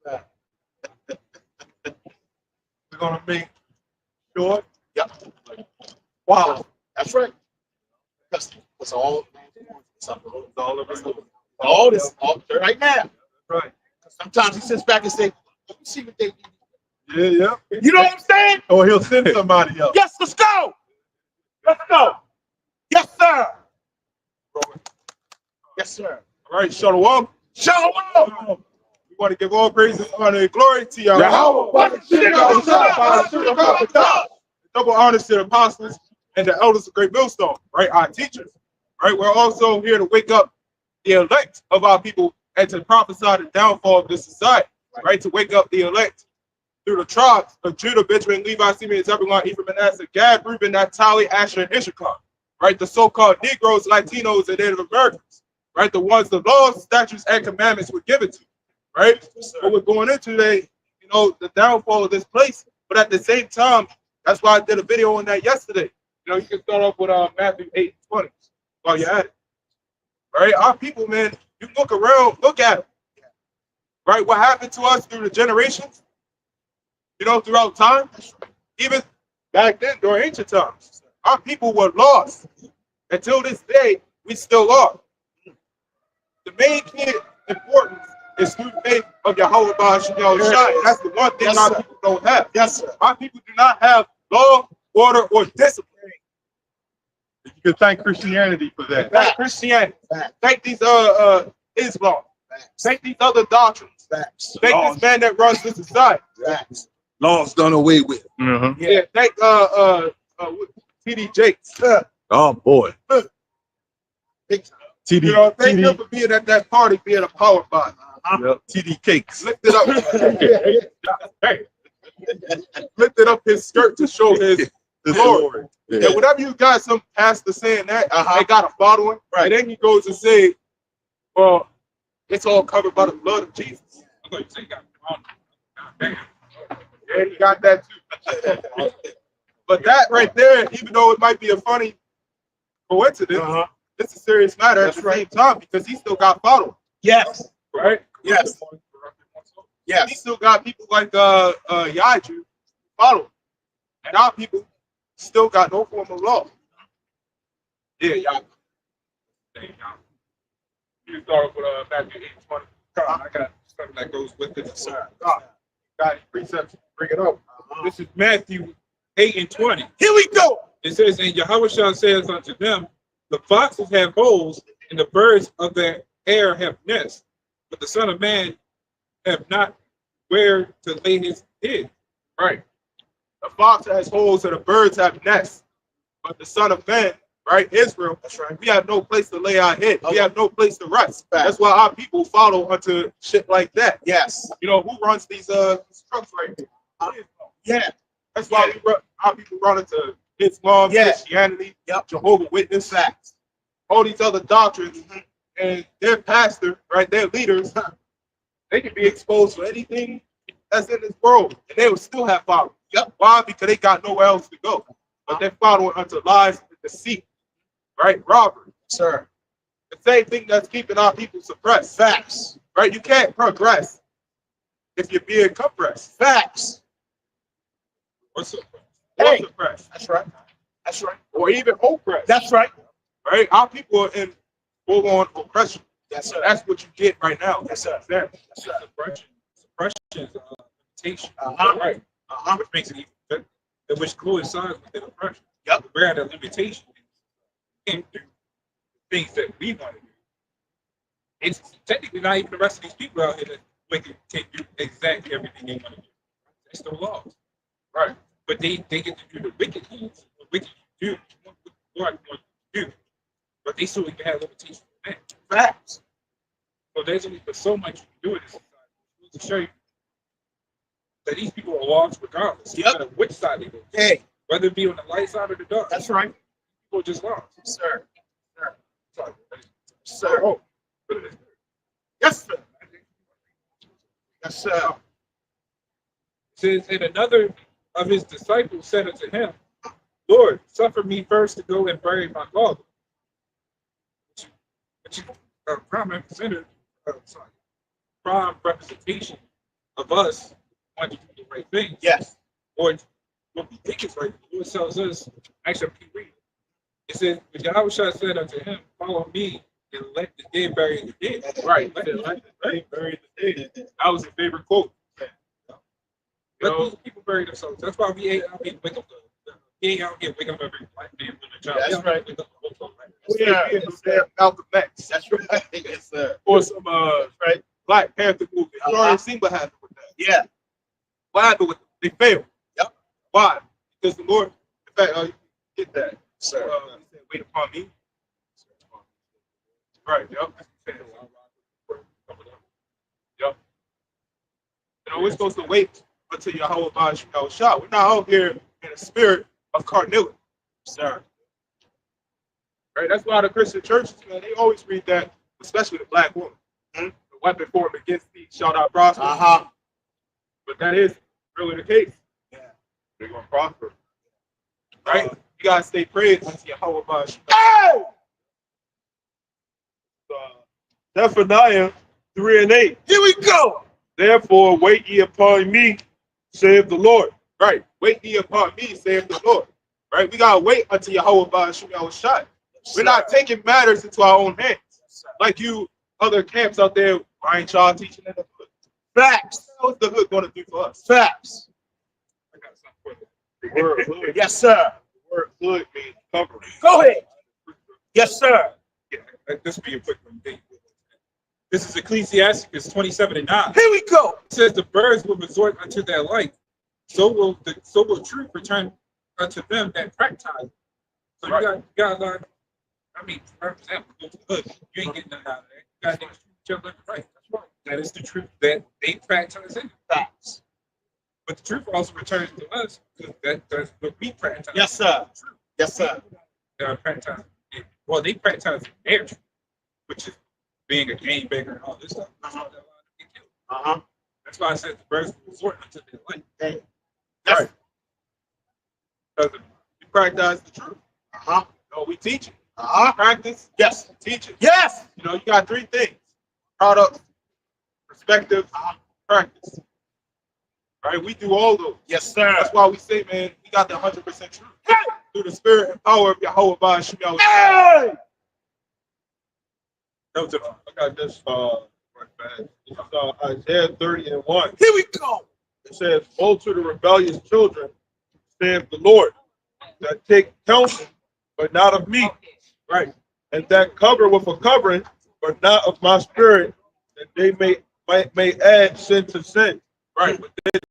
We're gonna make sure. Yep. Wow. That's right. Because it's all of us. All this right now. Right. Sometimes he sits back and say, "Let me see what they do." Yeah. You know what I'm saying? Or he'll send somebody else. Yes, let's go. Let's go. Yes, sir. Yes, sir. All right, Shalom. Shalom. We want to give all praises, honor, and glory to Yahweh. Double honors to the apostles and the elders of Great Millstone, right? Our teachers, right? We're also here to wake up the elect of our people and to prophesy the downfall of this society, right? To wake up the elect through the tribes of Judah, Benjamin, Levi, Simeon, Zebulun, Ephraim, Manasseh, Gad, Reuben, Naphtali, Asher, and Issachar, right? The so-called Negroes, Latinos, and Native Americans, right? The ones the laws, statutes, and commandments were given to, right? What we're going into today, you know, the downfall of this place, but at the same time, that's why I did a video on that yesterday. You know, you can start off with Matthew 8:20 while you're at it, right? Our people, man, you look around, look at them, right? What happened to us through the generations, you know, throughout time, even back then during ancient times, our people were lost. Until this day, we still are. The main key importance is through faith of Yahweh Ba'ashim Yahushua. That's the one thing our people don't have. Yes, sir. Our people do not have law, order, or discipline. You can thank Christianity for that. Thank Christianity. Thank these Islam. Thank these other doctrines. Thank this man that runs this society. Laws done away with. Yeah. Thank T.D. Jakes. Oh boy. You know, thank him for being at that party, being a power bot. TD Cakes. Lifted up. Lifted up his skirt to show his glory. Yeah. And whenever you got some pastor saying that, they got a following, right? And then he goes and say, well, it's all covered by the blood of Jesus. Yeah, he got that too. But that right there, even though it might be a funny coincidence, it's a serious matter at the same time because he still got followers. Yes. Right? Yes. Yes. He still got people like Yaju following. And our people still got no form of law. Yeah, y'all. You start with Matthew 8:20. I got something that goes with it. Sir. Got precepts. Bring it up. This is Matthew 8:20. Here we go. It says, and Yahushua says unto them, the foxes have holes, and the birds of the air have nests, but the Son of Man have not where to lay his head. Right. The fox has holes and the birds have nests. But the Son of Man, right, Israel, that's right. We have no place to lay our head. We have no place to rest. That's why our people follow unto shit like that. Yes. You know, who runs these trucks right here? Yeah. That's why our people run into Islam, Christianity, Jehovah's Witness, facts, all these other doctrines, and their pastor, right, their leaders, they can be exposed to anything that's in this world, and they will still have followers. Yep. Why? Because they got nowhere else to go. But they're following unto lies and deceit, right? Robbery. Sir. The same thing that's keeping our people suppressed. Facts. Right? You can't progress if you're being compressed. Facts. Or suppressed. Hey. Or suppressed. That's right. That's right. Or even oppressed. That's right. Right? Our people are in full-on oppression. Yes, sir. That's what you get right now. Yes, sir. There. Yes, sir. Suppression is limitation. Right. Which makes it even better, which coincides with the oppression. Yep. Where the limitation is, can't do things that we want to do. It's technically not even the rest of these people out here that can't do exactly everything they want to do. It's the laws. Right. But they get to do the wicked things. The wicked do what God wants to do. But they still even have limitations for that. Facts. So there's only but so much you can do in this society to show you that these people are lost regardless. Yep. No matter which side they go. Hey. Whether it be on the light side or the dark. That's right. People are just lost. Sir. Sir. Sorry. Sir. Oh. Yes, sir. Yes, sir. It says, and another of his disciples said unto him, Lord, suffer me first to go and bury my father. Which is a prime representation of us want to do the right thing, Yes. or what we think is right. The Lord tells us, actually, keep reading. It says, but Yahushua said unto him, follow me and let the dead bury the dead. Right. Let, Let the dead bury the dead. That was a favorite quote. let these people bury themselves. That's why we ain't out here wake up. We ain't out here wake up every black man, woman, child. That's We out here right. wake up the whole time, right? We ain't being no damn Malcolm X. That's right. Yes, sir. Or some Right. Black Panther movie. You already seen what happened with that. Yeah. What happened with them? They failed. Yep. Why? Because the Lord, in fact, you get that. Sir. He said, wait upon me. Right, yep. Yep. You know, we're supposed to wait until Yahweh buys you shot. We're not out here in a spirit of carnality. Sir. Right? That's why the Christian churches, man, they always read that, especially the black woman. The weapon formed against thee shall not prosper. Uh-huh. But that is really the case. Yeah. They're going to prosper. Right? You got to stay prayed until Yahweh buys you. Hey! Zephaniah 3 and 8. Here we go. Therefore, wait ye upon me, saith the Lord. Right. Wait ye upon me, saith the Lord. Right? We got to wait until Yahweh buys you shot. We're not taking matters into our own hands. Like you other camps out there, why ain't y'all teaching in the hood? Facts. What's the hood going to do for us? Facts. I got something for you. The word hood. Yes, sir. The word hood means covering. Go ahead. Yes, sir. Yeah, this will be a quick one. This is Ecclesiasticus 27 and 9. Here we go. It says the birds will resort unto their light, so will truth return unto them that practice. So Right. you got I mean, for example, go to the hood, you ain't getting nothing out of that. You got to each other right. That's right. That is the truth that they practice in. Facts. But the truth also returns to us because that's what we practice. Yes, sir. Yes, sir. Practice. Well, they practice their truth, which is being a game baker and all this stuff. Uh-huh. That's why I said the birds will resort unto their light. Hey. Right. Because we practice the truth. Uh-huh. No, we teach it. Uh-huh. Practice, Yes. teach it. Yes. You know, you got three things: product, perspective, practice. Right? We do all those. Yes, sir. That's why we say, man, we got the 100% truth. Hey. Through the spirit and power of Yahweh Ba'Shem Yahweh. Hey. I got this right back. This is Isaiah 30 and 1. Here we go. It says, woe to the rebellious children, saith the Lord, that take counsel, but not of me. Right. And that cover with a covering, but not of my spirit, that they may add sin to sin. Right. What they're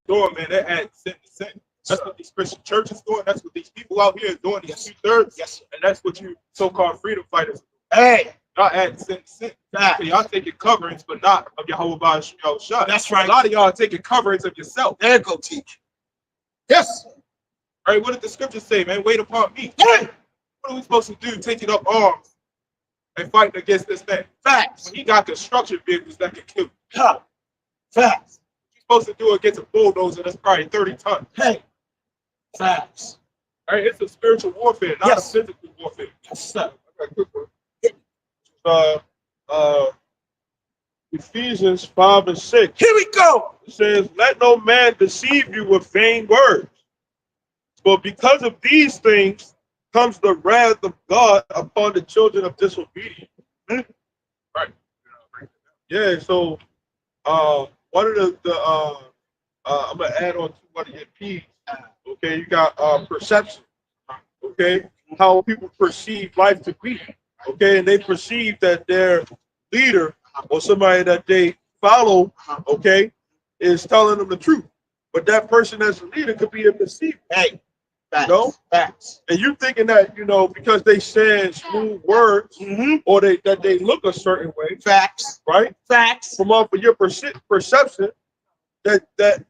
doing, man, they add sin to sin. That's what these Christian churches doing. That's what these people out here are doing, these 2/3. Yes. And that's what you so-called freedom fighters do. Hey. Y'all adding sin to sin. Facts. So y'all taking coverings, but not of Yahweh Ba'Shem Yahweh. That's right. A lot of y'all are taking coverings of yourself. There go teach. Yes. Right? What did the scriptures say, man? Wait upon me. Hey. What are we supposed to do? Taking up arms and fighting against this man. Facts. When he got construction vehicles that can kill you. Huh. Facts. You're supposed to do it against a bulldozer that's probably 30 tons. Hey. Facts. Right? It's a spiritual warfare, not Yes. a physical warfare. Yes, sir. I got a quick one. Ephesians 5 and 6. Here we go. It says, let no man deceive you with vain words. For because of these things comes the wrath of God upon the children of disobedience. Right. Yeah, so one of the I'm gonna add on to one of your P's. Okay, you got perception. Okay, how people perceive life to be. Okay, and they perceive that their leader or somebody that they follow, okay, is telling them the truth. But that person as a leader could be a deceiver. Hey. Facts. No? Facts. And you thinking that, because they saying smooth words or that they look a certain way, Facts. right? Facts. From off of your perception, that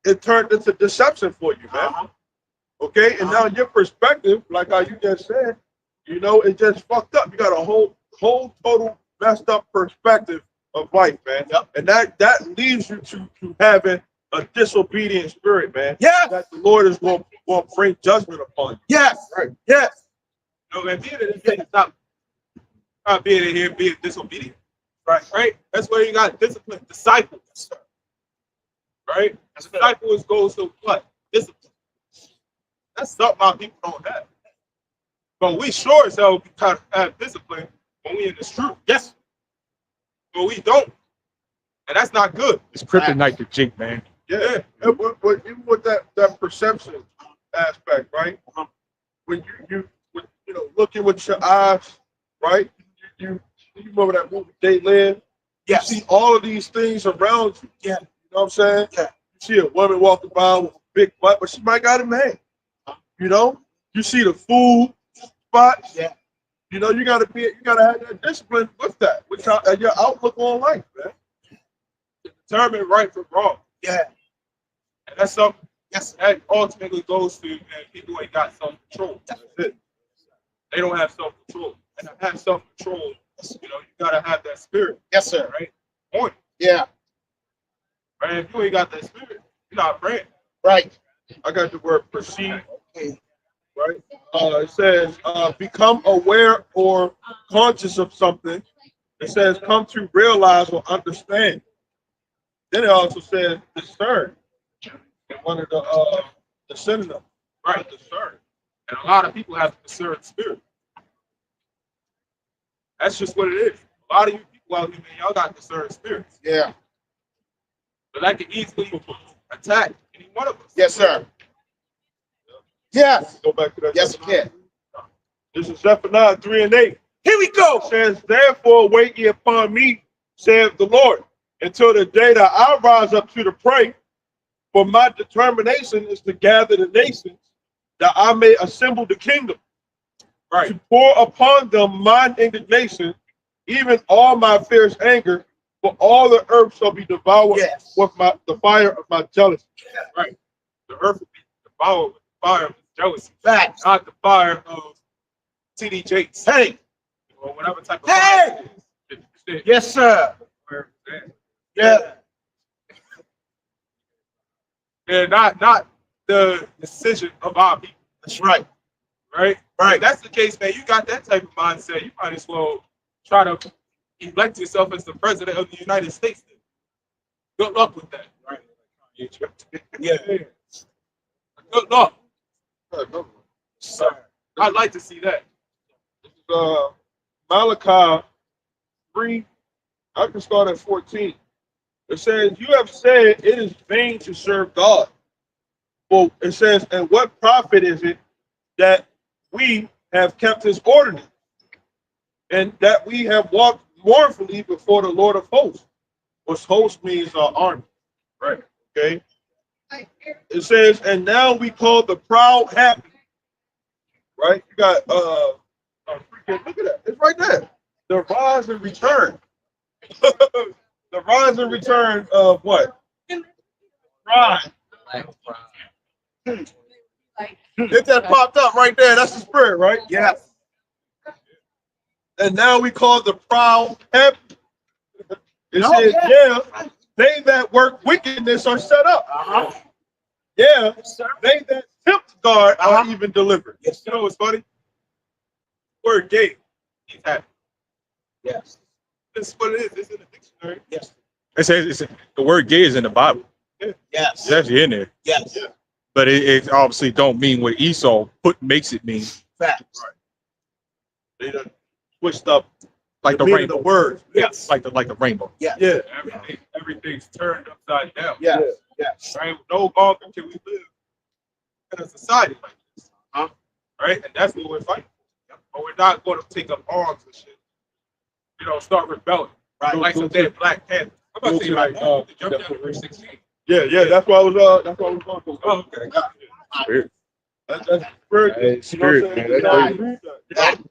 it turned into deception for you, man. Okay, and now your perspective, like how you just said, it just fucked up. You got a whole total messed up perspective of life, man. Yep. And that leads you to having a disobedient spirit, man. Yes. That the Lord is going to bring judgment upon you. Yes. Right. Yes. No, man, being in this thing is not being in here, being disobedient. Right. That's where you got discipline, disciples. right? Disciples goes to what? Discipline. That's something our people don't have. But we sure as hell kind of have discipline when we in the truth. Yes. But we don't. And that's not good. It's kryptonite to Jake, man. Yeah. But even with that perception aspect, right? When you looking with your eyes, right? You remember that movie They Live? Yes. You see all of these things around you. Yeah. You know what I'm saying? Yeah. You see a woman walking by with a big butt, but she might got a man. You know? You see the food spots. Yeah. You know, you gotta have that discipline with that, with your outlook on life, man. Determine right from wrong. Yeah. And that's something Yes. that ultimately goes to, man, people ain't got self-control. That's it. They don't have self-control. And to have self-control, you gotta have that spirit. Yes, sir. Right? Point. Yeah. Right? If you ain't got that spirit, you're not praying. Right. I got the word perceive, right? It says become aware or conscious of something. It says come to realize or understand. Then it also says discern. One of the synonyms. Right, discern. And a lot of people have to discern spirit. That's just what it is. A lot of you people out here, man, y'all got discerned spirits. Yeah. But that can easily attack any one of us. Yes, sir. Yes. Go back to that. Yes, we can. This is Zephaniah 3:8. Here we go. It says, therefore wait ye upon me, saith the Lord, until the day that I rise up to the prey. For my determination is to gather the nations, that I may assemble the kingdom. Right. To pour upon them mine indignation, even all my fierce anger, for all the earth shall be devoured with the fire of my jealousy. Right. The earth will be devoured with the fire of jealousy. Facts. Not the fire of TD Jakes. Hey. Or whatever type of Hey. fire it is. Yes, sir. Yeah. Yeah, not the decision of our people. That's right. Right? Right. If that's the case, man, you got that type of mindset, you might as well try to elect yourself as the president of the United States. Good luck with that. Right. Yeah. Good luck. Sir. I'd like to see that. Malachi 3, I can start at 14. It says, you have said it is vain to serve God. Well, it says, and what profit is it that we have kept his ordinance, and that we have walked mournfully before the Lord of hosts? Which host means army. Right. Okay. It says, and now we call the proud happy. Right? You got look at that. It's right there. The rise and return. The rise and return of what? Pride. Get that popped up right there. That's the spirit, right? Yes. And now we call the proud happy. It says, yeah, they that work wickedness are set up. Yeah, they that tempt God are even delivered. Yes. You know what's funny? Word gay. He's happy. Yes. This is what it is. It's in the dictionary. Yes. It says the word gay is in the Bible. Yes. It's actually in there. Yes. Yeah. But it obviously don't mean what Esau makes it mean. Facts. They done switched up Like the meaning rainbow. of the words. Yes. Like the rainbow. Yes. Yeah. Everything's turned upside down. Yes. Yes. Right? No longer can we live in a society like this. Right? And that's what we're fighting for. But we're not going to take up arms and shit. Start rebelling. Right. Like some dead Black Panther. I'm about to say like jump down to verse 16. Yeah. That's why I was going to. Oh, okay. Spirit. That's spirit. Hey, spirit, man. That's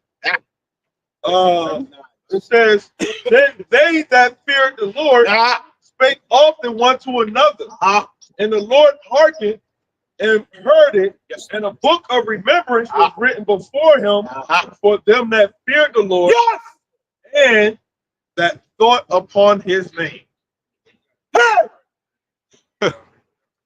It says, they that feared the Lord spake often one to another, and the Lord hearkened and heard it, and a book of remembrance was written before him for them that feared the Lord and that thought upon his name.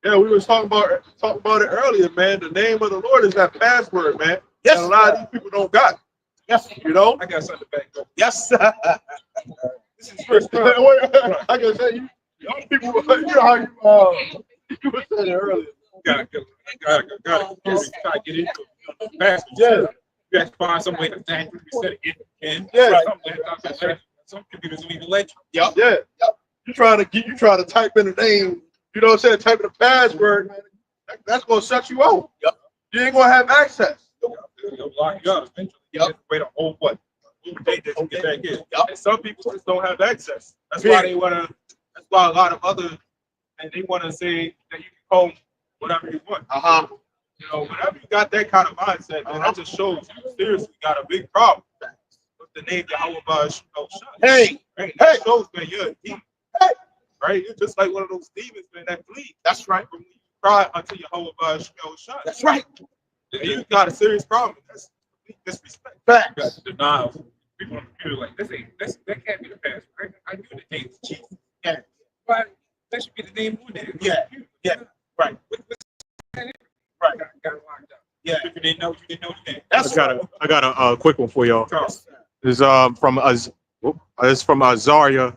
Yeah, we was talking about it earlier, man. The name of the Lord is that password, man. Yes. And a lot of these people don't got it. Yes. You know? I got something to back up. Yes. This is first time. I can say young people, you know how You were saying it earlier. Gotta try to get into it faster. Yeah. You have to find some way to thank you. You said it if you can. Yeah. Some computers don't even let you. Yep. Yeah. Yep. You trying to type in a name, you know what I'm saying? Type in a password, man. That's gonna shut you out. Yep. You ain't gonna have access. They'll lock you up eventually. You have to wait a whole what? Day to get back in. Yep. And some people just don't have access. That's why they wanna. That's why a lot of other and they wanna say that you can call whatever you want. You know, whenever you got that kind of mindset, man, that just shows you seriously got a big problem with the name Yahweh Shun. Hey, Right? hey. That shows, man, you're a demon. Hey. Right? You're just like one of those demons, man, that flee. That's right. From when you cry until Yahweh Shun. That's right. And you got a serious problem. That's complete disrespect. You got Facts. denials. People on the computer like that can't be the password. I knew the name was Jesus. Yeah. But that should be the name on there. Yeah. Yeah. Right. Right. Got it locked up. Yeah. If you didn't know, you didn't know the name. That's I got a quick one for y'all. Charles. This is from Azariah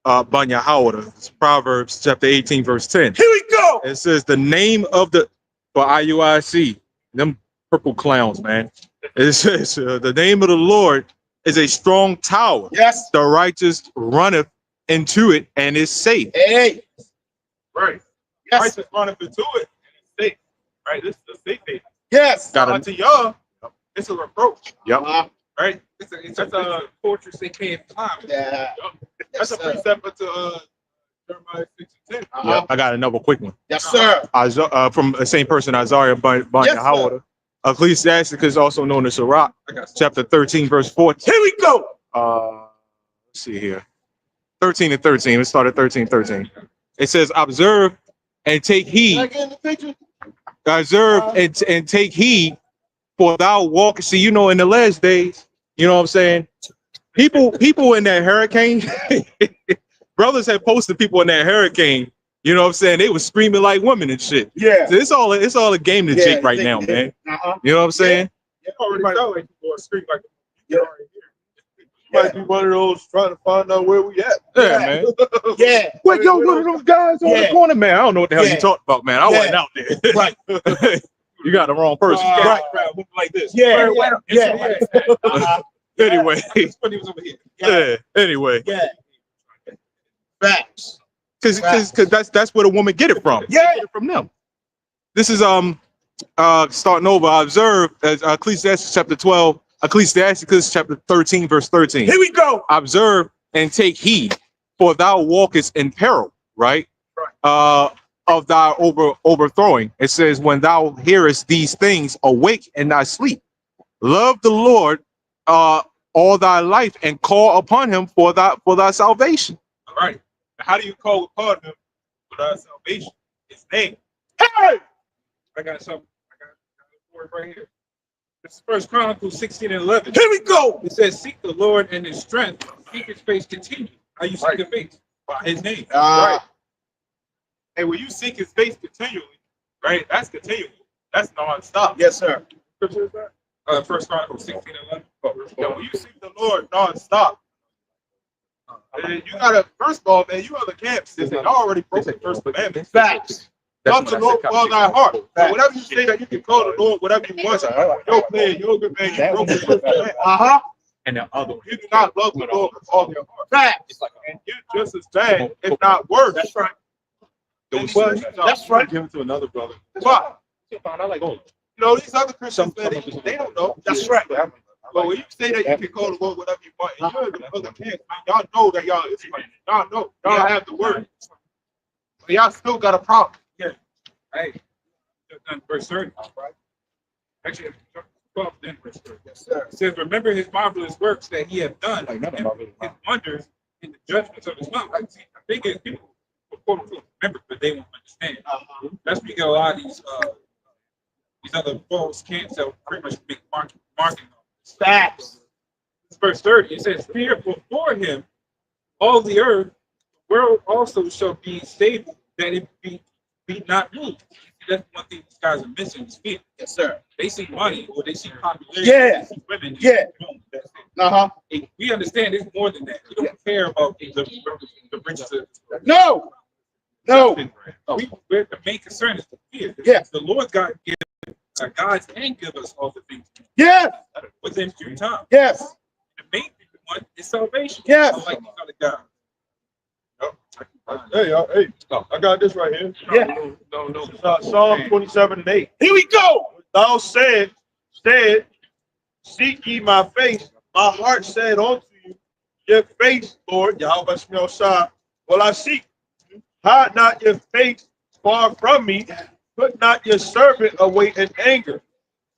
Banya Howard. It's Proverbs chapter 18, verse 10. Here we go. It says the name of the for IUIC, them purple clowns, man. It says the name of the Lord is a strong tower. Yes. The righteous runneth into it and is safe. Hey. Right. Yes. Right, just running into it and it's safe. Right? This is a safe haven. Yes. Got it. To y'all, it's a reproach. Yep. Right? It's a fortress they can't climb. Yeah. That's a precept to Jeremiah 6:10. Yep. I got another quick one. Yes, sir. From the same person, Azariah Banya Yes, sir. Howard. Ecclesiasticus is also known as Sirach, chapter 13, verse 14. Here we go. Let's see here. 13 and 13. Let's start at 13. It says, observe and take Can I heed. get in the picture? Observe and take heed, for thou walk. See, you know, in the last days, you know what I'm saying? People in that hurricane, brothers had posted people in that hurricane, you know what I'm saying? They was screaming like women and shit. Yeah. So it's all a game to Jake right now, man. You know what I'm saying? You already sound like people are screaming like Yeah. might be one of those trying to find out where we at. Yeah, man. Yeah. Wait, yo, one of those guys on the Yeah. corner, man. I don't know what the hell Yeah. you talking about, man. I wasn't out there. Right. You got the wrong person. Right. Like this. Yeah. Yeah. Anyway, When he was over here. yeah. Anyway, Yeah. Facts. because that's where the woman get it from. Yeah. Get it from them. This is starting over. I observe as Ecclesiastes chapter 12, Ecclesiasticus chapter 13, verse 13. Here we go. Observe and take heed, for thou walkest in peril, right? Of thy overthrowing. It says, when thou hearest these things, awake and not sleep. Love the Lord all thy life and call upon him for thy salvation. All right. How do you call upon him for our salvation? His name. Hey. I got something. I got a word right here. This is First Chronicles 16 and 11. Here we go. It says, seek the Lord and his strength. Seek his face continue. How you seek the face? By his name. Right. And when you seek his face continually, right? That's continual. That's non-stop. Yes, sir. Scripture is that? First Chronicles 16 and 11. Now, when you seek the Lord non-stop, and you gotta, first of all, man, you other camps, they already broke the first commandment. Facts. Love the Lord with all thy heart. So whatever you say that you can call the Lord, whatever you want, your plan, your good man, you broke the first commandment. And the other one. You do not love the Lord with all your heart. Facts. And you're just as bad, if not worse. That's right. Those That's right. Give it to another brother. But, I like, oh, you know, these other Christians, man, they don't know. That's right. But when you say that you can call the Lord whatever you want, and you're the other camp, man, y'all know that y'all is like, y'all know, y'all have the word. But y'all still got a problem. Hey, done verse 30. Right? Actually, 12 then verse 30. Yes, sir. It says, remember his marvelous works that he have done, and his wonders in the judgments of his mouth. I think it's people who quote unquote remember, but they won't understand. That's because a lot of these other false camps that pretty much make marketing on this. Facts. It's verse 30. It says, fear before him all the earth, the world also shall be stable, that it be not moved. That's one thing these guys are missing is fear. Yes, sir. They see money or they see popularity. Yeah. They see women. Yeah. Boom, that's it. Uh-huh. We understand it's more than that. We don't care about the riches of No. No. The main concern is the fear. Yes. The Lord God gives guides and give us all the things Yes. within due time. Yes. The main one is salvation. Yes. Unlike these other guys. Hey, I got this right here. Yeah. No. Psalm 27:8. Here we go. Thou said, seek ye my face. My heart said unto you, your face, Lord, Yahweh Shemel Shah, will I seek. Hide not your face far from me. Put not your servant away in anger.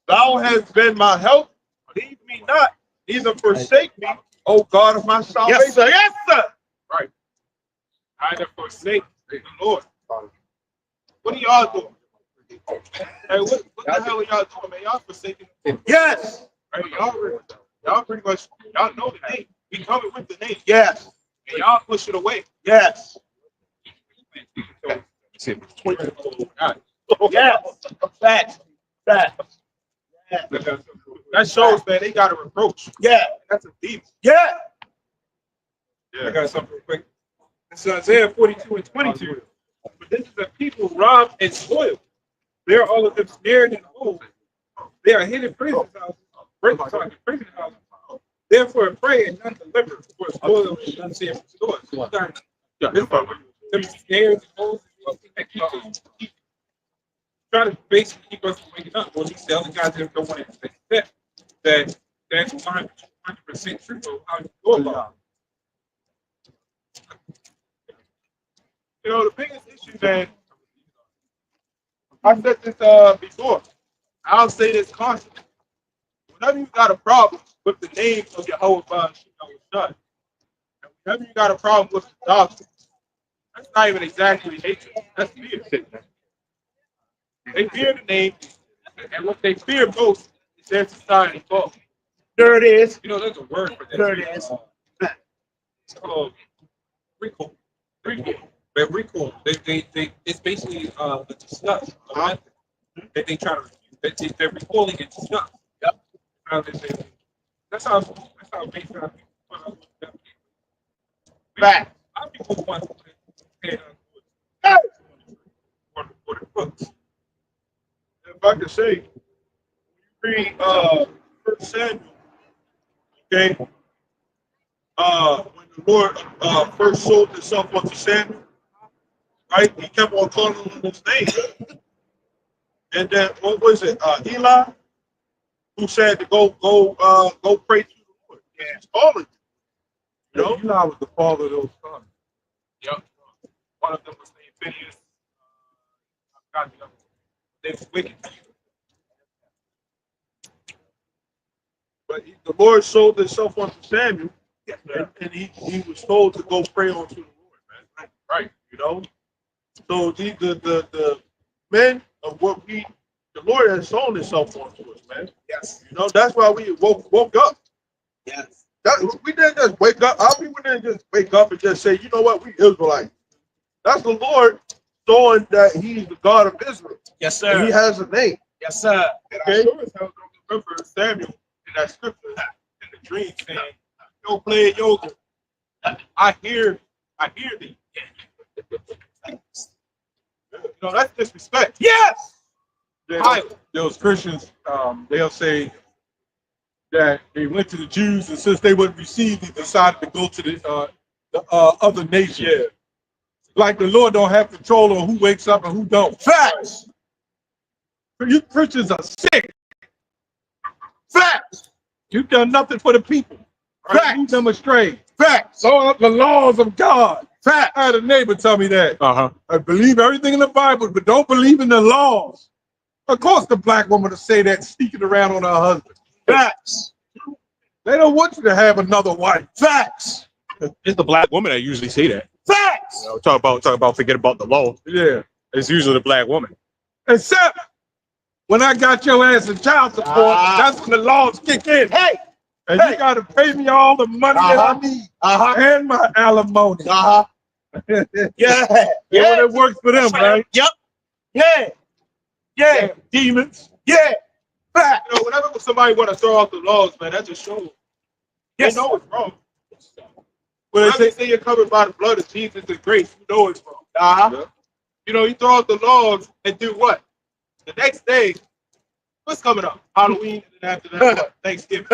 Thou hast been my help. Leave me not, neither forsake me, O God of my salvation. Yes, sir. Yes, sir. Right. Either forsake the Lord. What are y'all doing? Hey, what the hell are y'all doing, man? Y'all forsaking the Lord. Yes. Right? Y'all pretty much, y'all know the name. We coming with the name. Yes. And y'all push it away. Yes. Yes. Facts. Facts. That shows, man, they got a reproach. Yeah. That's a demon. Yeah. I got something real quick. It's Isaiah 42:22. But this is a people robbed and spoiled. They are all of them snared and hold. They are hidden prison houses, prison houses. Therefore pray and none deliver, for spoil and none save from the Lord. Them snares and holds that keep try to basically keep us from waking up. Well, these other guys that don't want to accept that that's 100% true of how you go about it. You know, the biggest issue, man, I said this before. I'll say this constantly. Whenever you got a problem with the name of your whole son, whenever you got a problem with the doctrine, that's not even exactly hatred. That's fear. They fear the name, and what they fear most is their society fault. There it is. You know, there's a word for that. There it is. It's called recall. But recall, it's basically the stuff that they try to, they're recalling it to stuff. Yep. That's how based on Fact. a lot of people want to pay for the books. If I could say, read 1 Samuel, okay? When the Lord first showed himself unto Samuel, right? He kept on calling on his name. And then what was it? Eli, who said to go pray to the Lord. Yeah, he's calling you. You know? Eli was the father of those sons. Yep. One of them was named Phineas. I forgot the other one. They was wicked. But the Lord showed himself unto Samuel, and he was told to go pray unto the Lord, man. Right. You know? So the men of what the Lord has shown himself unto us, man. Yes. You know, that's why we woke up. Yes. We didn't just wake up. Our people didn't just wake up and just say, you know what, we Israelites. That's the Lord showing that he's the God of Israel. Yes, And sir. he has a name. Yes, sir. And I sure as hell don't remember Samuel in that scripture in the dream saying, "Yo, play yoga. I hear thee." You know, that's disrespect. Yes. Those Christians, they'll say that they went to the Jews, and since they wouldn't receive, they decided to go to the other nations. Yeah. Like the Lord don't have control on who wakes up and who don't. Facts. You Christians are sick. Facts. You've done nothing for the people. Facts. Lead them astray. Facts. So up the laws of God. Facts. I had a neighbor tell me that. I believe everything in the Bible, but don't believe in the laws. Of course, the black woman will say that, sneaking around on her husband. Facts. They don't want you to have another wife. Facts. It's the black woman that usually say that. Facts. Talk about forget about the law. Yeah, it's usually the black woman. Except when I got your ass in child support, that's when the laws kick in. Hey. And you got to pay me all the money that I need and my alimony. Yeah. Yeah, well, it works for them, right? Yep. Yeah. Yeah. Demons. Yeah. Facts. You know, whenever somebody want to throw out the laws, man, that just shows Yes. they know it's wrong. When they say you're covered by the blood of Jesus and grace, you know it's wrong. You know, you throw out the logs and do what? The next day, what's coming up? Halloween, and then after that, what? Thanksgiving.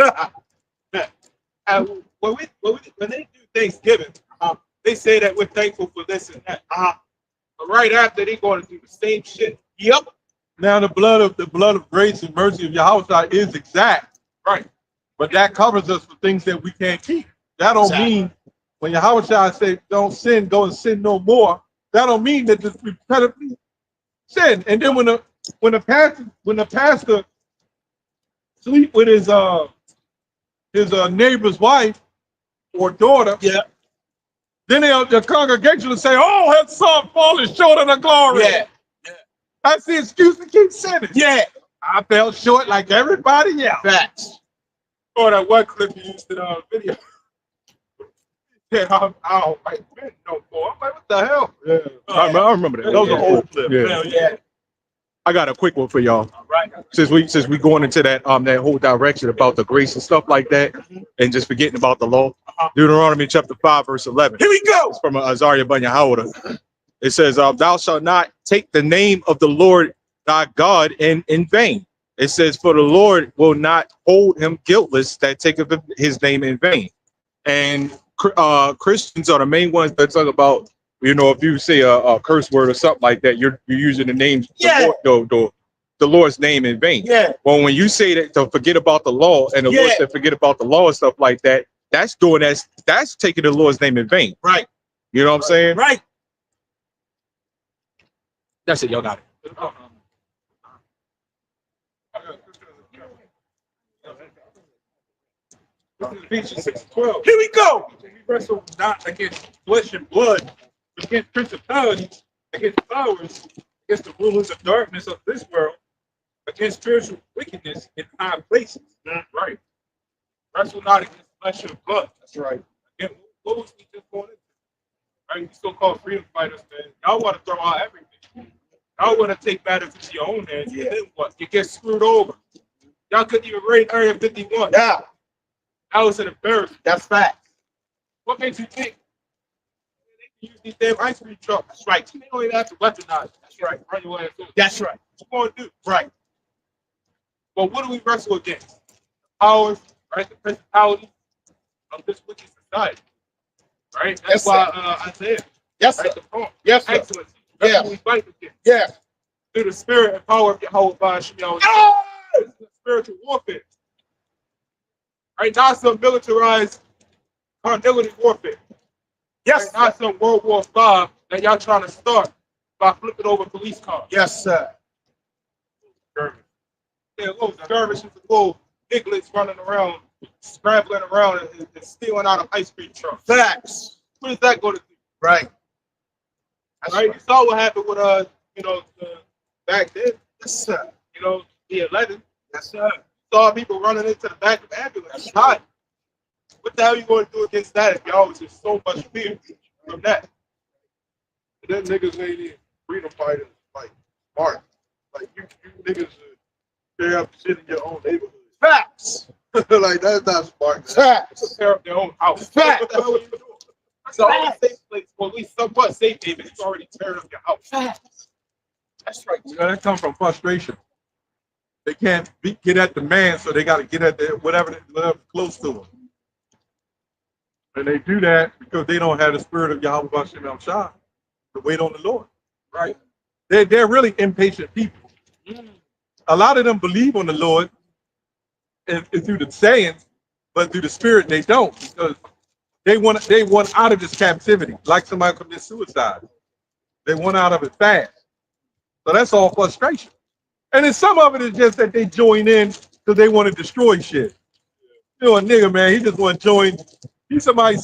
And when they do Thanksgiving, they say that we're thankful for this and that. But right after, they're going to do the same shit. Yep. Now the blood of grace and mercy of Yahweh is exact, Right. but that covers us for things that we can't keep. That don't mean when Yahweh say don't sin, go and sin no more. That don't mean that just repetitively sin. And then when the pastor sleep with his neighbor's wife or daughter, then the congregation will say, "Oh, her son falling short of the glory." Yeah. That's the excuse to keep sinning. Yeah. I fell short like everybody else. Facts. Or that one clip you used in the video. Yeah, I don't like men no more. I'm like, what the hell? Yeah. I remember that. Those are old clips. Yeah. I got a quick one for y'all. All right. Since we going into that whole direction about the grace and stuff like that, and just forgetting about the law. Deuteronomy chapter 5, verse 11. Here we go. It's from Azariah ben Yehoiada. It says, "Thou shalt not take the name of the Lord thy God in vain." It says, "For the Lord will not hold him guiltless that taketh his name in vain." And Christians are the main ones that talk about, you know, if you say a curse word or something like that, you're using the name, the Lord's name in vain. Yeah. Well, when you say that to forget about the law, and the Lord said forget about the law and stuff like that, that's taking the Lord's name in vain. Right. You know what I'm saying? Right. That's it. Y'all got it. Ephesians 6:12. Here we go. We wrestle not against flesh and blood, but against principalities, against powers, against the rulers of darkness of this world, against spiritual wickedness in high places. Right. Wrestle not against flesh and blood. That's right. Again, what was we just going into? Right? You so-called freedom fighters, man. Y'all want to throw out everything. Y'all want to take matters into your own hands. And then what? You get screwed over. Y'all couldn't even raid Area 51. Yeah. That was an embarrassment. That's facts. What makes you think they can use these damn ice cream trucks? That's right. They don't even have to weaponize. That's right. Run your ass over. That's right. What you going to do? Right. But what do we wrestle against? The powers, right? The principalities of this wicked society. Right? That's why Isaiah. Yes, sir. Right? The poem. Yes, sir. Excellency. That's Yeah. what we fight against. Yeah. Through the spirit and power of Yahweh by Shemiah. Spiritual warfare. Right? Not some militarized carnality warfare. Yes, Right? Not some World War V that y'all trying to start by flipping over police cars. Yes, sir. Skirmish. Yeah, little skirmishes, little piglets running around, scrambling around and stealing out of ice cream trucks. Facts. What is that going to do? Right. That's Right? You saw what happened with back then. Yes, sir. The 11. Yes, sir. Saw people running into the back of ambulances. Hi. What the hell are you going to do against that if y'all was just so much fear from that? Them niggas ain't even freedom fighters like smart. Like you niggas tear up shit in your own neighborhood. Facts. Like that's not smart. Facts. Tear up their own house. Facts. What the hell are you doing? That's already a safe place, or at least somewhat safe haven. It's already tearing up your house. Facts. That's right. You know, that comes from frustration. They can't get at the man, so they got to get at whatever close to them. And they do that because they don't have the spirit of Yahweh Bashem El Shah to wait on the Lord. Right. They're really impatient people. A lot of them believe on the Lord and through the sayings, but through the spirit they don't, because they want out of this captivity, like somebody commits suicide. They want out of it fast. So that's all frustration. And then some of it is just that they join in because they want to destroy shit. A nigga, man, he just want to join. See somebody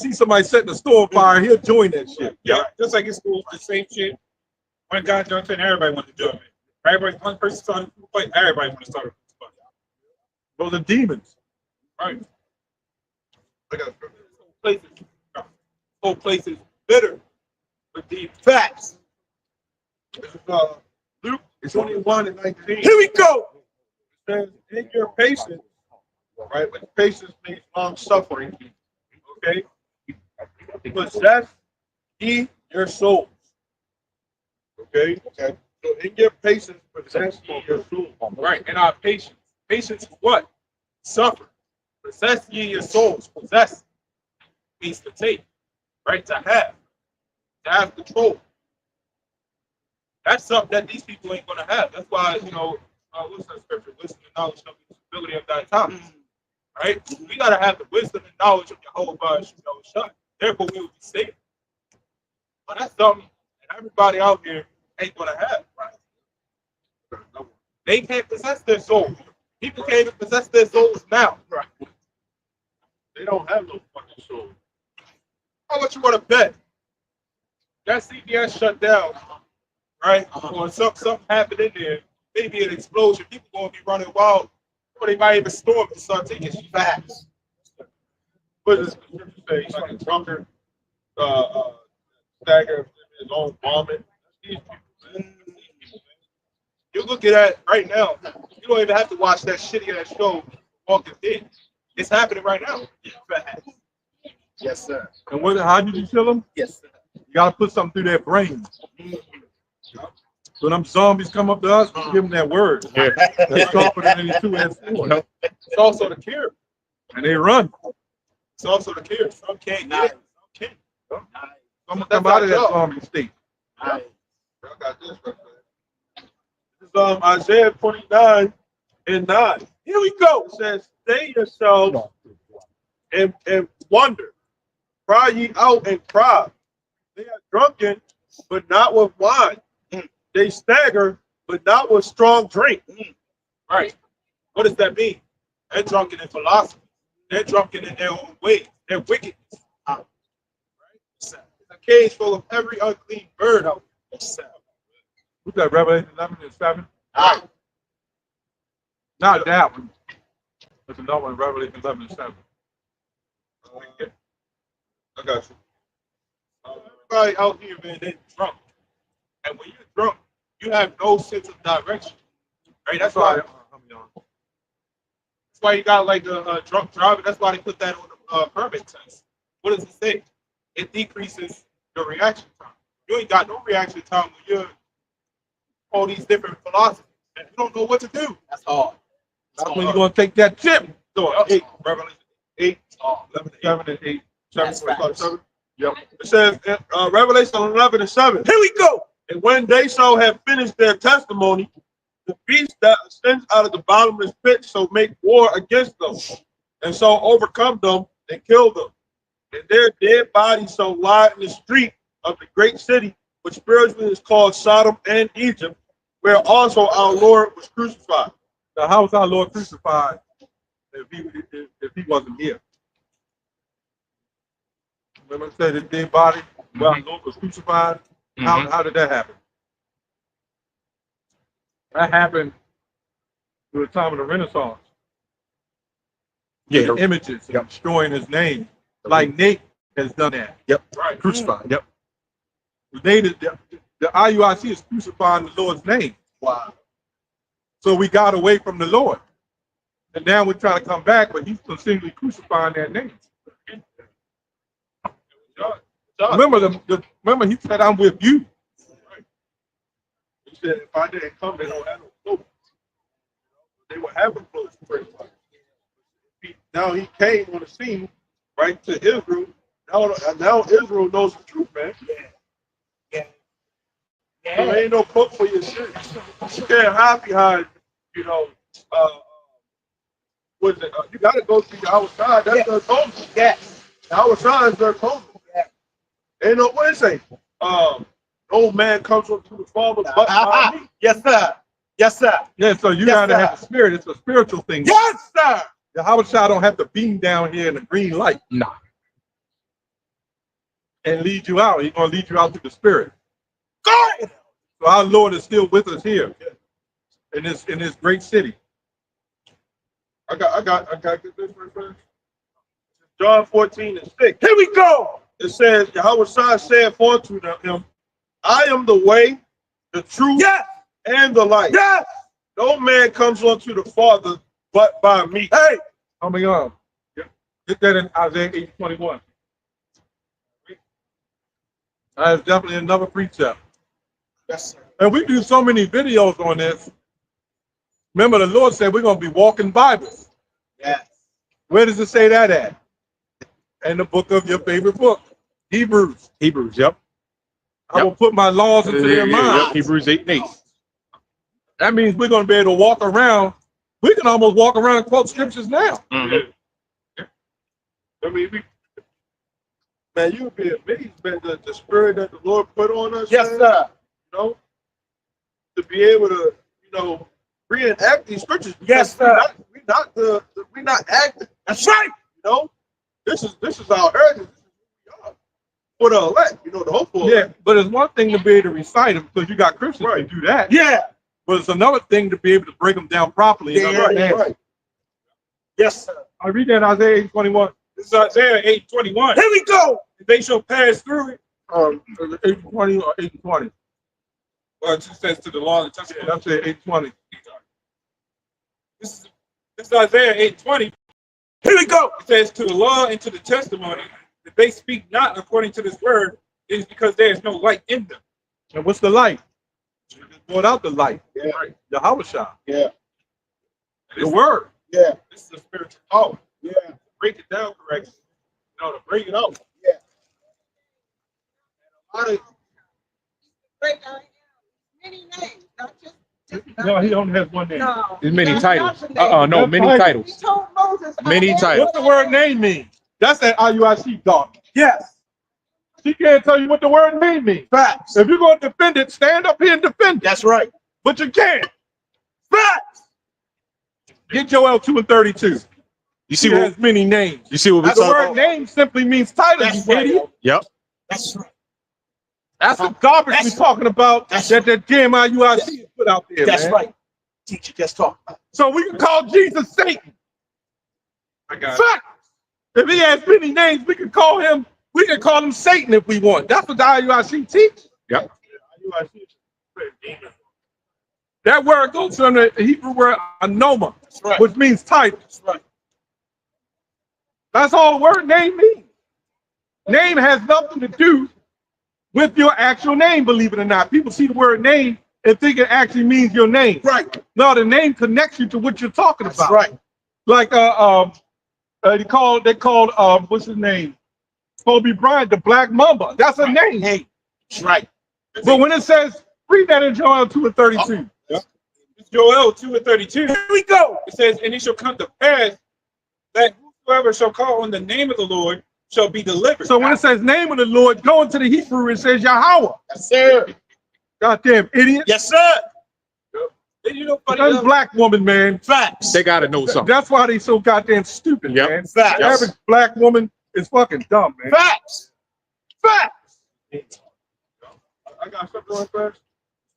setting the store on fire, he'll join that shit. Yeah, just like in school, the same shit. One guy jumped in, everybody wanted to jump in. Everybody, one person started a fight, everybody wanted to start a fight. Those are demons. Right. Whole place is bitter with the Facts. Luke 21:19. Here we go. It says, in your patience, right? With patience means long suffering. Okay? Possess ye your souls. Okay? Okay. So in your patience, possess ye your soul. Right. And our patience. Patience for what? Suffer. Possess ye your souls. Possess means to take, right? To have control. That's something that these people ain't gonna have. That's why, what's that scripture? Wisdom and knowledge shall be the stability of thy time. Right? We gotta have the wisdom and knowledge of Jehovah shut. Therefore we will be safe. But that's something that everybody out here ain't gonna have, right? They can't possess their souls. People can't even possess their souls now. Right. They don't have no fucking soul. How much you want to bet? That CBS shut down, right? Or something happened in there, maybe an explosion. People gonna be running wild, or they might even storm and start taking facts. What does the scripture say? He's like a drunkard, stagger in his own vomit. These people, man. You're looking at right now. You don't even have to watch that shitty ass show, Walking Dead. It's happening right now. Yes, sir. And how did you kill them? Yes, sir. You got to put something through their brains. So them zombies come up to us, we give them that word. They're sharper than any two-edged sword. It's also the cure. And they run. It's also the cure. Some can't get it. Some can't. Some will come out of that zombie state. I got this right there. This is Isaiah 29 and 9. Here we go. It says, stay yourselves and wonder. Cry ye out and cry. They are drunken, but not with wine. They stagger, but not with strong drink. Right. What does that mean? They're drunken in philosophy. They're drunken in their own ways. They're wickedness. Right? It's a cage full of every unclean bird out there. What's that, Revelation 11 and 7? Right. Not that one. There's another one, Revelation 11 and 7. I got you. Everybody out here, man, they're drunk. And when you're drunk, you have no sense of direction. Right? That's why you got like a drunk driver. That's why they put that on the permit test. What does it say? It decreases your reaction time. You ain't got no reaction time when you're all these different philosophies. And you don't know what to do. That's hard. That's when you're going to take that chip. So 8, Revelation 8, 11, 7 and 8. 7. Yep. It says Revelation 11 and 7. Here we go. And when they shall have finished their testimony, the beast that ascends out of the bottomless pit shall make war against them, and so overcome them and kill them. And their dead bodies shall lie in the street of the great city, which spiritually is called Sodom and Egypt, where also our Lord was crucified. Now, how was our Lord crucified if he wasn't here? Remember I said his dead body, where our Lord was crucified? How did that happen? That happened through the time of the Renaissance. Yeah. The images destroying his name. Like Nate has done that. Yep. Right. Crucified. Yep. The IUIC is crucifying the Lord's name. Wow. So we got away from the Lord. And now we're trying to come back, but he's continually crucifying that name. Remember he said, I'm with you. He said, if I didn't come, they don't have no clothes. They would have a clothes to pray. Now he came on the scene, right, to Israel. Now Israel knows the truth, man. Yeah. There ain't no cloak for your shit. You can't hide behind, what's it? You got to go to the outside. That's their code. Yes. The outside is their code. Ain't no, what it say? No man comes up to the Father but by me. Yes, sir. Yes, sir. Yeah, so you gotta have the spirit. It's a spiritual thing. Yes, sir. The Hawashai don't have to beam down here in the green light. Nah. And lead you out. He's gonna lead you out to the spirit. Go. So our Lord is still with us here in this great city. I got this first. John 14 and 6. Here we go. It says, Yahweh said unto him, I am the way, the truth, and the life. Yes. No man comes unto the Father but by me. Hey. Coming on. Get that in Isaiah 8:21. That is definitely another precept. Yes, sir. And we do so many videos on this. Remember, the Lord said we're going to be walking Bibles. Yes. Where does it say that at? In the book of your favorite book, Hebrews. Hebrews, yep. I will put my laws into their minds. Hebrews 8:8. That means we're going to be able to walk around. We can almost walk around and quote scriptures now. Mhm. I mean, man, you would be amazed, man, the spirit that the Lord put on us. Yes, man, sir. You know, to be able to, reenact these scriptures. Yes, because sir. we're not acting. That's right. You know, this is our heritage. This is who we are. For the elect, the hopeful. Yeah, but it's one thing to be able to recite them because you got Christians who do that. Yeah. But it's another thing to be able to break them down properly. Yeah, right. Yes, sir. I read that in Isaiah 8:21. This is Isaiah 8:21. Here we go. They shall pass through it. 8:20 or 8:20. Well, it just says to the law and the testimony. That's it, 8:20. This is Isaiah 8:20. Here we go. It says to the law and to the testimony that they speak not according to this word, it is because there is no light in them. And what's the light? Just brought out the light. Yeah. Right. Yahweh. Yeah. The word. Yeah. This is a spiritual power. Yeah. Break it down correctly. To break it out. Yeah. And a lot of Many names, not just No, he only has one name. no. There's many Not titles. just names. No, many He titles. He told Moses, Many titles. What's the word name mean? That's that IUIC dog. Yes. She can't tell you what the word name means. Facts. If you're going to defend it, stand up here and defend it. That's right. But you can't. Facts. Get Joel 2:32. You see He what? has many names. You see what we The talk word about? name simply means title, That's you right. idiot. Yep. That's right. That's the garbage we're That's- talking about that's- that GmsIUIC has put out there, That's man. right. Teacher, just talk. So we can call Jesus Satan. I got Fact. If he has many names, we can call him Satan if we want. That's what the IUIC teaches. Yep. That word goes from the Hebrew word anoma, That's right. which means title. That's right. That's all the word name means. Name has nothing to do with your actual name, believe it or not. People see the word name and think it actually means your name. Right. No, the name connects you to what you're talking That's about. right. Like they called what's his name? Kobe Bryant, the Black Mamba. That's a name. Hey. That's right. But when it says, read that in Joel 2:32. It's Joel 2:32. Here we go. It says, and it shall come to pass that whosoever shall call on the name of the Lord shall be delivered. So when it says name of the Lord, go into the Hebrew, it says Yahweh. Yes, sir. Goddamn idiot. Yes, sir. And you know, funny That enough, black woman, man. Facts. They got to know something. That's why they so goddamn stupid, Yep. man. Facts. The average black woman is fucking dumb, man. Facts. Facts. I got something on first.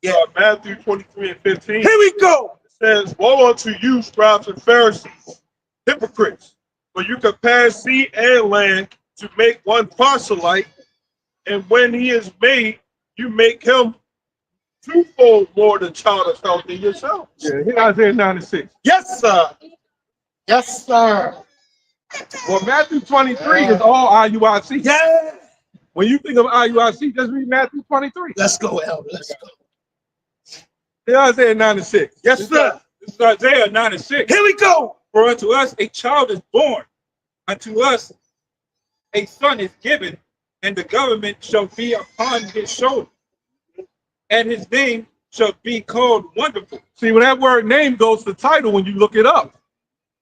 Yeah. Matthew 23:15. Here we go. It says, woe unto you, scribes and Pharisees, hypocrites, for you compare sea and land to make one proselyte, and when he is made, you make him twofold more than child of health than yourself. Yeah, here Isaiah 9:6. Yes, sir. Yes, sir. Well, Matthew 23 is all IUIC. Yeah. When you think of IUIC, just read Matthew 23. Let's go, Elder. Let's go. Here Isaiah 9:6. Yes, sir. this is Isaiah 9:6. Here we go. For unto us a child is born, unto us a son is given, and the government shall be upon his shoulder, and his name shall be called Wonderful. See, when that word name goes to title, when you look it up,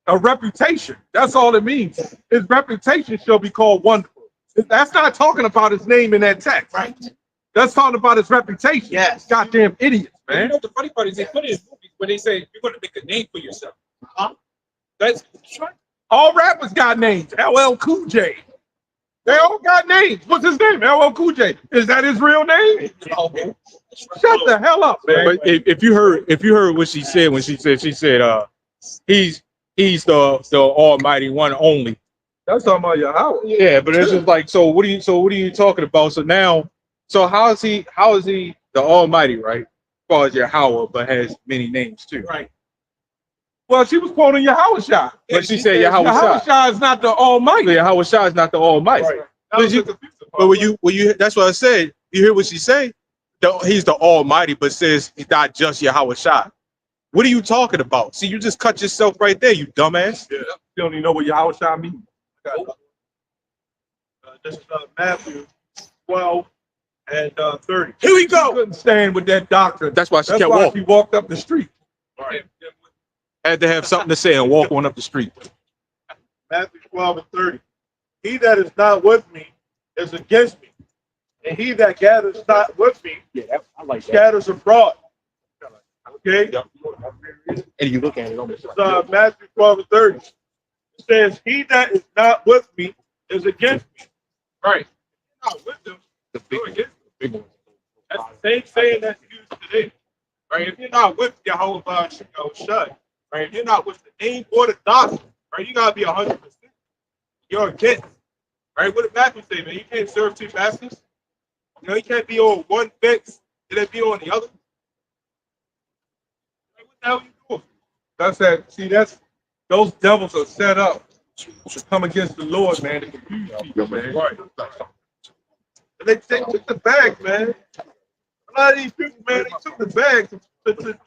a reputation. That's all it means. His reputation shall be called Wonderful. That's not talking about his name in that text. Right. That's talking about his reputation. Yes. Goddamn idiots, And you man. know what the funny part is? They put it in movies where they say you're going to make a name for yourself. Huh? That's All rappers got names. LL Cool J. They all got names. What's his name? LL Cool J. Is that his real name? Shut the hell up, man. But if you heard what she said when she said he's the Almighty One only. That's talking about Yahweh. Yeah, but it's just like, so what are you talking about? So how is he the Almighty, right? As far as Yahweh, but has many names too. Right. Well, she was quoting Yahweh Shah. But she said Yahweh Shah. is not the Almighty. So Yahweh Shah is not the Almighty. Right. That was But the confusing part. when you that's what I said. You hear what she say? He's the Almighty, but says he's not just Yahweh Shai. What are you talking about? See, you just cut yourself right there, you dumbass. Yeah. You don't even know what Yahweh Shai means. This is Matthew 12 and 30. Here we She go. couldn't stand with that doctrine. That's why she That's kept why walking. she walked up the street. Had to have something to say and walk on up the street. Matthew 12 and 30. He that is not with me is against me, and he that gathers not with me I like scatters abroad. Okay? And you look at it almost It's, Matthew 12 and 30. It says, he that is not with me is against me. Right. Not with them. the big, You're against them. big one. That's the same saying that's used today. Right? If you're not with Yahweh Shai, right? If you're not with the name or the doctrine, right? You gotta be 100%. You're against. Right? What did Matthew say, man? You can't serve two masters. You know, you can't be on one fence and then be on the other. Right? What the hell are you doing? That's that. See, those devils are set up to come against the Lord, man, to confuse people, man. Right. And they took the bag, man. A lot of these people, man, they took the bag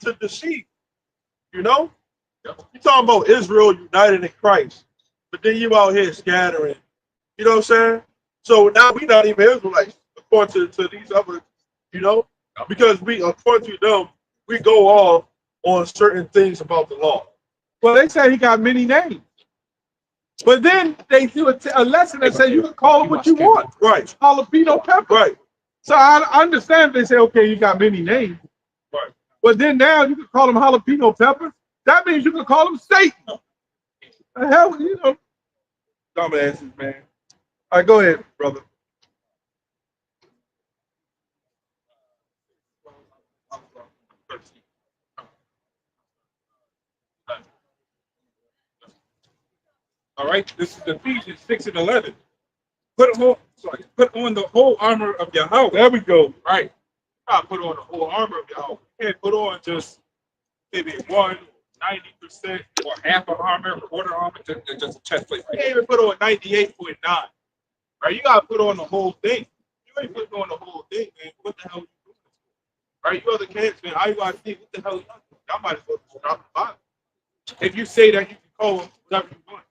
to deceive. You know? You talking about Israel united in Christ, but then you out here scattering. You know what I'm saying? So now we not even Israelites, according to these other, you know? Because we, according to them, we go off on certain things about the law. Well, they say he got many names. But then they do a lesson that says you can call him what you want. Right. Jalapeno pepper. Right. So I understand they say, okay, you got many names. Right. But then now you can call him jalapeno pepper. That means you can call him Satan. The hell, you know. Dumbasses, man. All right, go ahead, brother. All right, this is Ephesians 6 and 11. Put on the whole armor of Yahweh. There we go. Right. You gotta put on the whole armor of Yahweh. You can't put on just maybe 90%. Or half an armor, quarter armor, just a chest plate. You can't even put on 98.9. Right? You gotta put on the whole thing. You ain't putting on the whole thing, man. What the hell are you doing? Right? You other camps, man. How you gotta think? What the hell? Y'all might as well just drop the Bible. If you say that you can call him whatever you want.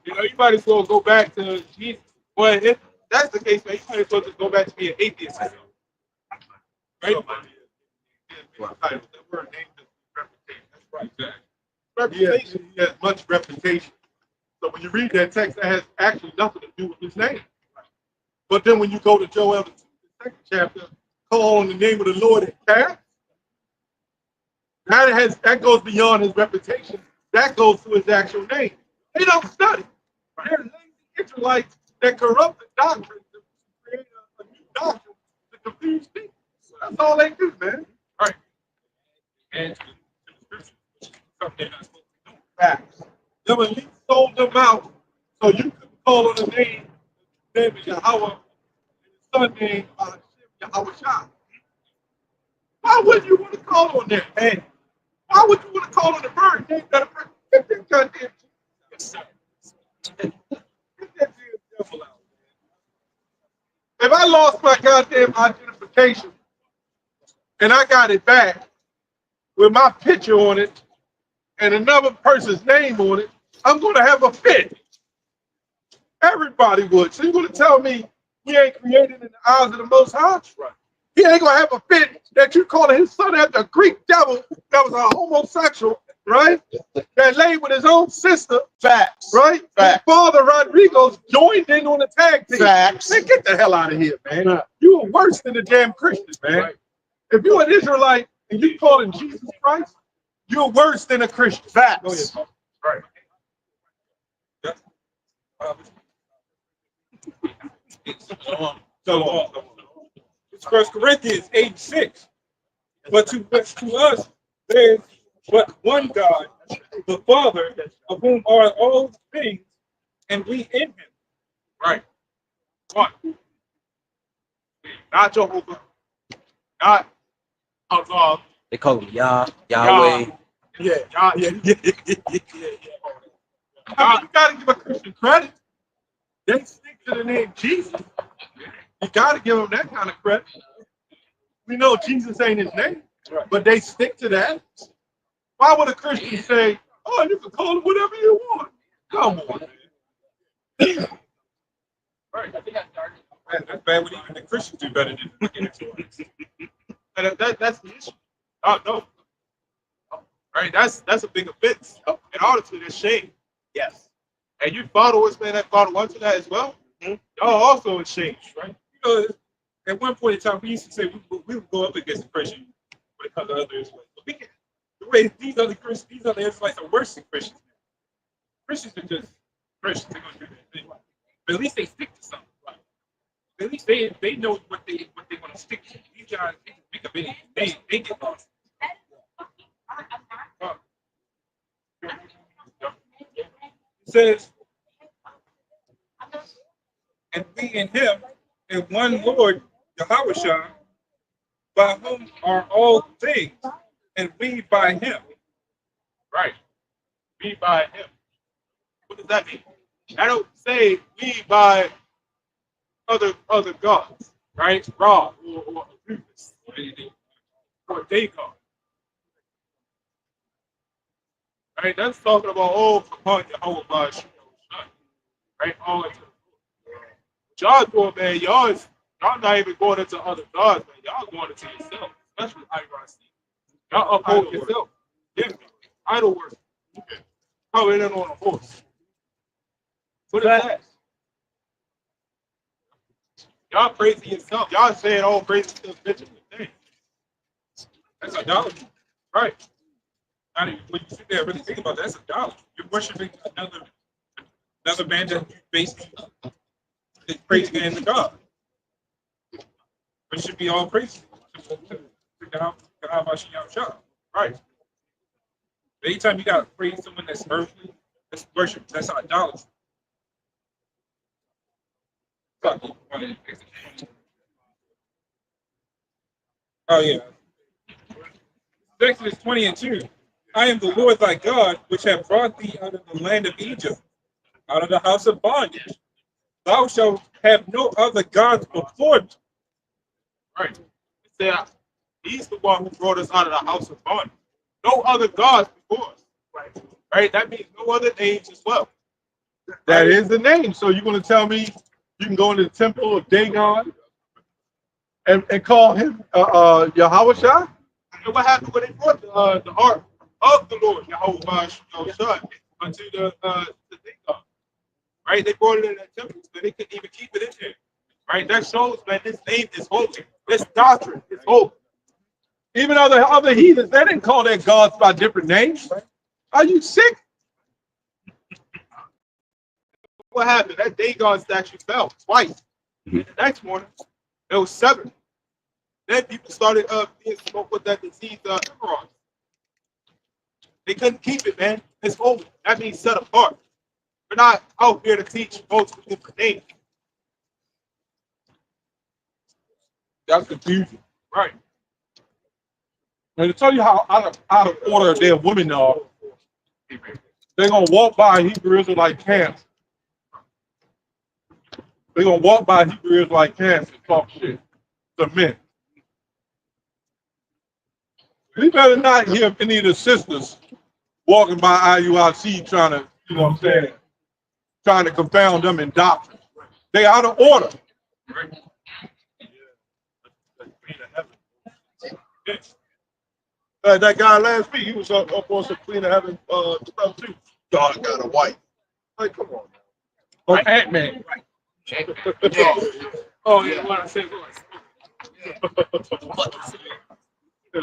You know, you might as well go back to Jesus. Well, if that's the case, man, you might as well just go back to being an atheist. Right? The word name is reputation. That's right. Exactly. Reputation, he has much reputation. So when you read that text, that has actually nothing to do with his name. But then when you go to Joel, the second chapter, call on the name of the Lord and cast, that goes beyond his reputation. That goes to his actual name. They don't study. They're lazy Israelites that corrupt the doctrine to create a new doctrine to confuse people. That's all they do, man. Right. And something they're not supposed to do. Facts. Them elites sold them out so you could call on the name of Yahweh and his son name Yahweh Shai. Why would you want to call on that, man? Why would you want to call on the bird name that a bird? Get that goddamn Get that damn devil out, man. If I lost my goddamn identification and I got it back with my picture on it and another person's name on it, I'm going to have a fit. Everybody would. So you're going to tell me he ain't created in the eyes of the Most High? Right. He ain't going to have a fit that you calling his son after a Greek devil that was a homosexual, right? That laid with his own sister. Facts. Right? Facts. His father, Rodrigo's, joined in on the tag team. Facts. Man, get the hell out of here, man. You are worse than the damn Christians, man. Right. If you're an Israelite and you calling Jesus Christ, you're worse than a Christian. Facts. Go ahead, right. It's 1 Corinthians 8:6. But to us, there's but one God, the Father, of whom are all things, and we in him. Right. What? Not Jehovah. Not Allah. They call him Yahweh. Yeah. I mean, you gotta give a Christian credit. They stick to the name Jesus. You got to give them that kind of credit. We know Jesus ain't his name, but they stick to that. Why would a Christian say, "Oh, you can call him whatever you want"? Come on, man. Right. Man, that's bad when even the Christians do better than looking into it. And that's the issue. Oh, no. Right? That's a big offense. And honestly, that's shame. Yes. And you followers, man, that follow onto that as well. Y'all also in shame, right? You know, at one point in time, we used to say we would go up against the Christian when it comes to other Israelites. But we can, the way these other Israelites are worse than Christians. Christians are just Christians. They're gonna do their thing. But at least they stick to something. Right? At least they know what they want to stick to. These guys, they can pick up anything. They get lost. It says, and we in him, and one Lord, Yahweh, by whom are all things, and we by him. Right. We by him. What does that mean? I don't say we by other gods, right? Ra or Anubis or Dagon. Right? That's talking about upon Yahweh by Shemot, right? All into y'all doing, man, y'all not even going into other gods, man. Y'all going into yourself, especially IRC. Y'all uphold yourself. Yeah, idol worship. Coming in on a horse. What is that? Y'all praising yourself. Y'all saying all praise to the Benjamin thing. That's idolatry. Right. Not even, when you sit there and really think about that, that's idolatry. You're worshiping another man that you basically is praising in the God. It should be all praise. Right. Anytime you gotta praise someone that's earthly, that's worship, that's idolatry. Oh yeah. Exodus 20:2. I am the Lord thy God, which have brought thee out of the land of Egypt, out of the house of bondage. Thou shalt have no other gods before me. Right. It said, he's the one who brought us out of the house of bondage. No other gods before us. Right. Right. That means no other names as well. That is the name. So you're going to tell me you can go into the temple of Dagon and call him Yahweh Shai? And what happened when they brought the ark of the Lord, Yahweh Shai, unto the Dagon? Right? They brought it in that temple, but they couldn't even keep it in there. Right? That shows, man, this name is holy. This doctrine is holy. Even other heathens, they didn't call their gods by different names. Are you sick? What happened? That Dagon statue fell twice. And the next morning, it was severed. Then people started being smoked with that disease, hemorrhoids. They couldn't keep it, man. It's holy. That means set apart. We're not out here to teach multiple different names. That's confusing. Right. And to tell you how out of order their women are, they're going to walk by Hebrew Israelite camps. They're going to walk by Hebrew Israelite camps and talk shit to men. We better not hear any of the sisters walking by IUIC trying to, you know what I'm saying, trying to confound them in doctrine. They out of order. Right. That guy last week, he was up on some Queen of Heaven stuff too. God got a wife. Like, come on. Oh, right. Ant-Man. Right. Oh, yeah, what I said was.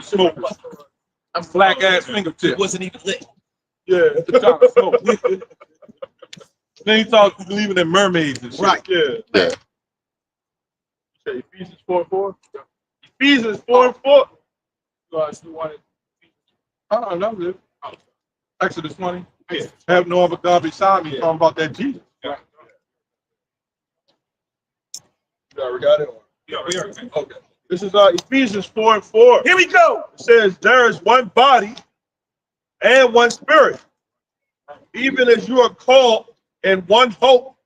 Smoke. Black ass fingertip. It wasn't even lit. Yeah, at the top of smoke. Then he talks believing in mermaids and shit. Right. Yeah. Ephesians 4:4. Ephesians 4:4. Oh, no, dude. Exodus 20. Yeah. Have no other God beside me. Talking about that Jesus. Yeah. You already got it? Yeah, we are. Okay. This is Ephesians 4:4. Here we go. It says, there is one body and one spirit, even as you are called in one hope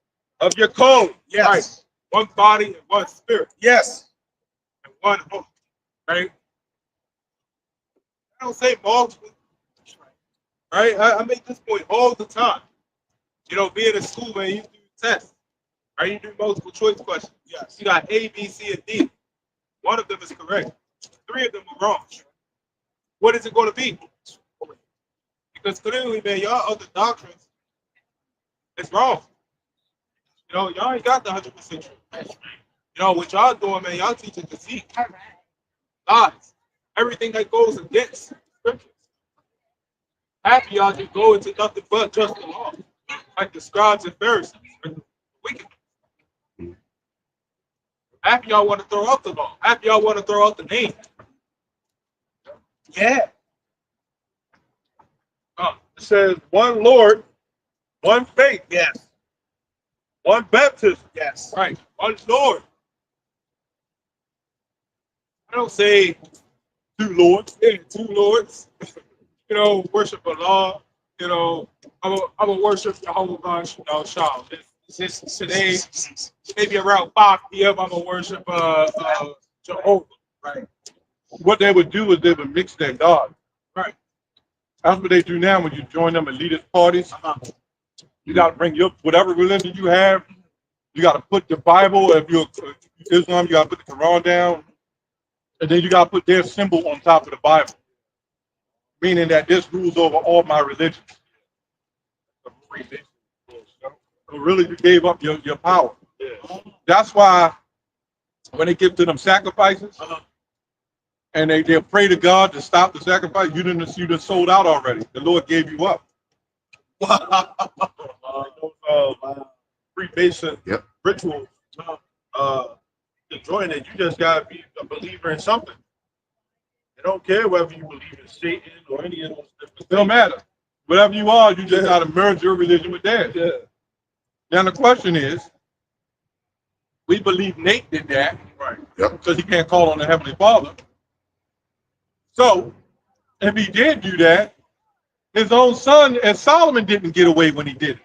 of your calling. Yes. Right. one body and one spirit, Yes. and one hope, right? I don't say multiple, right? I make this point all the time. You know, being in school, man, you do tests, right? You do multiple choice questions. Yes. You got A, B, C, and D. One of them is correct. 3 of them are wrong. What is it going to be? Because clearly, man, y'all other doctrines is wrong. You know, y'all ain't got the 100% truth. You know, what y'all doing, man, y'all teaching deceit, lies, everything that goes against scriptures. Half of y'all just go into nothing but just the law, like the scribes and Pharisees. Wicked. Half of y'all want to throw out the law. Half of y'all want to throw out the name. Yeah. It says one Lord, one faith, Yes. one baptism. Yes. Right. One Lord. I don't say 2 Lords. yeah, 2 lords. You know, worship Allah. You know, I'm a worship Jehovah God, you know, Shah. This today, maybe around 5 p.m. I'm gonna worship Jehovah. Right. What they would do is they would mix their God. Right. That's what they do now when you join them elitist parties. Uh-huh. You got to bring your whatever religion you have. You got to put the Bible. If you're Islam, you got to put the Quran down, and then you got to put their symbol on top of the Bible, meaning that this rules over all my religions. So really, you gave up your power. That's why when they give to them sacrifices, and they pray to God to stop the sacrifice, you done sold out already. The Lord gave you up. Freemason rituals. To join it, you just gotta be a believer in something. They don't care whether you believe in Satan or any of those different. It don't matter. Whatever you are, you just gotta merge your religion with theirs. Yeah. Now the question is, we believe Nate did that, right? Because he can't call on the Heavenly Father. So if he did do that, his own son and Solomon didn't get away when he did it.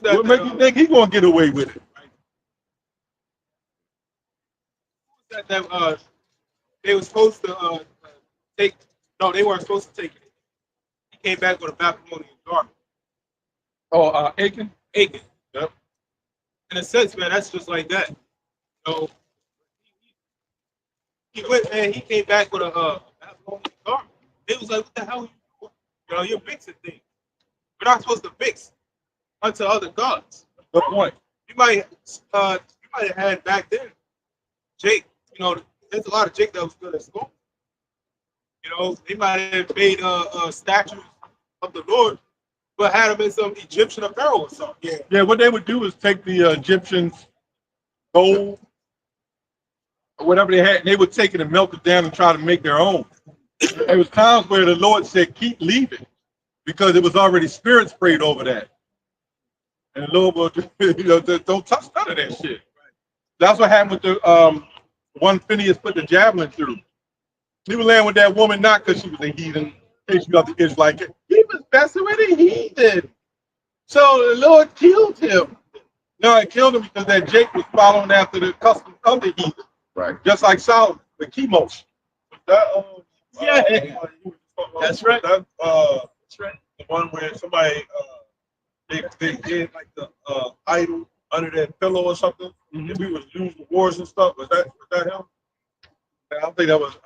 What make you think he's gonna get away with it? They were supposed to take. No, they weren't supposed to take it. He came back with a Babylonian garment. Oh, Achan? Achan. Yep. In a sense, man, that's just like that. So he went, man. He came back with a Babylonian garment. It was like, what the hell? You know, you're mixing things. We're not supposed to mix unto other gods. Good point. You might have had back then, Jake. You know, there's a lot of Jake that was good at school. You know, they might have made statues of the Lord, but had them in some Egyptian apparel or something. Yeah. Yeah, what they would do is take the Egyptians' gold, or whatever they had, and they would take it and melt it down and try to make their own. There was times where the Lord said, keep leaving, because it was already spirit sprayed over that. And the Lord will, don't touch none of that shit. That's what happened with the one Phineas put the javelin through. He was laying with that woman not because she was a heathen, in case you got the Israelite. He was messing with a heathen. So the Lord killed him. No, it killed him because that Jake was following after the customs of the heathen. Right. Just like Solomon, the chemos. That's right. That's right. The one where somebody they did like the idol under that pillow or something. Mm-hmm. And we was losing wars and stuff. Was that him? I don't think that was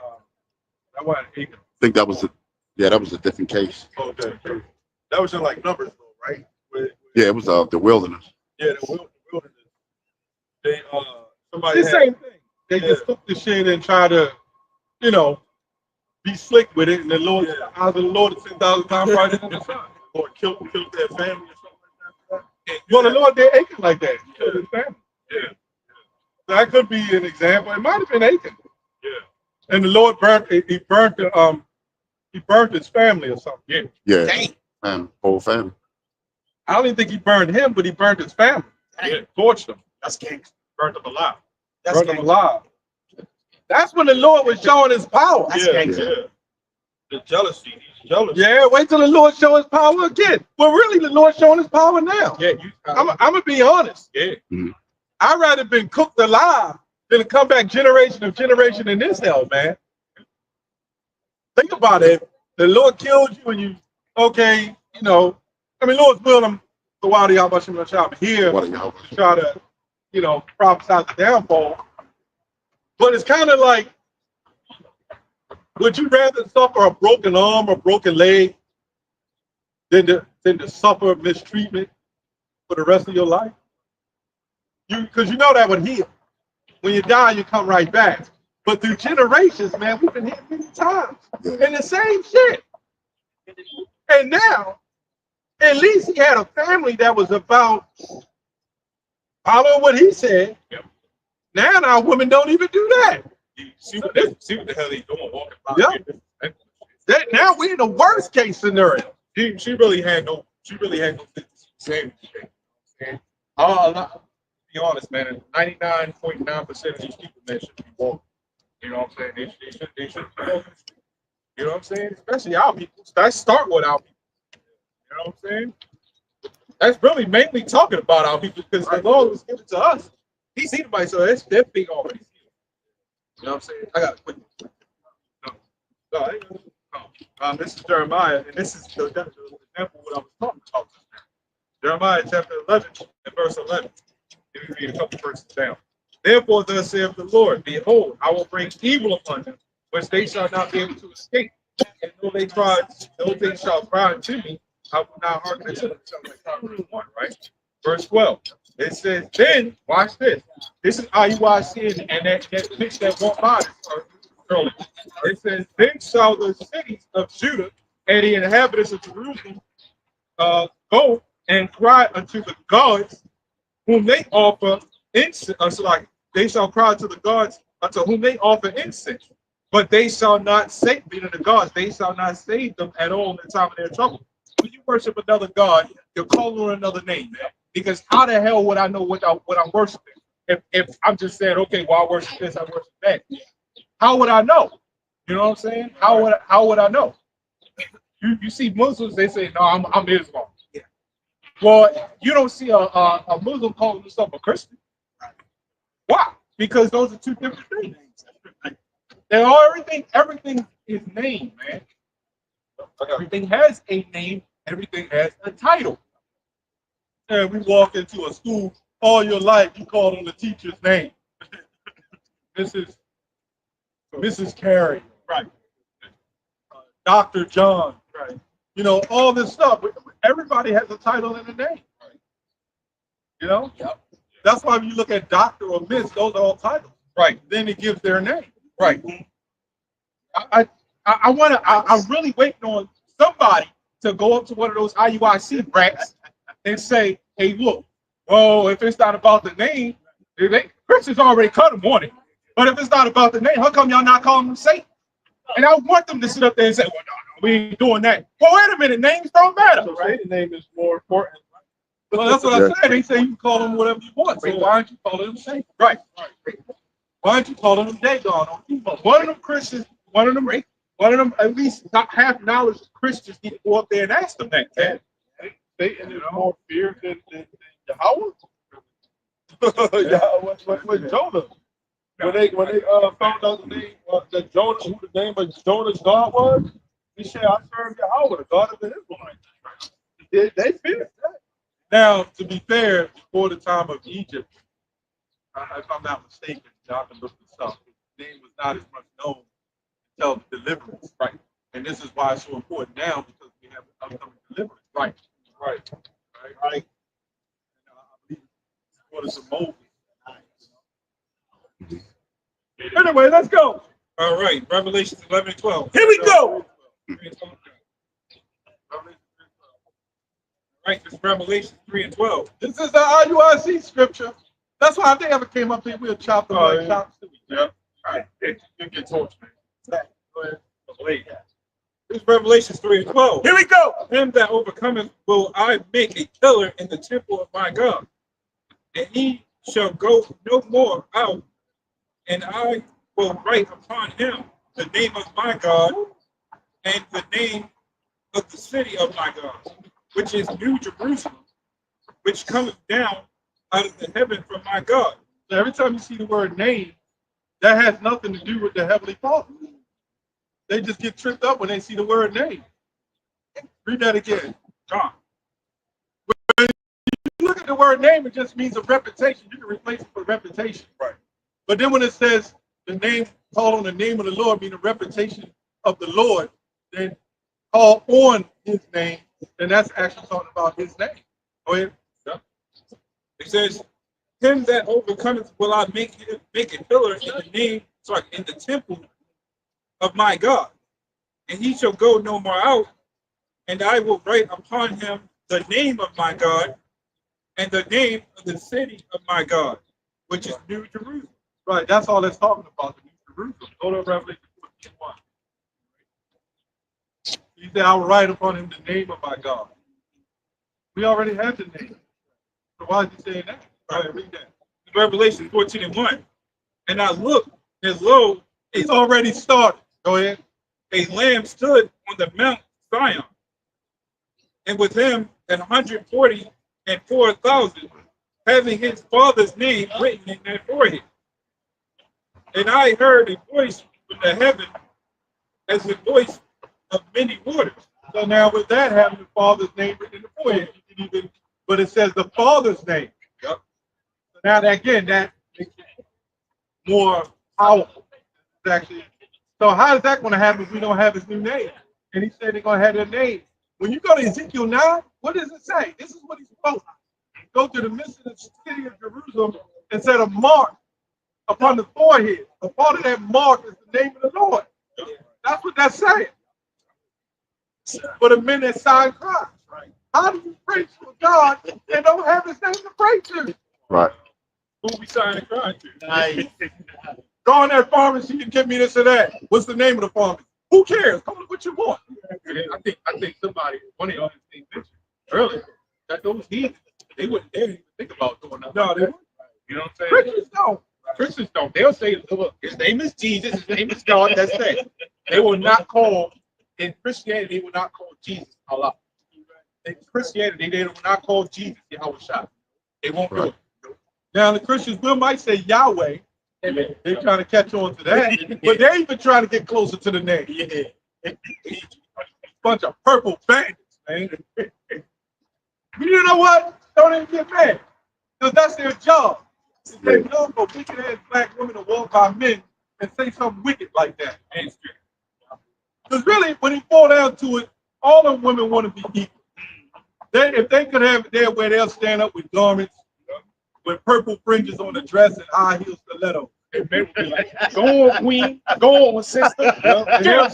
that wasn't Achan. I think that was that was a different case. Okay. That was in like Numbers though, right? Yeah, it was the wilderness. Yeah, the wilderness. They somebody the same thing. They just took the shit and try to, be slick with it, and the Lord, eyes of the Lord is 10,000 times brighter than the sun. Or killed their family or something like that. Well, the Lord did Achan like that. He killed his family. Yeah. So that could be an example. It might have been Achan. Yeah. And the Lord he burnt his family or something. Yeah. Yeah. Dang. And whole family. I don't even think he burned him, but he burnt his family. Yeah. Torched them. That's gangster. Burnt them alive. That's burnt them alive. That's when the Lord was showing his power. That's Yeah. gangster. The jealousy. Jealous. Yeah, wait till the Lord show his power again. Well, really, the Lord showing his power now. Yeah, I'm gonna be honest. yeah. I'd rather been cooked alive than to come back generation of generation in this hell, man. Think about it. The Lord killed you and you, okay, you know, I mean, Lord's will him the while y'all much of shop here What are y'all? to try to, you know, prophesy the downfall. But it's kind of like, would you rather suffer a broken arm or broken leg than to suffer mistreatment for the rest of your life? Because you know that would heal. When you die, you come right back. But through generations, man, we've been hit many times. And the same shit. And now, at least he had a family that was about following what he said. Yep. Now our women don't even do that. See what the hell they doing walking by. Yeah. Now we're in the worst case scenario. She really had no same shit. To be honest, man, 99.9% of these people, man, should be walking. You know what I'm saying? They should be walking. You know what I'm saying? Especially our people. Let's start with our people. You know what I'm saying? That's really mainly talking about our people because the Lord was given to us. He's anybody, so that's their thing already. You know what I'm saying? I got to quit. No. This is Jeremiah, and this is the example of what I was talking about. Jeremiah chapter 11 and verse 11. Let me read a couple verses down. Therefore, thus saith the Lord, behold, I will bring evil upon them, which they shall not be able to escape. And though they shall cry unto me, I will not hearken unto them. Like 1, right? Verse 12. It says, then, watch this. This is IUIC and that bitch that won't buy early. It says, then shall the cities of Judah and the inhabitants of Jerusalem go and cry unto the gods whom they offer incense. Like they shall cry to the gods unto whom they offer incense, but they shall not save me to the gods. They shall not save them at all in the time of their trouble. When you worship another god, you're calling on another name, man. Because how the hell would I know what I'm worshiping? If I'm just saying, okay, well, I worship this, I worship that. How would I know? You know what I'm saying? How would I know? You see Muslims, they say, no, I'm Islam. Yeah. Well, you don't see a Muslim calling himself a Christian. Why? Because those are two different things. They are everything is named, man. Everything has a name, everything has a title. And we walk into a school all your life, you call on the teacher's name. Mrs. Carey, right? Dr. John, right? You know, all this stuff. Everybody has a title and a name, right? You know? Yep. That's why when you look at Doctor or Miss, those are all titles. Right. Then it gives their name. Right. I'm really waiting on somebody to go up to one of those IUIC racks and say, hey, look, well, if it's not about the name, Christians already cut them on it. But if it's not about the name, how come y'all not calling them Satan? And I want them to sit up there and say, well, no, we ain't doing that. Well, wait a minute, names don't matter, so right? The name is more important. Well, that's what I said. They say you can call them whatever you want. So why aren't you calling them Satan? Right. Why aren't you calling them Dagon on people? One of them Christians, one of them at least not half knowledge of Christians need to go up there and ask them that. Satan is more feared than Yahweh. With Jonah. When they found out the name that Jonah, who the name of Jonah's God was, he said, I serve Yahweh, the God of the Israelites. They feared that. Now, to be fair, before the time of Egypt, if I'm not mistaken, y'all can look this up. His name was not as much known until deliverance, right? And this is why it's so important now because we have upcoming deliverance, right? Right. And, I believe what is a Moses. Anyway, let's go. All right, Revelation 11 and 12. Here we go. Right, this is Revelation 3 and 12. This is the IUIC scripture. That's why if they ever came up here, we'll chop them like chops. Yeah. All right, you get tortured, man. Go ahead. This is Revelation 3 and 12. Here we go. Him that overcometh will I make a pillar in the temple of my God, and he shall go no more out, and I will write upon him the name of my God and the name of the city of my God, which is New Jerusalem, which cometh down out of the heaven from my God. So every time you see the word name, that has nothing to do with the Heavenly Father. They just get tripped up when they see the word name. Read that again. John. Look at the word name, it just means a reputation. You can replace it for reputation. Right. But then when it says the name, call on the name of the Lord, meaning the reputation of the Lord, then call on his name, then that's actually talking about his name. Go ahead. It says, him that overcometh will I make a pillar in the name, sorry, in the temple of my God. And he shall go no more out, and I will write upon him the name of my God, and the name of the city of my God, which is New Jerusalem. Right, that's all it's talking about, the New Jerusalem. Go to Revelation 14:1. He said, I will write upon him the name of my God. We already have the name. So why is he saying that? All right, read that. Revelation 14:1. And I looked, and lo, It's already started. Go ahead. a lamb stood on the Mount Zion, and with him 144,000, having his father's name written in their forehead. And I heard a voice from the heaven as the voice of many waters. So now with that having the Father's name written in the forehead, you can even, but it says the Father's name. Yep. So now that, again, that makes it more powerful. It's actually, so how is that going to happen if we don't have his new name? And he said they're going to have their name. When you go to Ezekiel 9, what does it say? This is what he's supposed to go to the midst of the city of Jerusalem and set a mark upon the forehead. A part of that mark is the name of the Lord. That's what that's saying. For the men that sign Christ. Right. How do you pray to a God and don't have his name to pray to? Right. Who we signing Christ to? Nice. Go on that pharmacy and give me this or that. What's the name of the pharmacy? Who cares? Call it what you want. I think somebody, one of y'all things mentioned earlier, that those heathens, they wouldn't dare even think about doing nothing. No, they, You know what I'm saying? Christians don't. Christians don't. They'll say, look, his name is Jesus, his name is God, that's it. They will not call, in Christianity, they will not call Jesus Allah. In Christianity, they will not call Jesus Yahweh Shah. They won't do it. Now the Christians will might say Yahweh. Amen. They're trying to catch on to that, but they're even trying to get closer to the name. Yeah. Bunch of purple bandits, man. You know what? Don't even get mad, because that's their job. They know for wicked ass black women to walk by men and say something wicked like that. Because really, when you fall down to it, all the women want to be equal. If they could have it there where they'll stand up with garments, with purple fringes on the dress and high heel stilettos. And men will be like, go on, queen, go on, sister. And they'll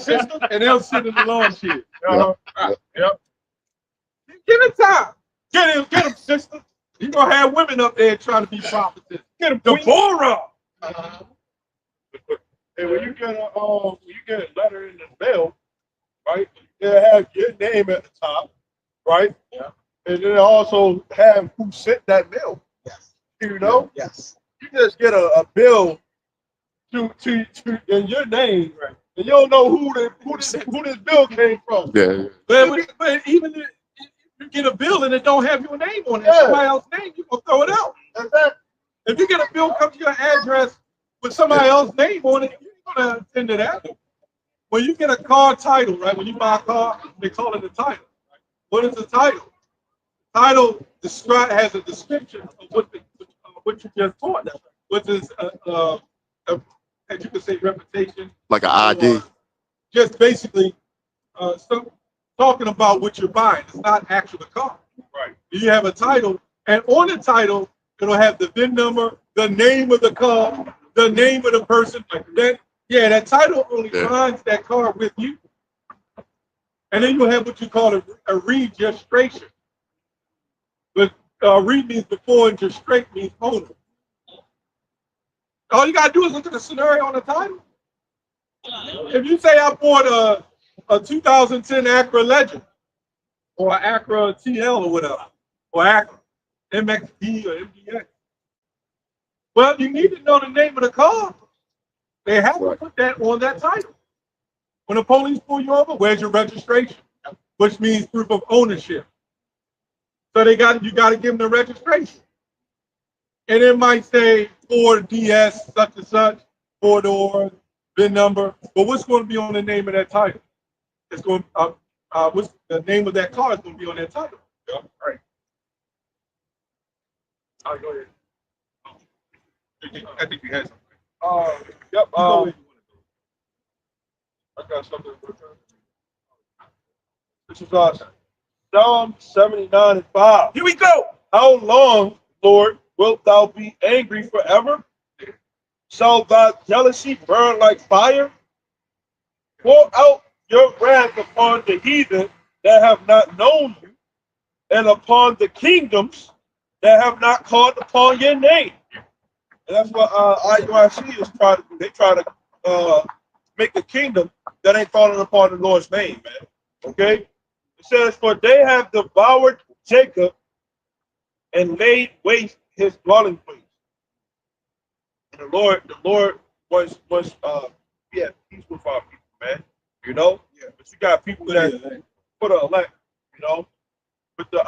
sit in the lawn chair. Yep. Give it time. Get him, sister. You're gonna have women up there trying to be prophetess. Get him, Deborah. And when you get a letter in the mail, right? They'll have your name at the top, right? Yeah. And then also have who sent that bill. Yes. You know? Yes. You just get a bill to in your name, right? And you don't know who this bill came from. Yeah. But even if you get a bill and it don't have your name on it, Yeah. somebody else's name, you gonna throw it out. If you get a bill come to your address with somebody else's name on it, you're gonna attend to that. When you get a car title, right? When you buy a car, they call it a title. What is the title? Title has a description of what you just taught them, which is as you could say, reputation. Like an ID. Just basically talking about what you're buying. It's not actually a car. Right. You have a title, and on the title, it'll have the VIN number, the name of the car, the name of the person. Like that. Yeah, that title only binds that car with you. And then you'll have what you call a registration. But re means before and just straight means owner. All you gotta do is look at the scenario on the title. If you say I bought a 2010 Acura Legend or Acura TL or whatever, or Acura MXD or MDX, well, you need to know the name of the car. They have to put that on that title. When the police pull you over, where's your registration? which means proof of ownership. So you got to give them the registration. And it might say Ford DS, such and such, 4 doors, VIN number. But what's going to be on the name of that title? It's going what's the name of that car is going to be on that title. Yeah, all right. All right, go ahead. I think you had something. Yep. I got something. This is Psalm 79:5. Here we go. How long, Lord, wilt thou be angry forever? Shall thy jealousy burn like fire? Pour out your wrath upon the heathen that have not known you, and upon the kingdoms that have not called upon your name. And that's what IUIC is trying to do. They try to make a kingdom that ain't calling upon the Lord's name, man. Okay? It says, for they have devoured Jacob and laid waste his dwelling place. And the Lord was yeah, peace with our people, man. You know? Yeah. But you got people that put a elect, you know. But the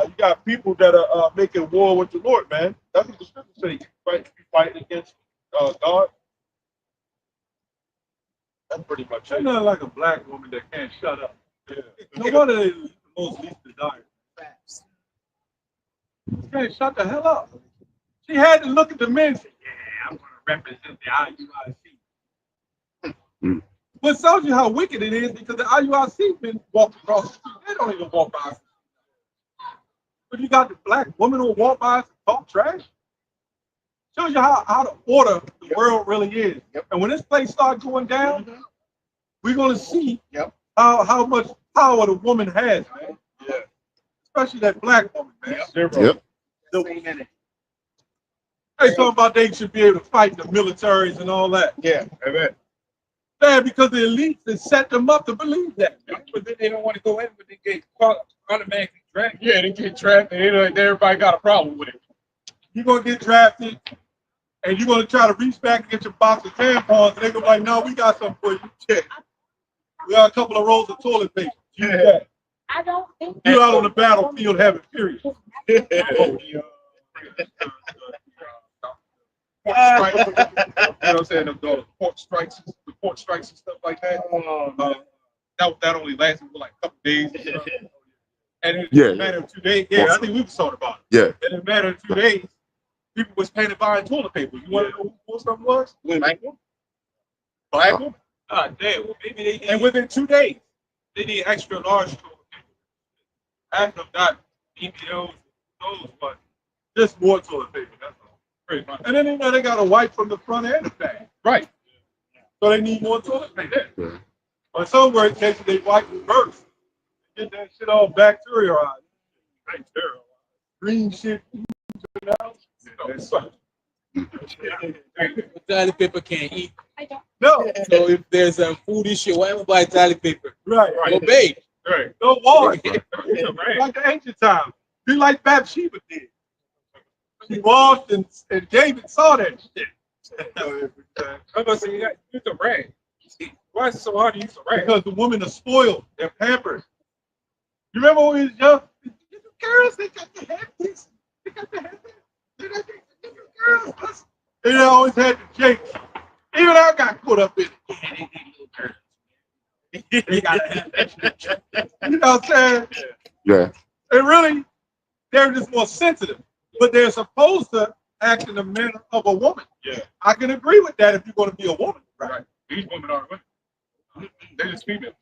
you got people that are making war with the Lord, man. That's what the scripture says. Right? Be fighting against God. That's pretty much it. Nothing like a black woman that can't shut up. Yeah. No wonder they're the most least desired. She can't shut the hell up. She had to look at the men and say, yeah, I'm going to represent the IUIC. What tells you how wicked it is because the IUIC men walk across the street. They don't even walk by us. But you got the black woman who walk by us and talk trash. Shows you how the order the world really is. Yep. And when this place starts going down, we're going to see Yep. how much power the woman has, man. Yeah. Especially that black woman, man. Yep. They talking about they should be able to fight the militaries and all that. Yeah. Amen. Man, because the elites have set them up to believe that. But then they don't want to go in, but they get automatically drafted. Yeah, they get drafted. Everybody got a problem with it. You're going to get drafted, and you're going to try to reach back and get your box of tampons, and they're going to be like, no, we got something for you. Yeah. We got a couple of rolls of toilet paper. Use that. I don't think You out on the battlefield having periods. You know what I'm saying? The port strikes and stuff like that. That only lasted for like a couple days. And in a matter of 2 days, yeah, I think we was talking about it. Yeah. And in a matter of 2 days, people was paying to buy toilet paper. You want to know who something was? Black woman. Black woman. Damn, well, maybe they need, And within 2 days, they need extra large toilet paper. Half of not EPOs, those, but just more toilet paper. That's all. pretty much. And then you know they got to wipe from the front and the back. Right. So they need more toilet paper. Yeah. But some work cases they wipe reverse. Get that shit all bacterialized. Green shit. Toilet paper can't eat. I don't. No. So if there's some food issue, why am I buy toilet paper? Right. Obey. Right. No wash. Like the ancient times. Be like Bathsheba did. She washed and David saw that shit. I'm gonna say, use a rag. Why is it so hard to use a rag? Because the women are spoiled. They're pampered. You remember when we was young? Girls, they got the headpiece. They got the headpiece. They got the girls. They always had the jakes. Even I got caught up in it. They got you know what I'm saying? Yeah. And really, they're just more sensitive. But they're supposed to act in the manner of a woman. Yeah. I can agree with that if you're going to be a woman. Right. These women aren't women. They're just females.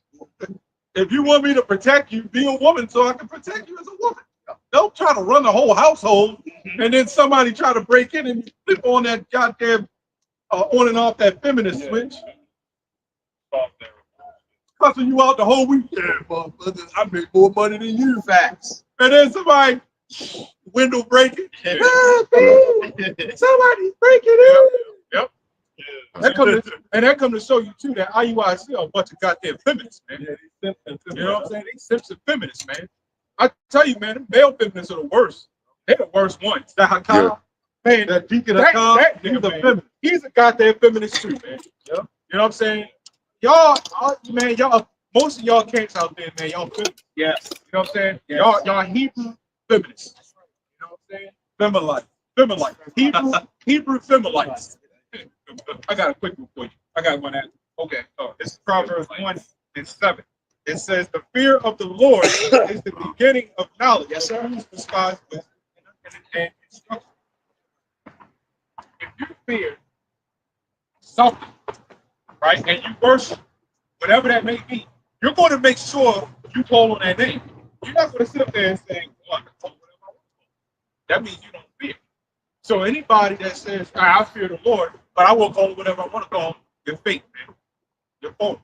If you want me to protect you, be a woman so I can protect you as a woman. Don't try to run the whole household and then somebody try to break in and flip on that goddamn on and off that feminist switch. Cussing you out the whole week. Yeah, motherfuckers, I make more money than you. Facts. And then somebody window breaking. Somebody's breaking in. Yep. That come to show you too that IUIC are a bunch of goddamn feminists, man. You know what I'm saying? They simps and feminists, man. I tell you, man, male feminists are the worst. They're the worst ones. That Hakan, man, that Deacon Hakan, he's a feminist. He's a goddamn feminist too, man. You know what I'm saying? Y'all most of y'all camps out there, man, y'all feminists. Yes. You know what I'm saying? Yes. Y'all Hebrew feminists. You know what I'm saying? Feminine. Hebrew feminites. I got a quick one for you. I got one after. Okay, this is Proverbs 1:7. It says, "The fear of the Lord is the beginning of knowledge." Yes, sir. Who's despised wisdom and instruction. If you fear something, right, and you worship, whatever that may be, you're going to make sure you call on that name. You're not going to sit there and say, "Oh, I can call whatever I want." That means you don't fear. So anybody that says, "I fear the Lord, but I will call it whatever I want to call," you're fake, man. You're phony.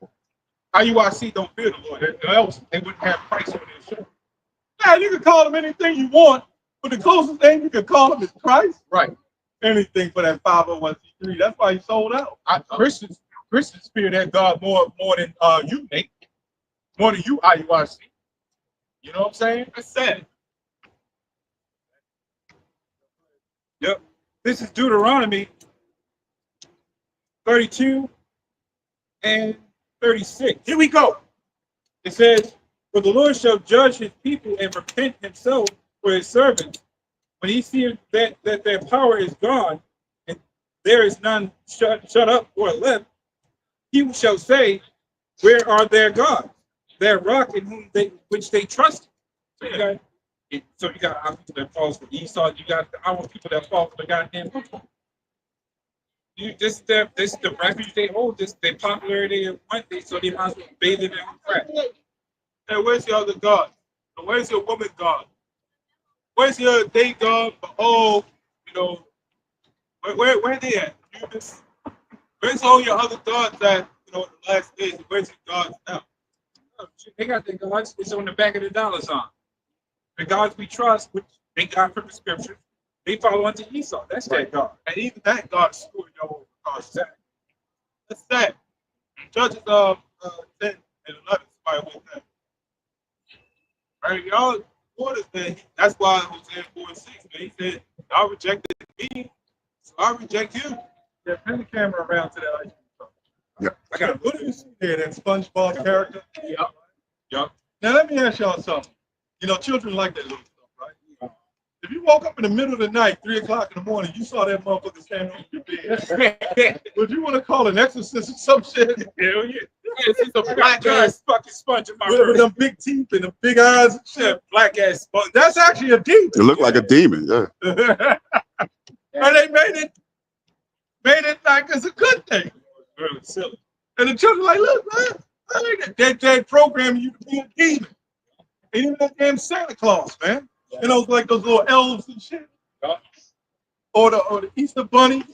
IUIC don't fear the Lord, or else they wouldn't have Christ on their show. Yeah, you can call him anything you want, but the closest thing you can call him is Christ. Right. Anything for that 501c3. That's why he sold out. Christians fear that God more than you, Nate. More than you, IUIC. You know what I'm saying? That's sad. Yep. This is Deuteronomy 32 and 36. Here we go. It says, "For the Lord shall judge his people and repent himself for his servants. When he sees that their power is gone, and there is none shut up or left, he shall say, where are their gods? Their rock in which they trust." So you got our people that falls for Esau. You got our people that fall for the goddamn football. This is the refuge they hold. This their popularity and one day, so they might as well bathe in their crap. Hey, where's your other God? Where's your woman God? Where's your day God? Oh, you know, where they at? Where's all your other gods at? You know, in the last days. Where's your gods now? Oh, they got their gods. It's on the back of the dollar sign. The gods we trust, which they got from the scriptures, they follow unto Esau. That's their God. And even that God screwed y'all over because that. That's that. Judges 10 and 11. Somebody with that. All right, y'all. What is that? That's why Hosea 4:6, man. He said, "Y'all rejected me, so I reject you." Yeah, turn the camera around to that. Yeah. I got. What do you see there? That SpongeBob character. Yep. Yep. Now let me ask y'all something. You know, children like that little stuff, right? If you woke up in the middle of the night, 3 o'clock in the morning, you saw that motherfucker standing on your bed. Would you want to call an exorcist or some shit? Hell yeah. It's a black ass fucking sponge in my room. With them big teeth and the big eyes and shit. Black ass sponge. That's actually a demon. It looked like a demon. Yeah. And they made it like it's a good thing. Really silly. And the children like, look, man, they programming you to be a demon. And even that damn Santa Claus, man. Yeah. You know, like those little elves and shit. Yeah. Or the Easter bunny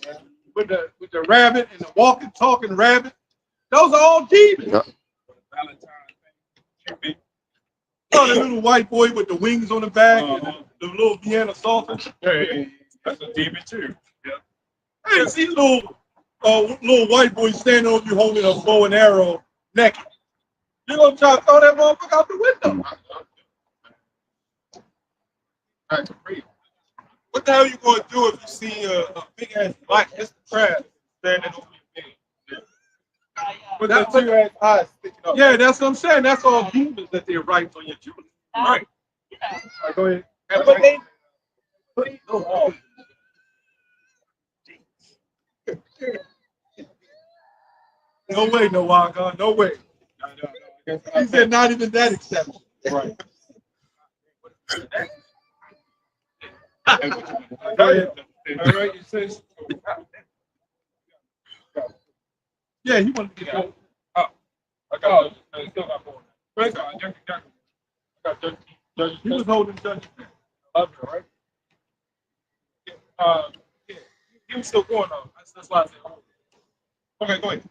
with the rabbit and the walking, talking rabbit. Those are all demons. Yeah. Oh, the little white boy with the wings on the back and the little Vienna sausage. Hey, that's a demon too. Yeah. Hey, see little white boy standing over you holding a bow and arrow naked. You're gonna try to throw that motherfucker out the window. What the hell are you gonna do if you see a big ass black Mr. Crab standing over your bed? With the two ass eyes sticking up. Yeah, that's what I'm saying. That's all demons that they're writing on your children. Right. All right, go ahead. No way, no God, no way. He said not even that exception. Right. All right, it says. Yeah, he wanted to get out. Oh, I got still got more. He was holding Judge. Right? Yeah, he was still going on. That's why I said. Okay, go ahead.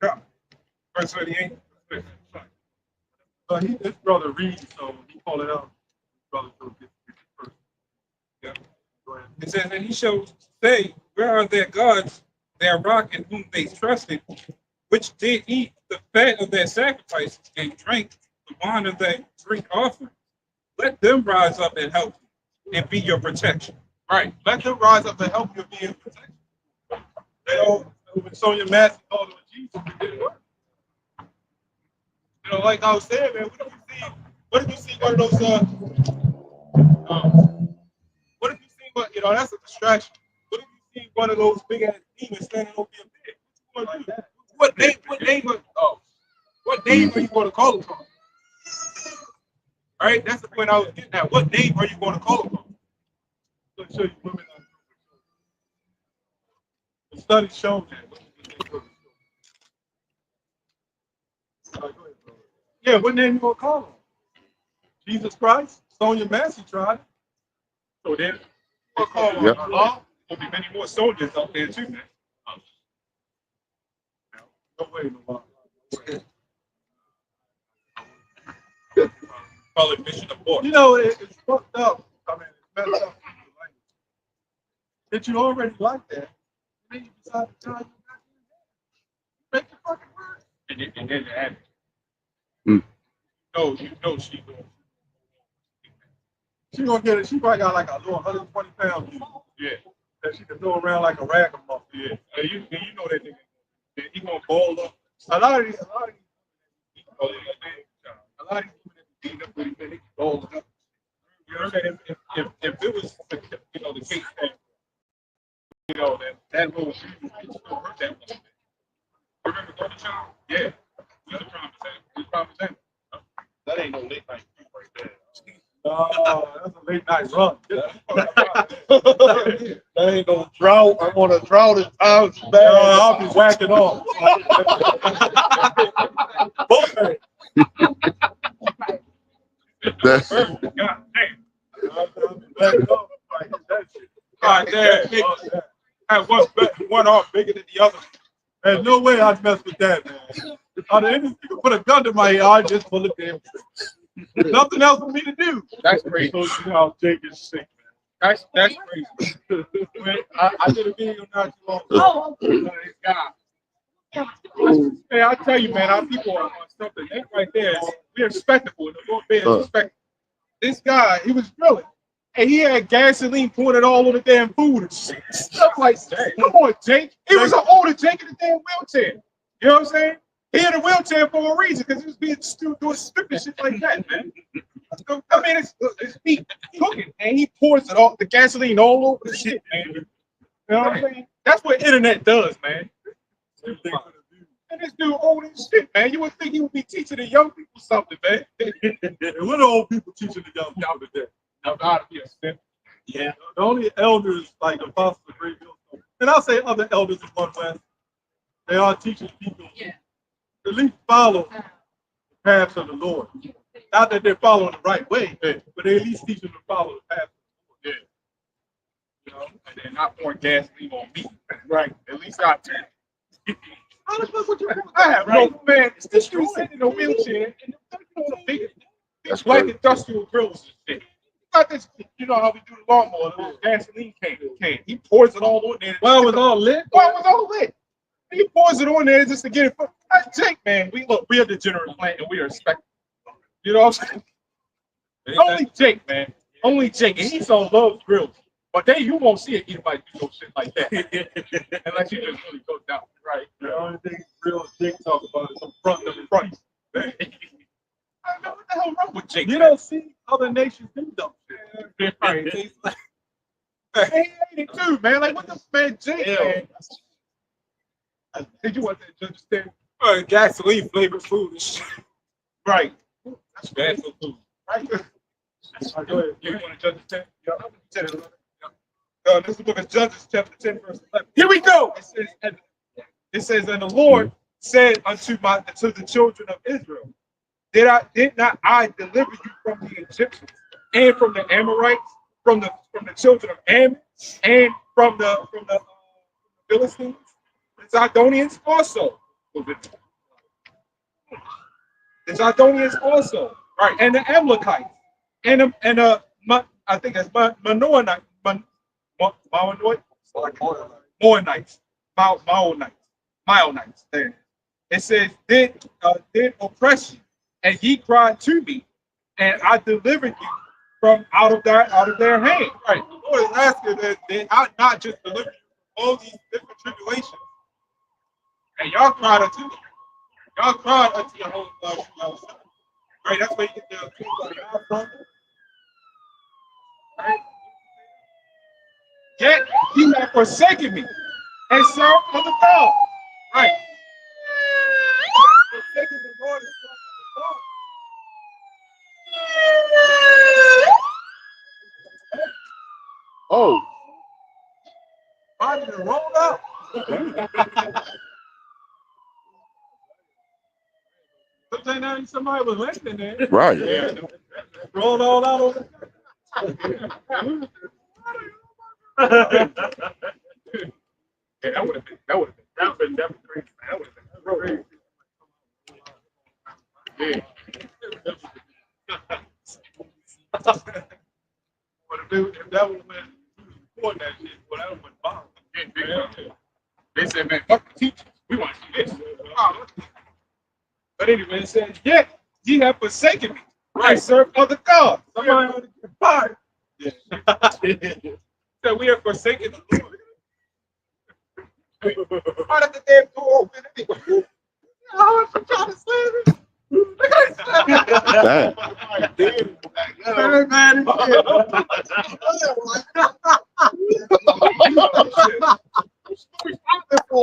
Yeah. Verse 38. His brother reads, so he called it out. His brother get first. Yeah. Go ahead. It says, and he shall say, where are their gods, their rock in whom they trusted, which did eat the fat of their sacrifices and drank the wine of their drink offering? Let them rise up and help you and be your protection. Right. Let them rise up and help you and be your protection. They all, when Sonia Massey called on Jesus, it didn't work. know, like I was saying, man, what if you see one of those what if you see what that's a distraction. What if you see one of those big ass demons standing over your bed? What you gonna do? What name are you gonna call them from? Right? That's the point I was getting at. What name are you gonna call them from? Let me show you women. The study shows that. Yeah, what name you gonna call him? Jesus Christ? Sonia Massey tried it. So then we'll call them Yep. Allah. There'll be many more soldiers out there too, man. No way, no. Call it mission abort. You know, it's fucked up. I mean, it's messed up. That you already like that. Then you decide to try to make the fucking word. And then the addict. Mm. No, you know she going. She gonna get it. She probably got like a little 120 pound dude Yeah. that she can throw around like a ragamuffin. Yeah. And you know that nigga. He gonna ball up. A lot of these A lot of these women that beat up with him, man, they ball up. You know what I'm saying? If it was the case that that little shit hurt that woman. Remember going to child? Yeah. We was promised that. That ain't no late night food right there. that's a late night run. That ain't no drought. I'm on a drought in times bad. I'll be whacking off. That's God damn. Whacking off. God damn. Had one arm bigger than the other. There's no way I'd mess with that, man. Out of anything, you put a gun to my head, I'd just pull it damn trigger. Nothing else for me to do. That's crazy. So you know how Jake is sick, That's crazy. Man, I did a video not too long ago. This guy. Man, I tell you, man, our people are on something. That right there, we're respectable. The Lord is respectable. This guy, he was drilling. And he had gasoline pouring it all on the damn food and shit. Stuff like that. Come on, Jake. He was an older Jake in the damn wheelchair. You know what I'm saying? He in a wheelchair for a reason, because he was being doing stupid shit like that, man. So, I mean, it's meat cooking, and he pours it all, the gasoline all over the shit, man. You know what I'm saying? That's what internet does, man. And this dude old as shit, man. You would think he would be teaching the young people something, man. What are old people teaching the young people today? Now, God, yes, Yeah. The only elders like Apostle Great Millstone, and I'll say other elders in One West, they are teaching people to at least follow the paths of the Lord. Not that they're following the right way, but they at least teach them to follow the path of the Lord. You know, and then not pouring gasoline on me. Right. At least I did. I have no man. This dude sitting in a wheelchair and the big black industrial grills and shit. Got this, you know how we do the lawnmower, the little gasoline can. He pours it all on there. Well, it was all lit. Well, it was all lit. He pours it on there just to get it. Jake, man, we are degenerate plant and we are respectful. You know what I'm saying? Only Jake, man. Only Jake. And he's on Love's Grills. But then you won't see anybody do no shit like that. Unless you just really go down. Right. The only thing real Jake talk about is some front of the price. I don't know what the hell wrong with Jake. You don't see other nations do though. Right. He's like, hey, 82, man. Like, what the man, Jake, man? Did you want to understand? Gasoline flavored food and shit. Right. That's bad for food. Right. Go ahead. You want to understand? This is the book of Judges, chapter 10, verse 11. Here we go. It says, and the Lord said unto the children of Israel, did not I deliver you from the Egyptians and from the Amorites, from the children of Ammon, and from the Philistines, the Zidonians also. The Zidonians also, right? And the Amalekites, and I think that's Maonites, Maonites. There. It says, did oppress you, and ye cried to me, and I delivered you from out of their hand. Right. The Lord is asking that they not just deliver you from all these different tribulations. And y'all cried unto me. Y'all cried unto your own blood. Right? That's where you get the truth from. Right? Yet ye have forsaken me and served other gods. Right. Forsaken the Lord and served Oh, other gods. Body to roll up. Sometimes somebody was listening there. right. Yeah. Rolled all out over. Yeah, that would have been crazy. That would have been crazy. Yeah. But if that would have been before that shit, well, that would have been bomb. They said, man, fuck the teachers. We want to see this. But anyway, it says, yet ye have forsaken me. Right. Serve other gods. Somebody ought to get fired. Yeah. So we have forsaken the Lord. Why did the damn door open anyway? How much you trying to slam it? Look at Damn. that. Man,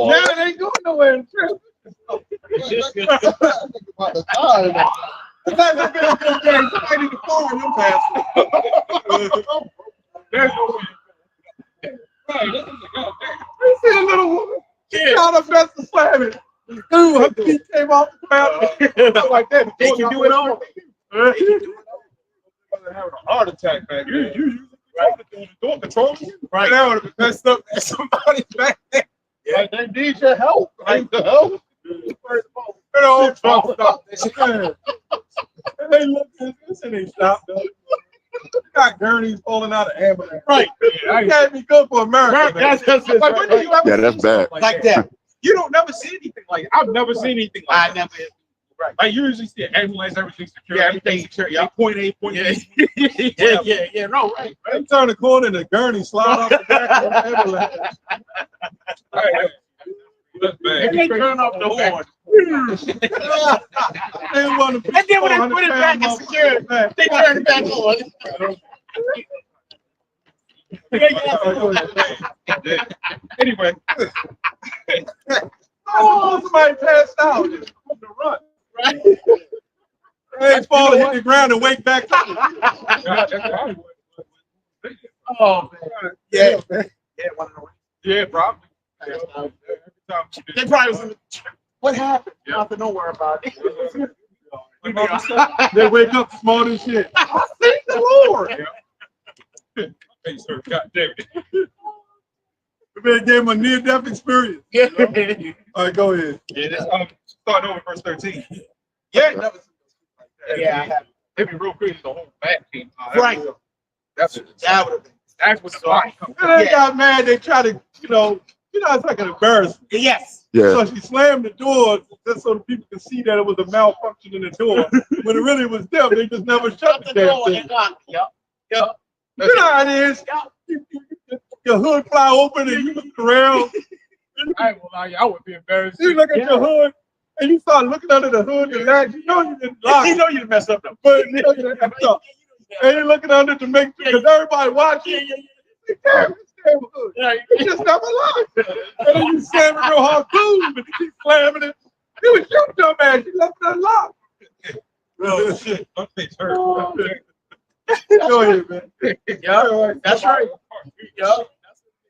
yeah, it ain't going nowhere. It's like a been a good game. Somebody need to forward them passes. There's no way. Right, this is a good thing. You see a little woman? She trying her best to slam it. Dude, her feet came off the ground. Like that. They can do it all. Having a heart attack, man. You the door control. Right. That would have been messed up at somebody back there. Yeah, they need your help. Right? The help. It all fucked up. And they looked at this and they stopped. Got gurneys falling out of ambulance. Right. That can't be good for America. That's just it. Like, when do you ever Yeah, see that's bad. something Like that. You don't never see anything like that. I've never seen anything like I that. never. Right. Like you usually see an ambulance, everything's secure. Yeah, everything's secure. Yeah. Point A, point Yeah. B. Yeah. No, right. They turn the corner and the gurney slide off the back of the ambulance. Right. That's bad. And they turn off the horn. They want to And then when they put it back in security, they turn it back on. Anyway. Somebody passed out. Just to run. Right. They fall and hit the ground and wake back up. Oh man. Yeah. Yeah. Yeah, probably. They probably was. What happened? Nothing. Don't worry about it. They wake up this morning and shit. I thank the Lord. Hey, sir, God damn it. The man gave him a near-death experience. Yeah. All right, go ahead. Yeah, this, starting over verse 13. Yeah, never seen like that. Yeah. It'd be real crazy if the whole back came out. Right. That's That would have been. That's what's going on. And they got mad. They try to, it's like an embarrassment. Yes. Yeah. So she slammed the door just so the people could see that it was a malfunction in the door. When it really was them, they just never shut the damn thing. Yep. You know how it is. Your hood fly open and you look around. I ain't gonna lie, I would be embarrassed. You look at your hood and you start looking under the hood to latch. You know you didn't lock You it, know you messed up though. but you know you didn't mess up. And you're looking under to make sure because everybody watching. Damn, this damn hood. You just never locked. And then you slam it real hard, boom, and you keep slamming it. It was your dumb ass. You left it unlocked. Oh shit, my face hurt. Go ahead, man. Yeah, that's right. Yeah.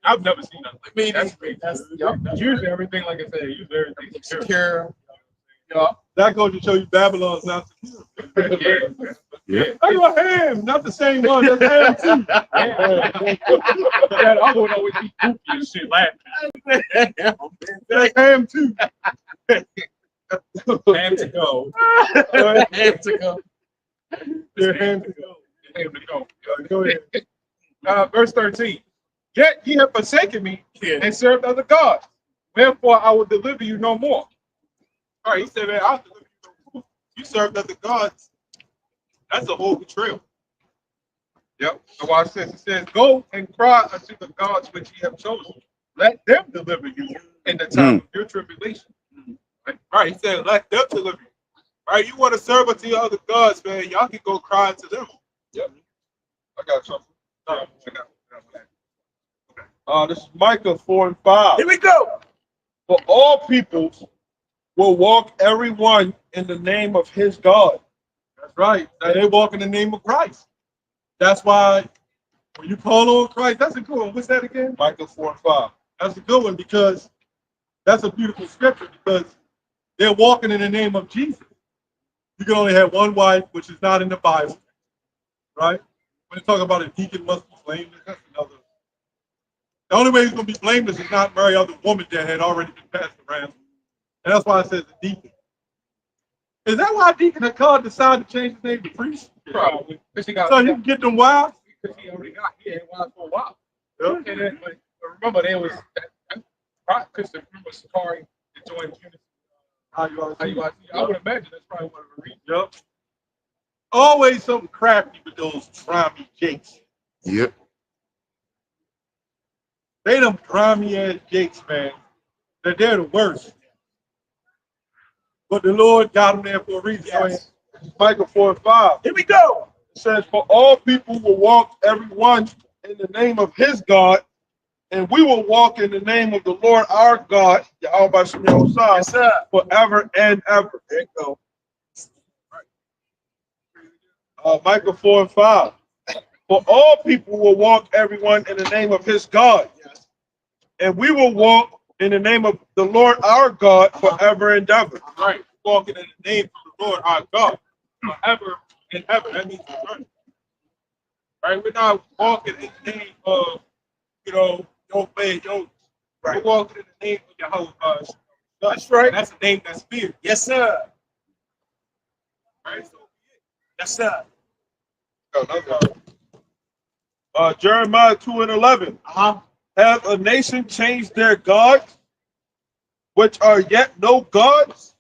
I've never seen nothing like Me that. That's Usually everything, like I said, usually everything secure. secure. That goes to show you Babylon's not secure. Yeah. I go ham, not the same one. That's ham too. Yeah, I would always be goofy and shit laughing. That's ham too. Ham to go. Have to go. Yeah, ham to go. Ham to go. Go ahead. Verse 13. Yet ye have forsaken me and served other gods. Wherefore I will deliver you no more. All right, he said, man, I'll deliver you no more. You served other gods. That's a whole betrayal. Yep. So watch this. It says, go and cry unto the gods which ye have chosen. Let them deliver you in the time of your tribulation. Right, he said, let them deliver you. Right, you want to serve unto your other gods, man, y'all can go cry to them. Yep. I got something. No, I got This is Micah 4 and 5. Here we go. For all peoples will walk everyone in the name of his God. That's right. Now they walk in the name of Christ. That's why when you call on Christ, that's a good one. What's that again? Micah 4 and 5. That's a good one because that's a beautiful scripture because they're walking in the name of Jesus. You can only have one wife, which is not in the Bible, right? When you talk about a deacon must be blameless, that's another. The only way he's going to be blameless is not marry other woman that had already been passed around. And that's why it says a deacon. Is that why Deacon Akkad decided to change his name to priest? Probably. Because he got, So he can get them wives? because he already got here wild for a while. Yep. And then, like, remember, there was because remember Sakari joined How you always I would imagine that's probably one of the reasons. Yep. Always something crafty with those grimy jakes. Yep. They them grimy ass jakes, man. They're the worst. But the Lord got them there for a reason. Yes. Micah 4 and 5. Here we go. It says, for all people will walk everyone in the name of his God, and we will walk in the name of the Lord our God, Yahweh Shem Yahweh, Yes, sir. forever and ever. There you go. Micah 4 and 5. For all people will walk everyone in the name of his God, and we will walk in the name of the Lord our God forever and ever. Right. Walking in the name of the Lord our God forever and ever. That means eternity. Right? We're not walking in the name of, your man, We're walking in the name of Yahweh. That's right. That's a name that's feared. Yes, sir. Right? So, Yes, sir. Jeremiah 2 and 11. Have a nation changed their gods, which are yet no gods?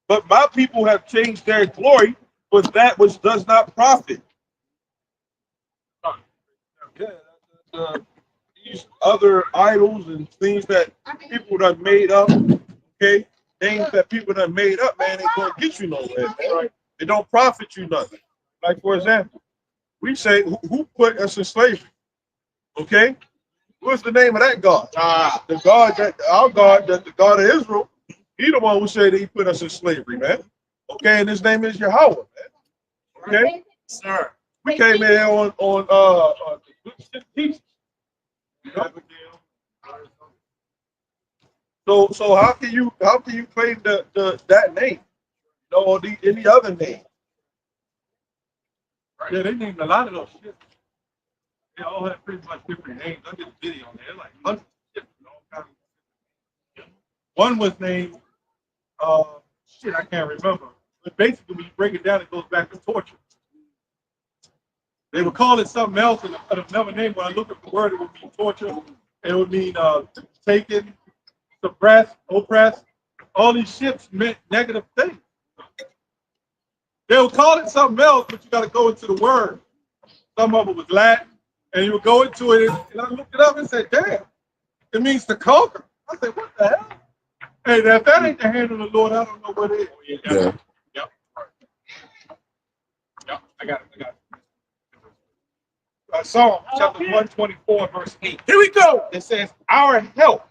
But my people have changed their glory with that which does not profit. These other idols and things that people that made up, okay? Things that people that made up, man, ain't gonna get you nowhere, man. Right? It don't profit you nothing. Like, for example, we say, who put us in slavery? Okay? What's the name of that God? The God that our God, that the God of Israel, he the one who said that he put us in slavery, man. Okay, and his name is Yahweh, man. Okay, Sir. we came in here on so how can you claim that name? Or any other name? yeah, they named a lot of those shit. They all have pretty much different names. I did a video on there, like hundreds of shit, all kinds of. One was named, I can't remember. But basically, when you break it down, it goes back to torture. They would call it something else, and another name. When I look at the word, it would mean torture. It would mean taken, suppressed, oppressed. All these shits meant negative things. They would call it something else, but you got to go into the word. Some of it was Latin, and you would go into it, and I looked it up and said, damn, it means to conquer. I said, what the hell? Hey, if that ain't the hand of the Lord, I don't know what it is. Yeah. Yep. I got it. Psalm chapter 124, verse 8. Here we go. It says, our help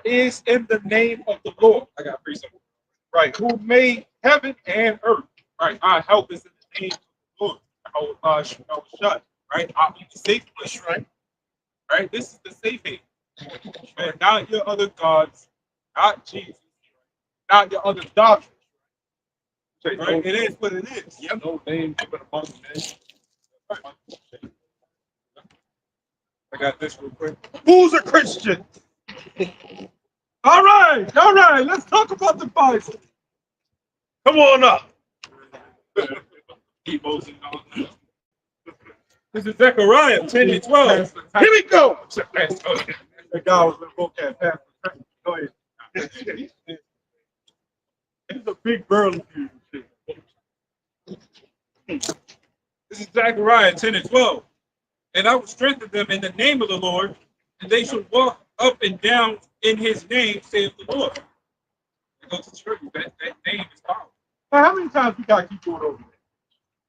is in the name of the Lord. I got pretty simple. Right. Who made heaven and earth. Right. Our help is in the name of the Lord. Shut. Right. I'll be the safe place. Right. Right. This is the safe haven. And not your other gods, not Jesus, not your other doctrines. Right. It is what it is. Yep. No name given among men. Right. I got this real quick. Who's a Christian? All right. Let's talk about the Bible. Come on up. This is Zechariah 10 and 12. Here we go. That guy was in the book at Pastor. Go ahead. It's a big burly dude. This is Zechariah 10 and 12. And I will strengthen them in the name of the Lord, and they shall walk up and down in his name, saith the Lord. It goes to show you that name is powerful. Now, how many times we gotta keep going over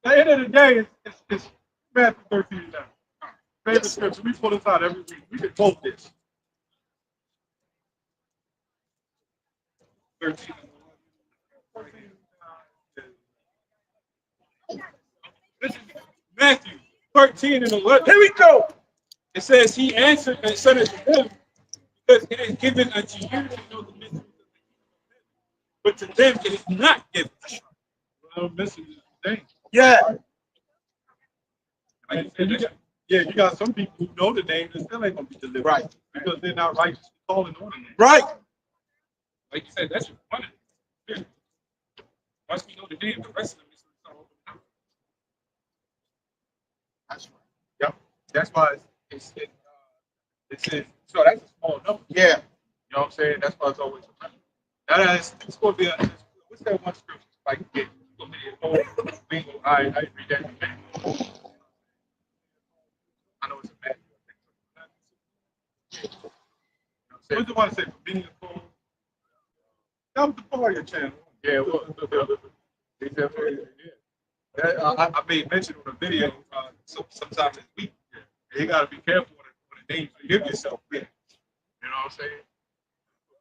that? At the end of the day, it's Matthew 13 now. Favorite scripture. We pull this out every week. We can quote this. 13. This is Matthew 13 and 11. Here we go. It says, he answered and said unto them, because it is given unto you to know the mysteries of the kingdom of heaven, but to them it is not given. Well, this is the thing. Yeah. Like you said, You got some people who know the name and still ain't gonna be delivered. Right. Because they're not righteously calling on the name. Right. like you said, that's just one of them. Once we know the name, the rest of them is open up. That's right. Yep. That's why it says, so that's a small number. Yeah. You know what I'm saying? That's why it's always a number. Now it's going to be what's that one scripture? Like, it's going to be a whole bingo. I read that in a minute. I know it's a Matthew. You know what I'm saying? What's the one that say convenient call? That was the part of your channel. Yeah, well, I made mention on a video sometime this week. You got to be careful when the names you give yourself. You know what I'm saying?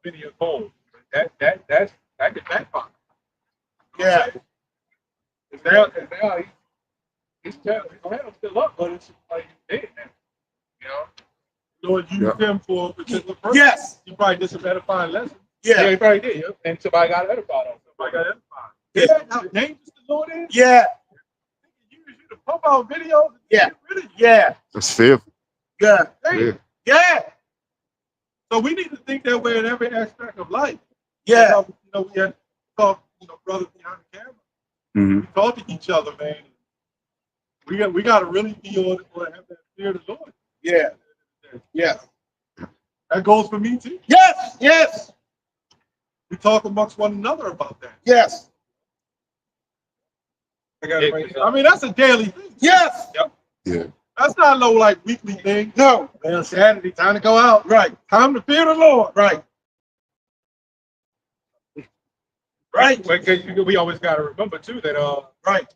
Video phone. That can backfire. Yeah. It's now he's still up, but it's like dead now. You know? Lord used him for a particular purpose. Yes. He probably just an edifying lesson. Yeah, Yeah. he probably did. Yeah. And somebody got edified on him. Somebody got edified. Yeah. How dangerous the Lord is? Yeah. He use you to pump out videos. And Yeah. get rid of you. Yeah. That's fearful. Yeah. Yeah. Yeah. So we need to think that way in every aspect of life. Yeah. You know, we had talk, brothers behind the camera. Mhm. We talk to each other, man. We got to really be on have that fear of the Lord. Yeah. Yeah. That goes for me too. Yes. Yes. We talk amongst one another about that. Yes. I got it right here. I mean, that's a daily thing. Yes. Yeah. That's not no like weekly thing. No. Man, Saturday, time to go out. Right. Time to fear the Lord. Right. Right. Because we always got to remember too that Right.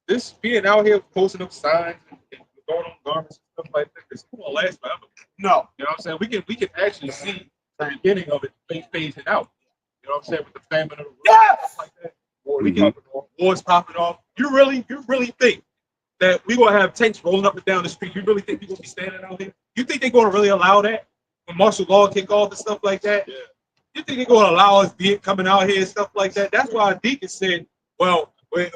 this being out here posting up signs and going on garments and stuff like that, it's not gonna last forever. No. You know what I'm saying? We can actually see the beginning of it phasing out. You know what I'm saying? With the famine of the world, Yes. stuff like that. Wars popping off. You really think that we're gonna have tanks rolling up and down the street? You really think people gonna be standing out here? You think they're gonna really allow that when martial law kick off and stuff like that? Yeah. You think they're gonna allow us be coming out here and stuff like that? That's why Deacon said, well, when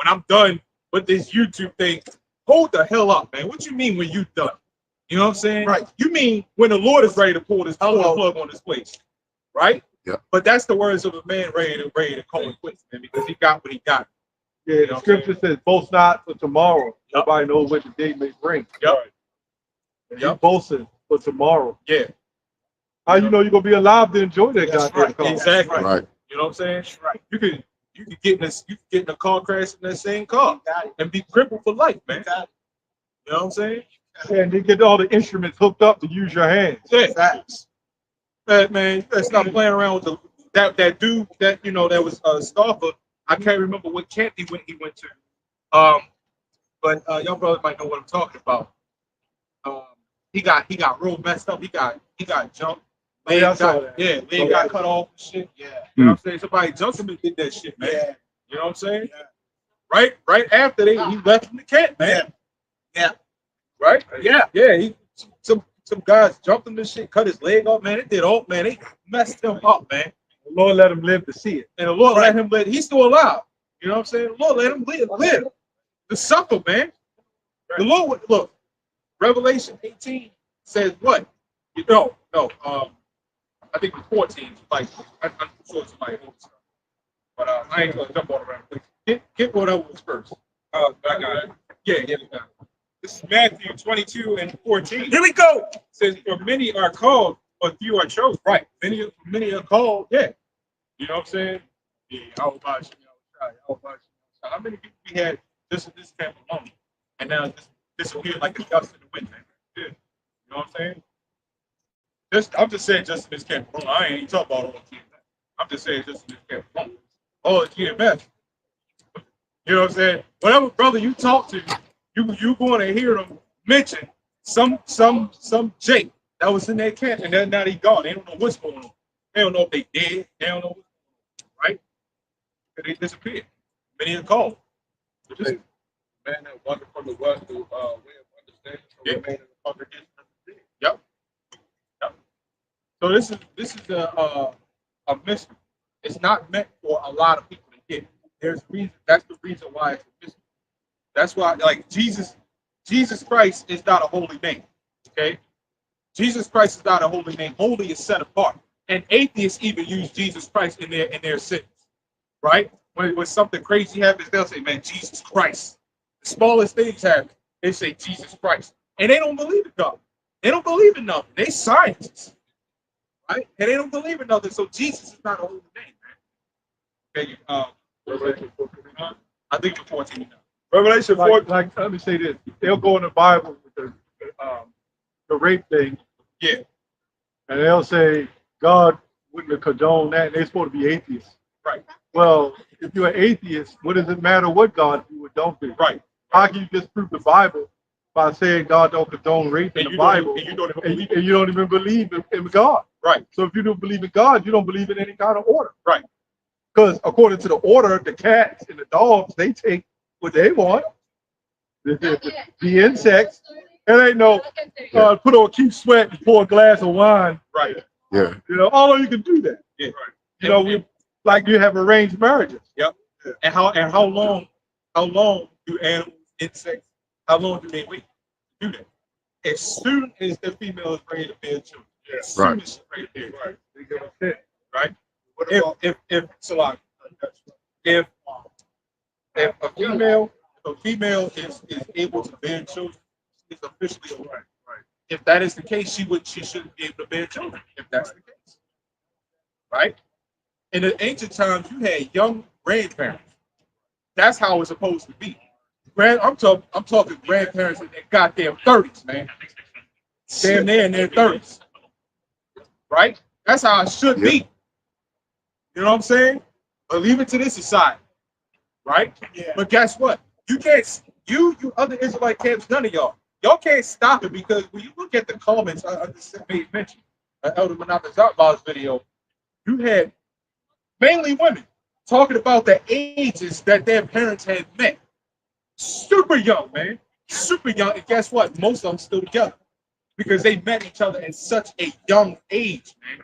I'm done with this YouTube thing, hold the hell up, man. What you mean when you done? You know what I'm saying? Right. You mean when the Lord is ready to pull the plug on this place, right? Yeah. But that's the words of a man ready to call it quits, man, because he got what he got. Yeah, You know the what I'm scripture says, boast not for tomorrow. Yep. Nobody knows what the day may bring. Yep. And Yep. you boasting for tomorrow. Yeah. How you know you're gonna be alive to enjoy that That's goddamn right. car? Exactly. Right. You know what I'm saying? Right. You could get in a car crash in that same car Got it. and be crippled for life, man. Got it. You know what I'm saying? Yeah, and they get all the instruments hooked up to use your hands. Yeah. Facts. Man, you better stop playing around with that dude that that was Scoffer. I can't remember what camp he went to. But y'all brothers might know what I'm talking about. He got real messed up. He got jumped. Oh, yeah, I saw that. Yeah, leg got cut off and shit. Yeah. You know what I'm saying? Somebody jumped him and did that shit, man. Yeah. You know what I'm saying? Yeah. Right after he left from the camp, man. Yeah. Right? Yeah. Yeah, some guys jumped him and shit, cut his leg off, man. It did all, man. They messed him up, man. The Lord let him live to see it. And the Lord let him live. He's still alive. You know what I'm saying? The Lord let him live. To suffer, man. The Lord, look, Revelation 18 says what? No. I think it's 14. Like, I'm sure somebody knows stuff. But I ain't gonna jump all around. Get whatever was first. I got it. Yeah. This is Matthew 22 and 14. Here we go. It says, for many are called, but few are chosen. Right. Many are called, yeah. You know what I'm saying? Yeah, how many people we had just in this camp alone? And now just disappeared like a dust in the wind, man. Yeah. You know what I'm saying? I'm just saying just in this camp alone. I ain't even talking about all the kids. I'm just saying, just in this case. Oh, it's GMS. You know what I'm saying? Whatever brother you talk to, you going to hear them mention some Jake that was in that camp, and then now they gone. They don't know what's going on. They don't know if they dead. They don't know what's going on, right? They disappeared. Many are called. So just, Man that wandered from the west to way of understanding, so Yeah. remain in the congregation of the dead. yep. So this is a mystery. It's not meant for a lot of people to get. There's a reason. That's the reason why it's a mystery. That's why, like Jesus Christ is not a holy name. Okay, Jesus Christ is not a holy name. Holy is set apart. And atheists even use Jesus Christ in their sentence, right? When something crazy happens, they'll say, "Man, Jesus Christ." The smallest things happen, they say Jesus Christ, and they don't believe in God. They don't believe in nothing. They scientists, right? And they don't believe in nothing. So Jesus is not a holy name, man. Okay, Revelation 14. I think you're 14 now. Revelation 4, like, let me say this. They'll go in the Bible with the rape thing. Yeah. And they'll say God wouldn't condone that, and they're supposed to be atheists. Right. Well, if you're an atheist, what does it matter what God do or don't do? Right. How can you disprove the Bible by saying God don't condone rape in the Bible, And you don't even and believe you don't even believe in God? Right. So if you don't believe in God, you don't believe in any kind of order. Right. Because according to the order, the cats and the dogs, they take what they want. The insects. It ain't no put on keep sweat and pour a glass of wine. Right. Yeah. You know, although you can do that. Yeah. You know, like you have arranged marriages. Yep. And how long do animals, insects, how long do they wait to do that? As soon as the female is ready to bear children. As soon as she's ready to bear children. They give a shit. Right? If so like if a female is able to bear children, she's officially a wife. Right. If that is the case, she shouldn't be able to bear children, if that's the case. Right? In the ancient times, you had young grandparents. That's how it's supposed to be. I'm talking grandparents in their goddamn 30s, man. Damn, they're in their 30s. Right? That's how it should be. You know what I'm saying? But leave it to this society. Right? Yeah. But guess what? You can't, you other Israelite camps, none of y'all can't stop it, because when you look at the comments, I just made mention, Elder Menachem video, you had mainly women talking about the ages that their parents had met. Super young, man. Super young. And guess what? Most of them still together because they met each other at such a young age, man.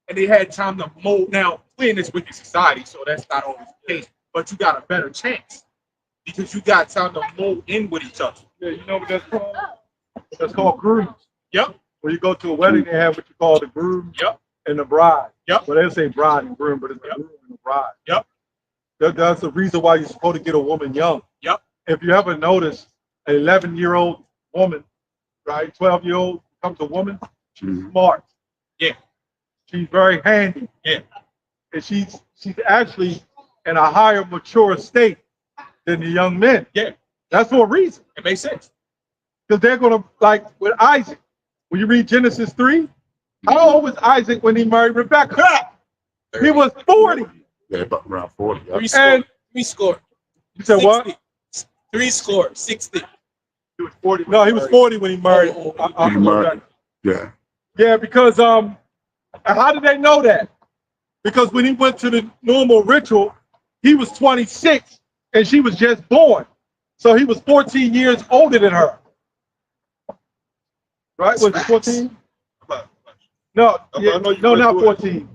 And they had time to mold. Now, we're in this wicked society, so that's not always the case. But you got a better chance because you got time to mold in with each other. Yeah, you know what that's called? That's called grooms. Yep. When you go to a wedding, they have what you call the groom and the bride. Yep. Well, they say bride and groom, but it's the groom and the bride. Yep. That's the reason why you're supposed to get a woman young. Yep. If you ever notice, an 11-year-old woman, right, 12-year-old becomes a woman, she's smart. Yeah. She's very handy. Yeah. And she's actually in a higher mature state than the young men. Yeah. That's for a reason. It makes sense. Because they're going to, like with Isaac, when you read Genesis 3, how old was Isaac when he married Rebekah? He was 40. Yeah, about around 40. Yeah. Three score. You said 60. what? 3 score. 60. He was 40. No, he was 40 when he married. He married. Yeah. Yeah, because how did they know that? Because when he went to the normal ritual, he was 26 and she was just born. So he was 14 years older than her. Right? Was it 14? No, yeah, no, not 14.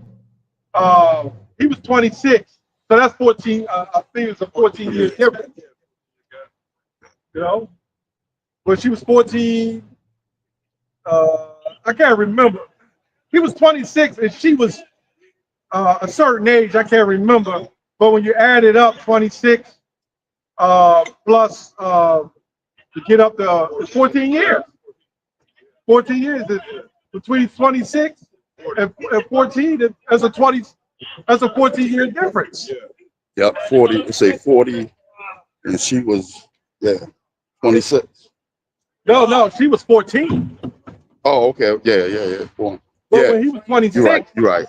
He was 26. So that's 14. I think it's a 14 year difference. You know? But she was 14. I can't remember. He was 26 and she was a certain age. I can't remember. But when you add it up, 26 plus to get up to 14 years. 14 years is between 26 and 14. That's a 14-year difference. Yep. 40. It say 40, and she was 26. No, she was 14. Oh, okay. Yeah. Born. But Yeah. when he was 26, You're right.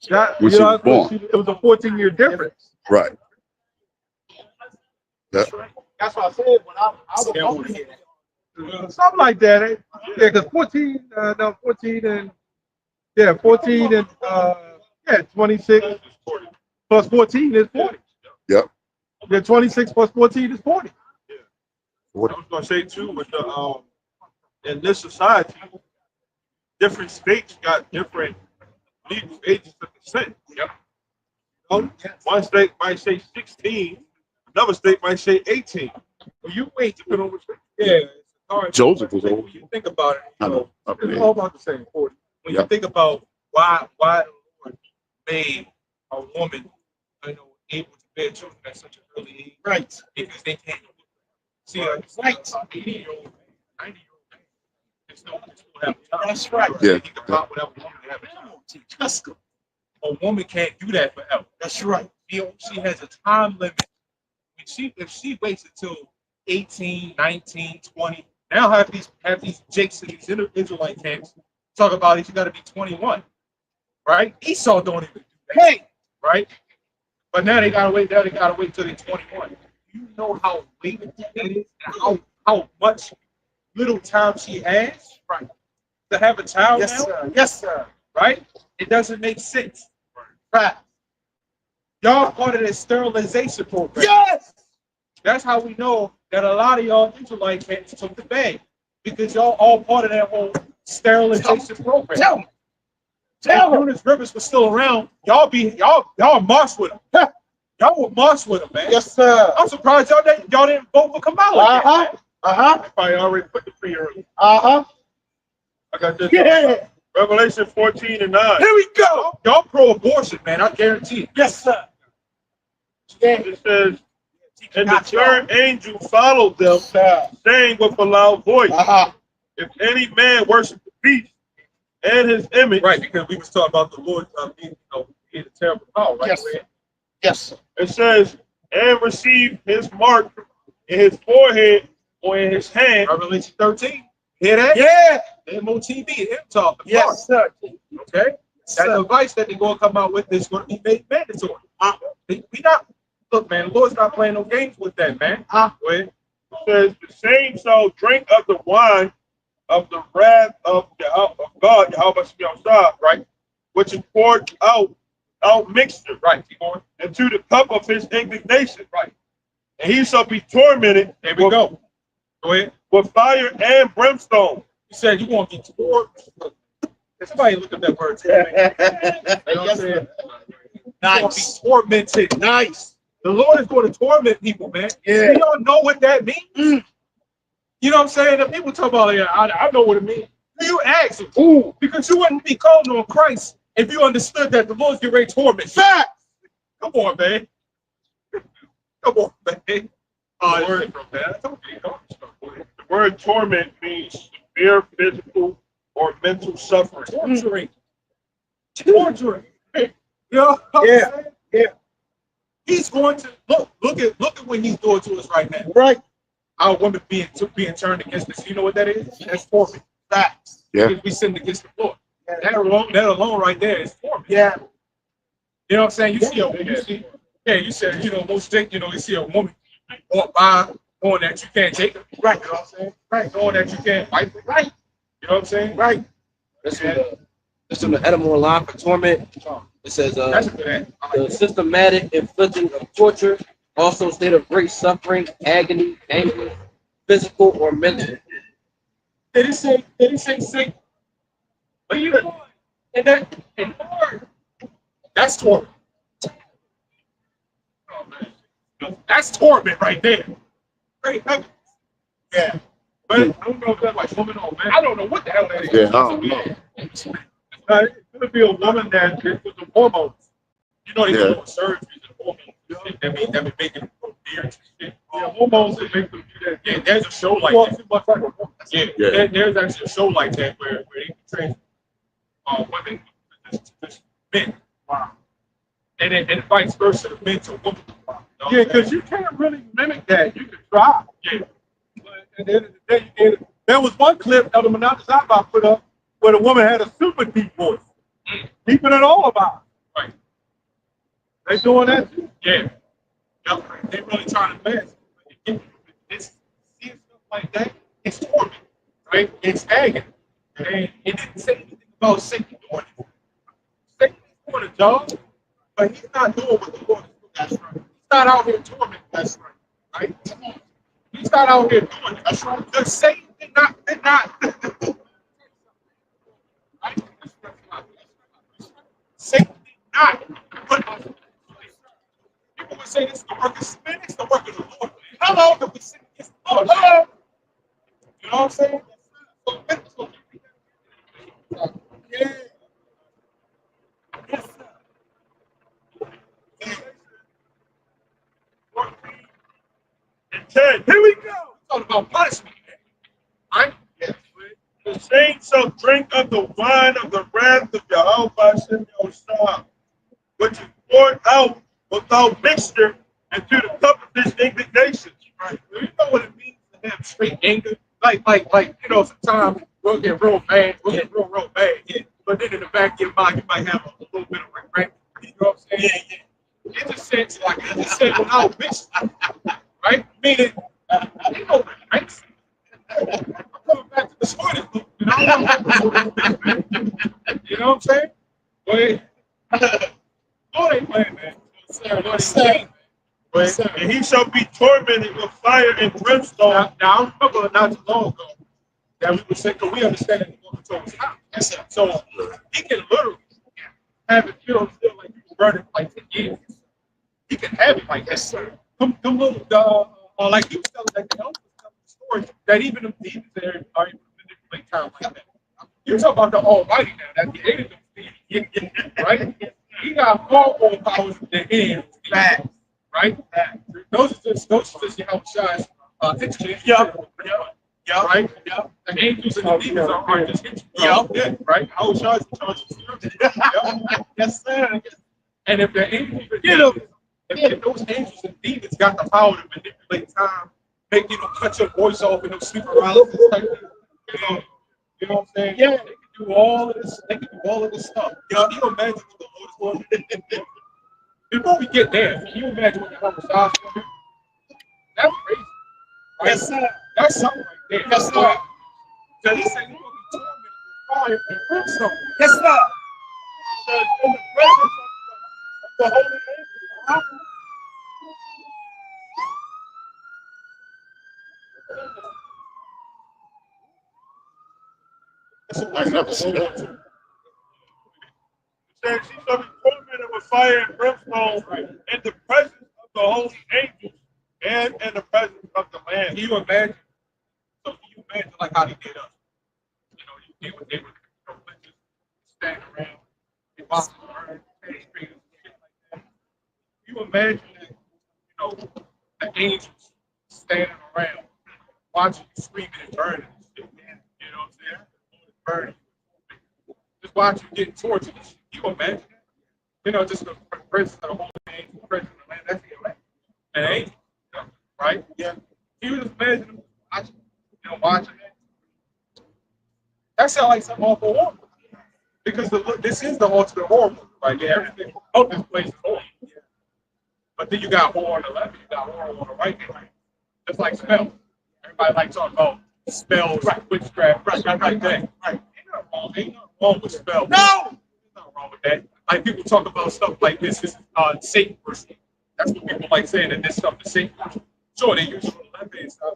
That, When you she know, was born. it was a 14-year difference. Right. That's what I said when I was over here. Something like that. Eh? Yeah, because 14 and yeah, 14 and yeah, 26 plus 14 is 40. Yep. Yeah, 26 plus 14 is 40. I was gonna say too, with the in this society, different states got different legal ages of consent. Yep. One state might say 16, another state might say 18. Well, you wait depending on which. Yeah, it's hard. Joseph was When old. you think about it, I know. It's all about the same 40. when Yep. you think about why the Lord made a woman, able to bear children at such an early age, Right. because they can't see Right. 80-year-old, 90-year-old man. They still have a child. That's right. Yeah. He can pop whatever woman to have a child. That's good. A woman can't do that forever. That's right. She has a time limit. If she waits until 18, 19, 20, now have these jakes in these Israelite camps talk about it, you gotta be 21. Right? Esau don't even do that. Hey. Right? But now they gotta wait till they're 21. You know how late that is and how much little time she has, right, to have a child Yes, now? sir. Yes, sir. Right? It doesn't make sense. Right. Y'all part of this sterilization program. Yes. That's how we know that a lot of y'all Israelite camps took the bag, because y'all all part of that whole sterilization program. Tell me. If Eunice Rivers was still around, y'all march with him. Y'all would march with him, man. Yes, sir. I'm surprised y'all didn't vote for Kamala. Uh-huh. Probably already put the free early. Uh-huh. I got this. Yeah. Revelation 14 and 9. Here we go. Y'all pro-abortion, man. I guarantee it. Yes, sir. It says, and the third angel followed them, saying with a loud voice, Uh-huh. if any man worship the beast and his image, Right, because we was talking about the Lord being a terrible power, right? Yes. Yes, sir. it says, and receive his mark in his forehead or in his hand. Revelation 13. Hear that? Yeah. MOTV, him talking. Yes, sir. Okay? That device that they're going to come out with is going to be made mandatory. We not, look, man, the Lord's not playing no games with that, man. Go ahead. It says, the same shall drink of the wine of the wrath of God, Yahweh, right? Which is poured out mixture, Right, keep going. into the cup of his indignation, right? And he shall be tormented. There we go. Go ahead. With fire and brimstone. You said you want to be tormented. Somebody look at that word. You know what I'm saying? Nice. Be tormented. Nice. The Lord is going to torment people, man. Yeah. You don't know what that means. You know what I'm saying? The people talk about it. I know what it means. You ask them. Ooh. Because you wouldn't be calling on Christ if you understood that the Lord's getting ready to torment you. Facts. Come on, man. Come on, man. The word torment means severe physical or mental suffering. Torturing. Torturing. You know what I'm Yeah. saying? Yeah. He's going to look at what he's doing to us right now. Right. Our women being turned against us. You know what that is? That's torment. Facts. Yeah. Because we sinned against the Lord. That alone right there is torment. Yeah. You know what I'm saying? You said, most days, you see a woman walk by knowing that you can't take her. Right. You know what I'm saying? Right. Knowing that you can't fight her. Right. You know what I'm saying? Right. This is the Edamore line for torment. It says That's a good answer. I like the that. systematic inflicting of torture, also state of great suffering, agony, anguish, physical or mental. Did it say sick? But you know, and that's torment. Oh, man. That's torment right there. Great heavens. Yeah. But I don't know if that's like woman or man. I don't know what the hell that is. Yeah, I don't know. It's going to be a woman that is with the hormones. You know, they Yeah. do surgeries and hormones. That mean making them grow beards and shit. Yeah, hormones that make them do that. Yeah, there's a show like Well, that. too much like a woman. Yeah, Yeah. there's actually a show like that where they can train women to men. Wow. And vice versa, the men to women. Yeah, because you can't really mimic that. You can try. Yeah. But at the end of the day, there was one clip Elder Manata Zaba put up where the woman had a super deep voice. Deeper than all of ours. They doing that? Yeah. Yep. They really trying to advance. It's seeing stuff like that. It's torment, right? It's agony. And it didn't say anything about Satan doing it. Satan is doing a job, but he's not doing what the Lord is doing. That's right. He's not out here tormenting. That's right. Right? Come on. He's not out here doing it. That's right. The Satan did not. Right? Satan did not put us. People would say this is the work of sin, it's the work of the Lord. Hello, that we sin against the Lord. Hello. You know what I'm saying? Yeah. Yes, sir. And 10. Here we go. Talking about punishment, right? Yes. The saints shall drink of the wine of the wrath of Yahweh Hashem Yoshua, which is poured out without mixture into the cup of his indignation. Right. You know what it means to have straight anger? Like, you know, sometimes we'll get real bad, real bad. Yeah. But then in the back of your mind, you might have a little bit of regret. You know what I'm saying? Yeah. In a sense, like you just said, without mixture, right? Meaning, you know, right? I'm coming back to the sporting book. You know what I'm saying? But Lord ain't playing, man. Lord ain't playing. And he shall be tormented with fire and brimstone. Now I remember not too long ago that we were saying, because we understand that the book of Torah is not. Yes, sir. So he can literally have it, you know, feel like you burn it like 10 years. He can have it like that, sir. Come little, like you was telling, like the elders telling the story that even the demons there are able to manipulate time like that. You're talking about the Almighty now, that created them demons, right? He got far more powers than him. Facts. Right? Those are just how it shines. Right? Yep. The angels and the demons are just instruments. Right? How it shines in charge of Yes, sir. And if the angels if those angels and demons got the power to manipulate time, make cut your voice off and sleep paralysis type thing, you know what I'm saying? Yeah, they can do all of this. They can do all of this stuff. You imagine what the Lord is going to do. Before we get there, can you imagine what the homicide's going to do? That's crazy. Right? Yes, sir. That's something right there. Yes, sir. So he said he's going to be tormented with fire and brimstone. Yes, sir. So in the presence of the Holy Angel. I never seen that. It says he shall be tormented with fire and brimstone in the presence of the holy angels and in the presence of the Lamb. Can you imagine? So can you imagine like how they did us? You know, they would just stand around, they watch the burn, shit like that. Can you imagine that, the angels standing around, watching you screaming and burning and shit, man. You know what I'm saying? Burning. Just watch you getting tortured. Can you imagine that? Just the presence of the holy angel, the presence of the land, that's the elect. An angel, right? Yeah. Can you just imagine them watching that? That sounds like some awful horror. Because this is the ultimate horror movie, right? Yeah, everything about this place is horror. Yeah. But then you got horror on the left, you got horror on the right hand. Just like spells. Everybody likes talking about spells, right, witchcraft, right, like that. Right. Ain't nothing wrong with spells. No! There's nothing wrong with that. Like people talk about stuff like this is Satan versus. That's what people like saying that this stuff is Satan. Sure, they use it on the left hand side.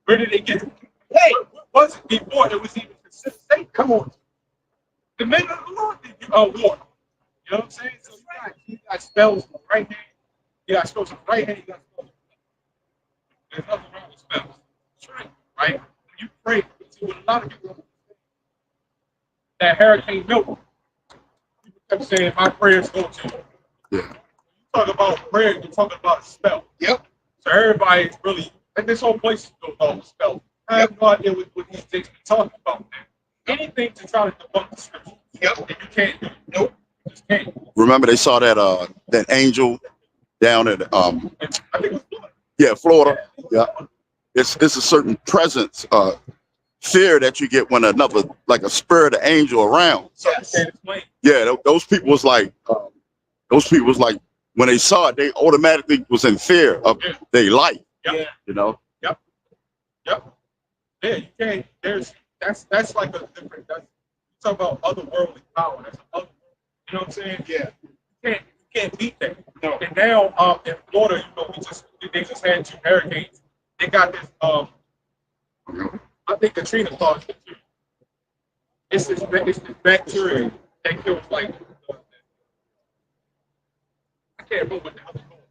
Where did they get it? Hey, what was it before it was even considered Satan? Come on. The men of the Lord did war. You know what I'm saying? So you got spells on the right hand. You got spells on the right hand. You got spells on the left. There's nothing wrong with spells. That's right. Right? When you pray, see what a lot of people that Hurricane Milton. People kept saying, my prayers go to you. Yeah. You talk about prayer, you're talking about a spell. Yep. So everybody's really, and this whole place is built off of spells. I have no idea what these things be talking about, man. Anything to try to debunk the scripture. Yep. And you can't do it. Nope. You just can't. Remember they saw that angel down at I think it was Florida. Yeah, Florida. Yeah. It's a certain presence, fear that you get when another, like a spirit of angel around. So you can't explain. Yeah, those people was like when they saw it, they automatically was in fear of their life. Yeah. You know. Yep. Yeah, you can't. That's like a different. That's you talk about otherworldly power. That's other. You know what I'm saying? Yeah. You can't beat that. No. And now, in Florida, you know, they just had 2 hurricanes. They got this. I think Katrina caused it too. It's this bacteria that kills like. I can't remember what the hell it's called,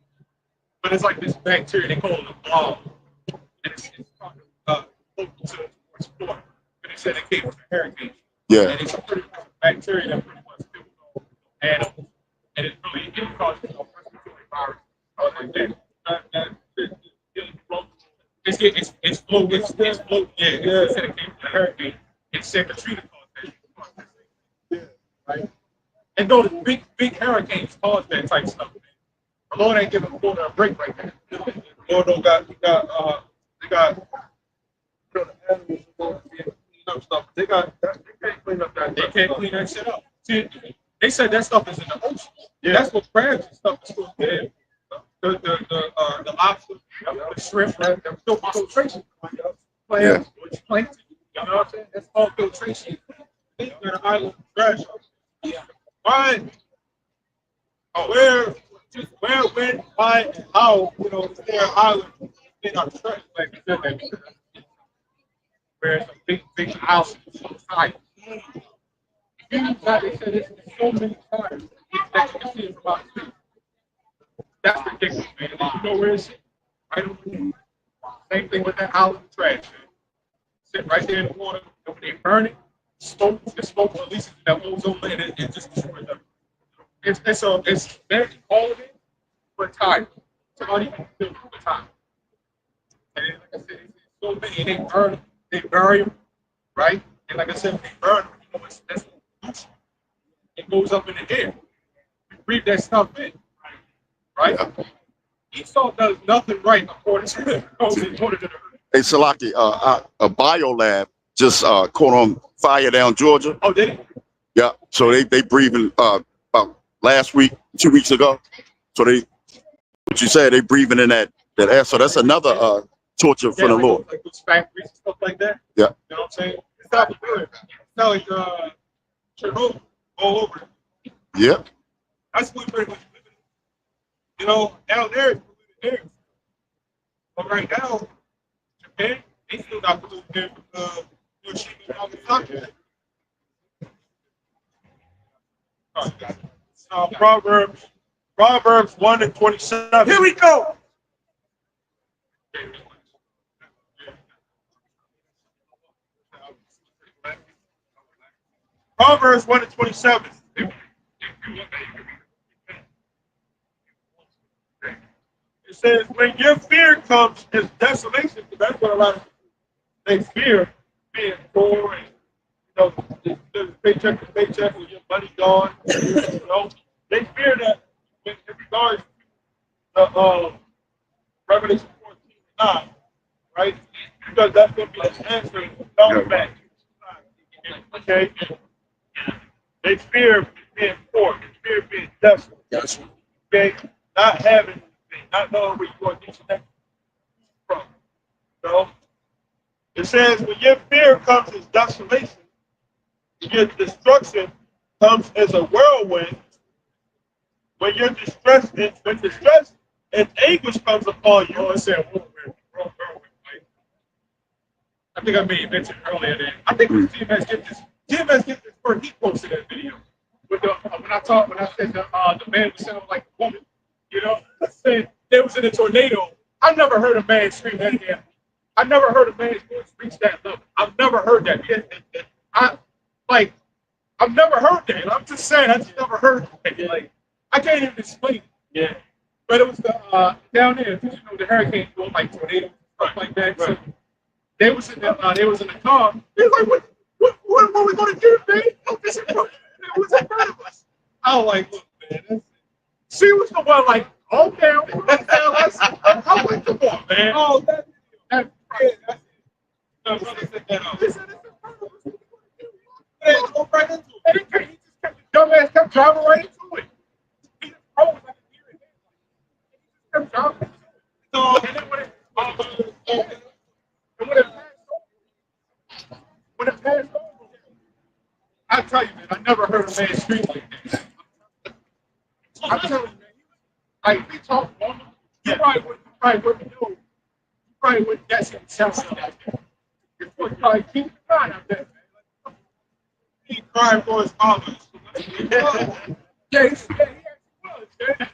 but it's like this bacteria. They call it a blob. And it's local to Florida. But they said it came from a hurricane. Yeah. And it's a pretty much bacteria that pretty much kills all animals. And it really causes a respiratory virus. Like that. It's floating. Yeah. It said it came from a hurricane. It said Katrina caused that. Yeah. Right. And those big hurricanes cause that type stuff. The Lord ain't giving Florida a break right now. Lord don't got they got you know, the animals supposed to be able to clean up stuff. They can't clean up that. They can't clean that shit up. See, they said that stuff is in the ocean. Yeah. That's what crabs and stuff is supposed to be. The lobster, the shrimp, the filtration. Plants, plankton. You know what I'm saying? That's all filtration. They're an island of trash. Yeah. Why? Where, when, why, and how, you know, is there an island in our trash? Like you said, that where it's a big island outside. They said it's so many times that you can see it from out of space. That's ridiculous, man. And you know where it's right over there. Same thing with that island of trash, man. Sitting right there in the water, and when they burn it, the smoke releases that ozone layer and it just destroys them. It's very all of it, but time. It's not even filled with time. And then, like I said, it's so many, and they bury them, right? And like I said, when they burn them, you know, that's pollution. It goes up in the air. We breathe that stuff in, right? Esau does nothing right according to the earth. Hey, Salaki, a biolab just caught on fire down Georgia. Oh, did it? Yeah, so they breathing about last week, 2 weeks ago. So what you said, they breathing in that air. So that's another torture for the like Lord. Like those factories and stuff like that. Yeah. You know what I'm saying? It's not good. It's not like Chernobyl all over. Yeah. That's what we're living in. You know, down there, it's polluted air. But right now, Japan, they still got polluted air because Hiroshima and Nagasaki. Proverbs 1:27. Here we go. Proverbs 1:27. It says, when your fear comes, is desolation. That's what a lot of people, they fear being poor and, you know, the paycheck to paycheck with your money gone. You know, they fear that in regards to the Revelation 14:9, right? Because that's going to be the answer coming back. Okay? They fear being poor. They fear being desolate. Okay? Not having anything, not knowing where you're going to get your next from. So, it says, when your fear comes as desolation, your destruction comes as a whirlwind. When you're distressed, when distress and anguish comes upon you. Oh, it said whirlwind. I think I made a mention earlier that I think GMS get this first. He posted that video with the when I said the man was sounding like a woman. You know, I said there was in a tornado. I never heard a man scream that again. I never heard a man's voice reach that level. I've never heard that. I've never heard that. I'm just saying, I just never heard that. Like, I can't even explain it. Yeah. But it was the down there, you know, the hurricane going like tornadoes and stuff like that. So they was in the car. They was like, what are we gonna do, man? It was in front of us. I was like, look, man, she was the one like, okay, I'm like, come on, man. Oh, that's no, brother said that. He said it's in front of us. They go right into it. And he just kept, the dumbass kept driving right into it. He just froze. I could hear it. So, and then when it passed over, I tell you, man, I never heard a man scream like that. I'm telling you, man, like we talk, you probably wouldn't guess it sounds like that. You probably keep crying out there, man. He cried for his father. Yeah, he actually was, man.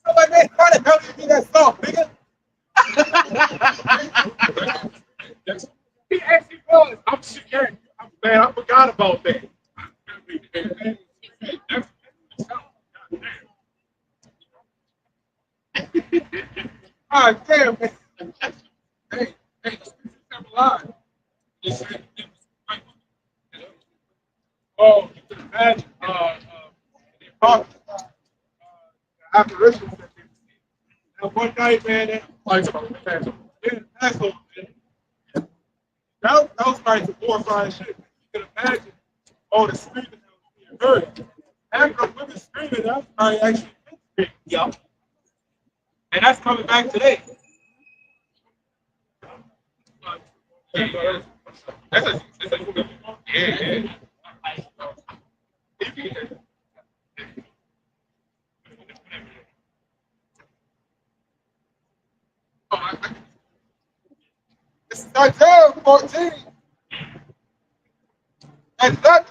So like, man, how the hell did you do that song, nigga? He actually was. I'm scared. Man, I forgot about that. All right, damn, man. Hey, the scriptures never lie. It said it was right. Oh, you can imagine the apostles, the apparitions that they received. Now, one night, man, Passover, man. That was like the horrifying shit. You can imagine all the screaming that was being heard. After the women screaming, that's probably actually been screaming. Yeah. And that's coming back today. That's a yeah. This is Isaiah 14. And that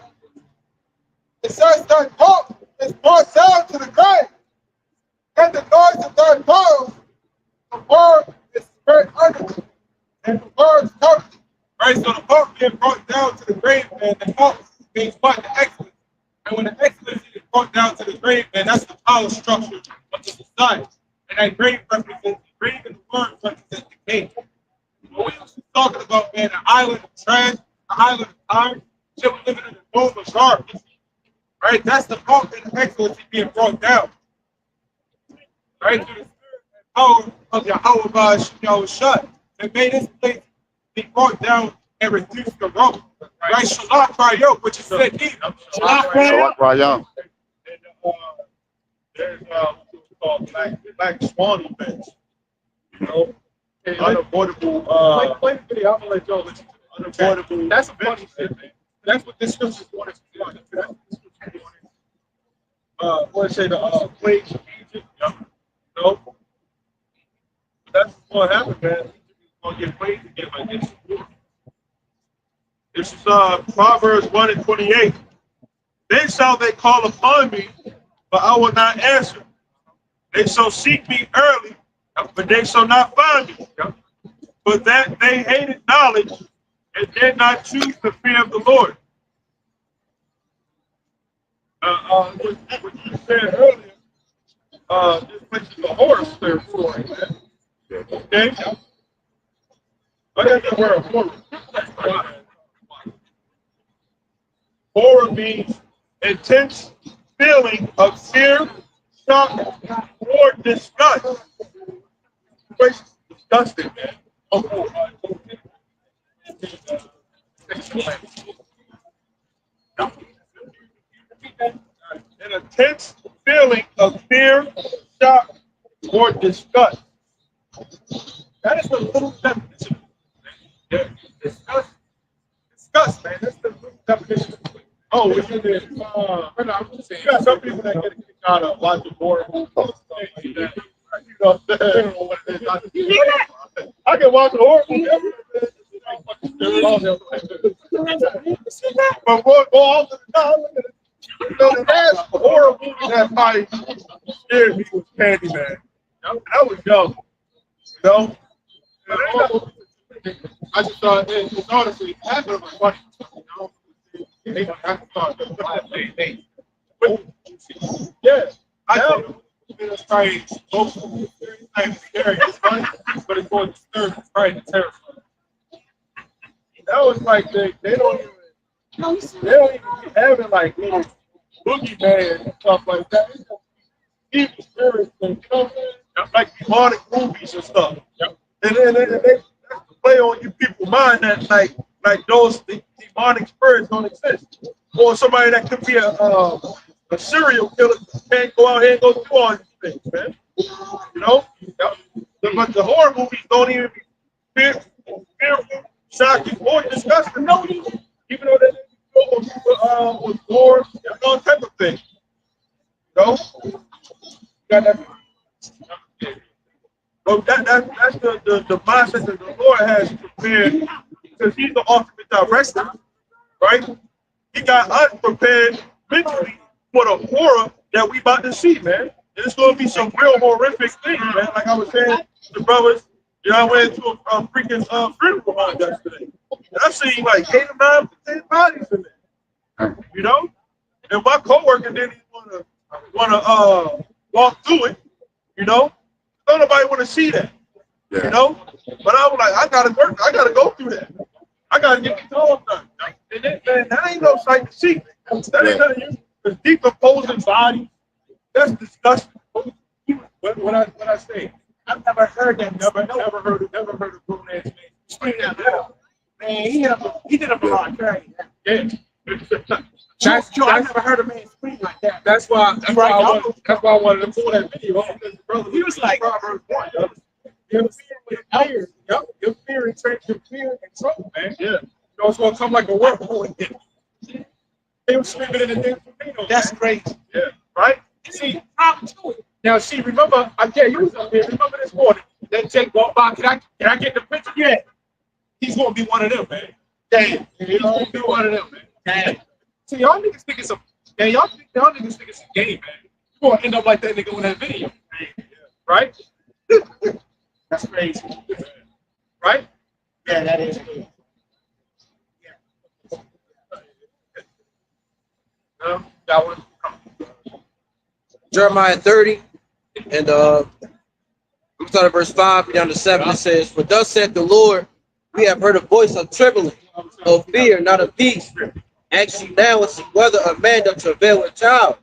it says that hope is brought down to the grave. And the noise of thy bones, the word is spread under them, and the words covered. Right, so the hope being brought down to the grave, man, the hope means what? The excellence. And when the excellence is brought down to the grave, man, that's the power structure of the society. And that grave represents the grave and the word represents the king. What we was talking about, man, an island of trash, an island of time, shit, we're living in a dome of garbage. Right? That's the hope and the excellence being brought down. Right? Through the spirit and power of Yahweh Shut. And made this place be brought down and reduced to rubble. Right? Shalak Rayot, which is said either. Shalak Rayam. And there's what's called black swan events. You know, unavoidable. Play the video. I'm gonna let y'all listen to it. Unavoidable. That's a funny shit, man. That's what this scripture wanted to do. What say the plagues of Egypt? You know, that's what's gonna happen, man. Egypt is gonna get plagued again like this. This is Proverbs 1:28. Then shall they call upon me, but I will not answer. They shall seek me early, but they shall not find me. But that they hated knowledge and did not choose the fear of the Lord. What you said earlier, this place is a horror story, man. Okay? I got the word horror. Horror means intense feeling of fear, shock, or disgust. It's disgusting, man. An intense feeling of fear, shock, or disgust. That is the little definition. Disgust. Disgust, man. That's the little definition. Oh, it's in there. I'm just saying. You got some people that get kicked out of watching horror movies. You know what I'm saying? I can watch a horror movie. But we'll go off to the top. You know, the last horror movie that probably scared me was Candyman. That was young. You know? I just thought, it's honestly, half of it was funny. You know? Yeah, I thought it's probably both scary, it's funny, but it's more disturbing, it's probably terrifying. That was like they don't even be having like little boogeyman and stuff like that. It's just evil spirits and like demonic movies and stuff. And then they play on you people's mind that like those demonic spirits don't exist. Or somebody that could be A serial killer can't go out here and go through all these things, man. You know? But the horror movies don't even be fearful, shocking, or disgusting. No, even though they go with gore and all type of things. You know? Got that. But that's the mindset that the Lord has prepared because He's the ultimate director, right? He got us prepared mentally for the horror that we about to see, man. And it's going to be some real horrific things, man. Like I was saying, the brothers, you know, I went to a freaking funeral yesterday. And I seen like 8 or 9 bodies in there, you know? And my coworker didn't even want to walk through it, you know? Don't nobody want to see that, you know? But I was like, I gotta work, I gotta go through that. I gotta get the job done. And then, man, that ain't no sight to see. That ain't nothing. The decomposing body, that's disgusting. What I say, I've never heard that. Never heard of grown ass man scream that loud. Man, he did a lot, right? Yeah. That's true. I never heard a man scream like that. That's why I wanted to pull that video. Brother, he was like, Proverbs 1. Your fear, your fear and trouble, man. Yeah. You know, it's gonna come like a whirlwind. They were screaming in the damn tornado. That's crazy. Yeah. Right? See, I'm to it. Now, see, remember, you was up here. Remember this morning? Then Jake walked by. Can I get the picture? Yeah. He's gonna be one of them, man. Damn. He's gonna be one of them, man. Damn. See, y'all niggas think it's a y'all niggas think it's a game, man. You're gonna end up like that nigga in that video. Right? That's crazy. Right? Yeah, that is good. That one. Jeremiah 30, and we start at verse 5 down to 7. It says, "For thus saith the Lord, we have heard a voice of trembling, of fear, not of peace. Ask ye now and see whether a man doth travail a child.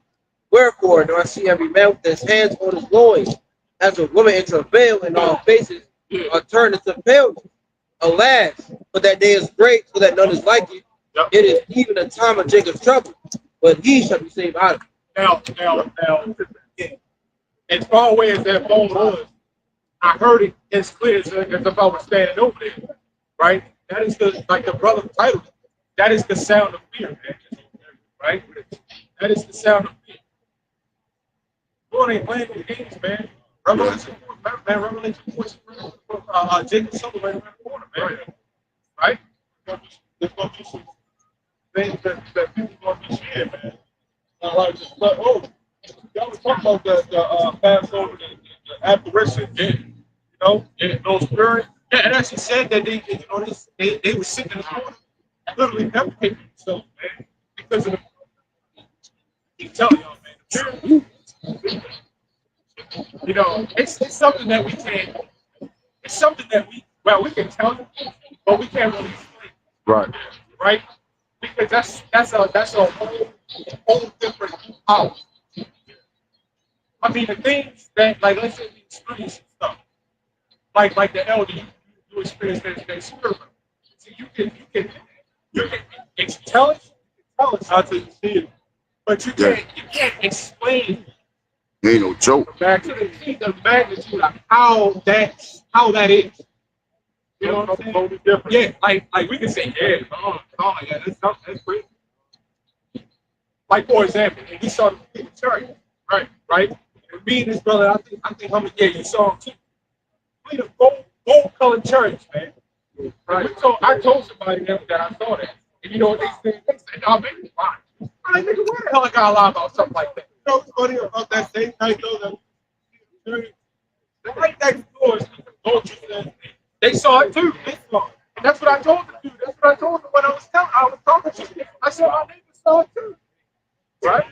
Wherefore do I see every man with his hands on his loins, as a woman in travail, and all faces are turned into paleness. Alas, but that day is great, so that none is like it. It is even a time of Jacob's trouble, but he shall be saved out of it." Now, as far away as that phone was, I heard it as clear as if I was standing over there, right? That is the brother title. That is the sound of fear, man. Right? That is the sound of fear. Lord ain't playing no games, man. Revelation 4, man. Revelation 4, Jacob somewhere right around the corner, man. Right? There's gonna be some things that people gonna be sharing, man. Y'all was talking about the Passover, the apparition, you know, those spirits. Yeah, and actually said that they were sitting in the corner, literally deprecating themselves, man, because of the. Keep telling y'all, man. You know, it's something that we can't. It's something that we can tell them, but we can't really explain. Right. Right? Because that's a whole different house. I mean, the things that, like, let's say we experience stuff, like the elder, you experience that spirit. So you can tell us how to see it, but you can't explain. Ain't no joke. The magnitude of how that is. You know what I'm saying? Yeah, like we can say, yeah, that's great. Like, for example, when we saw the church, right? And me and this brother, I think you saw him too. We the gold colored church, man. Right? So I told somebody that I saw that. And you know what they said? They said, "No, man, it's fine." I'm like, nigga, where the hell I got a lie about something like that? You know what's funny about that same night, though? Right next door is the culture that they saw it too. They saw it. And that's what I told them to do. That's what I told them when I was talking to you. I said, my neighbor saw it too. Right?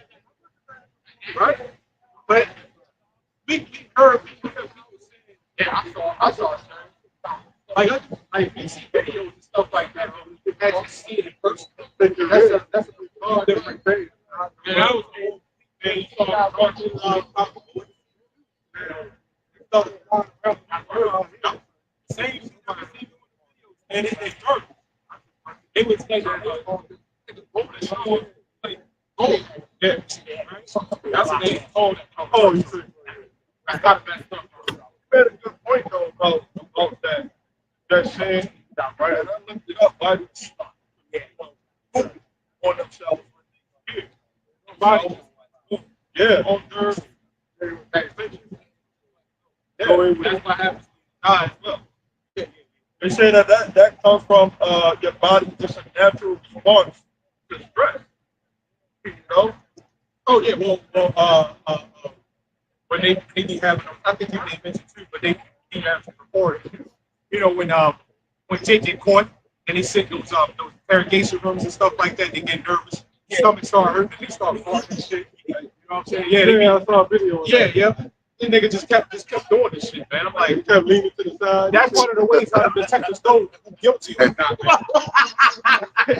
But we heard people that we were saying, yeah, I saw it. Like we see videos and stuff like that, but we can actually see it in person. That's a different thing. And I was cool. And you saw and it started. It was like gold. Yeah. That's what they call it. Oh, you see. That's not that stuff. You made a good point though about that saying, right? And I looked it up. Bible on themselves. Bible, yeah, on earth. Yeah, So it was- that's what happens. As well. They say that comes from your body, just a natural response to stress. You know? Oh yeah, when they be having, I think you may mention too, but they be having some reports. You know, when JJ caught and they sit those interrogation rooms and stuff like that, they get nervous. Stomach start hurting, and they start farting and shit. You know what I'm saying? Yeah, Yeah, I saw a video. yeah. The nigga just kept doing this shit, man. I'm like, He kept leaning to the side. that's one of the ways how the detectives know who's guilty or not, man.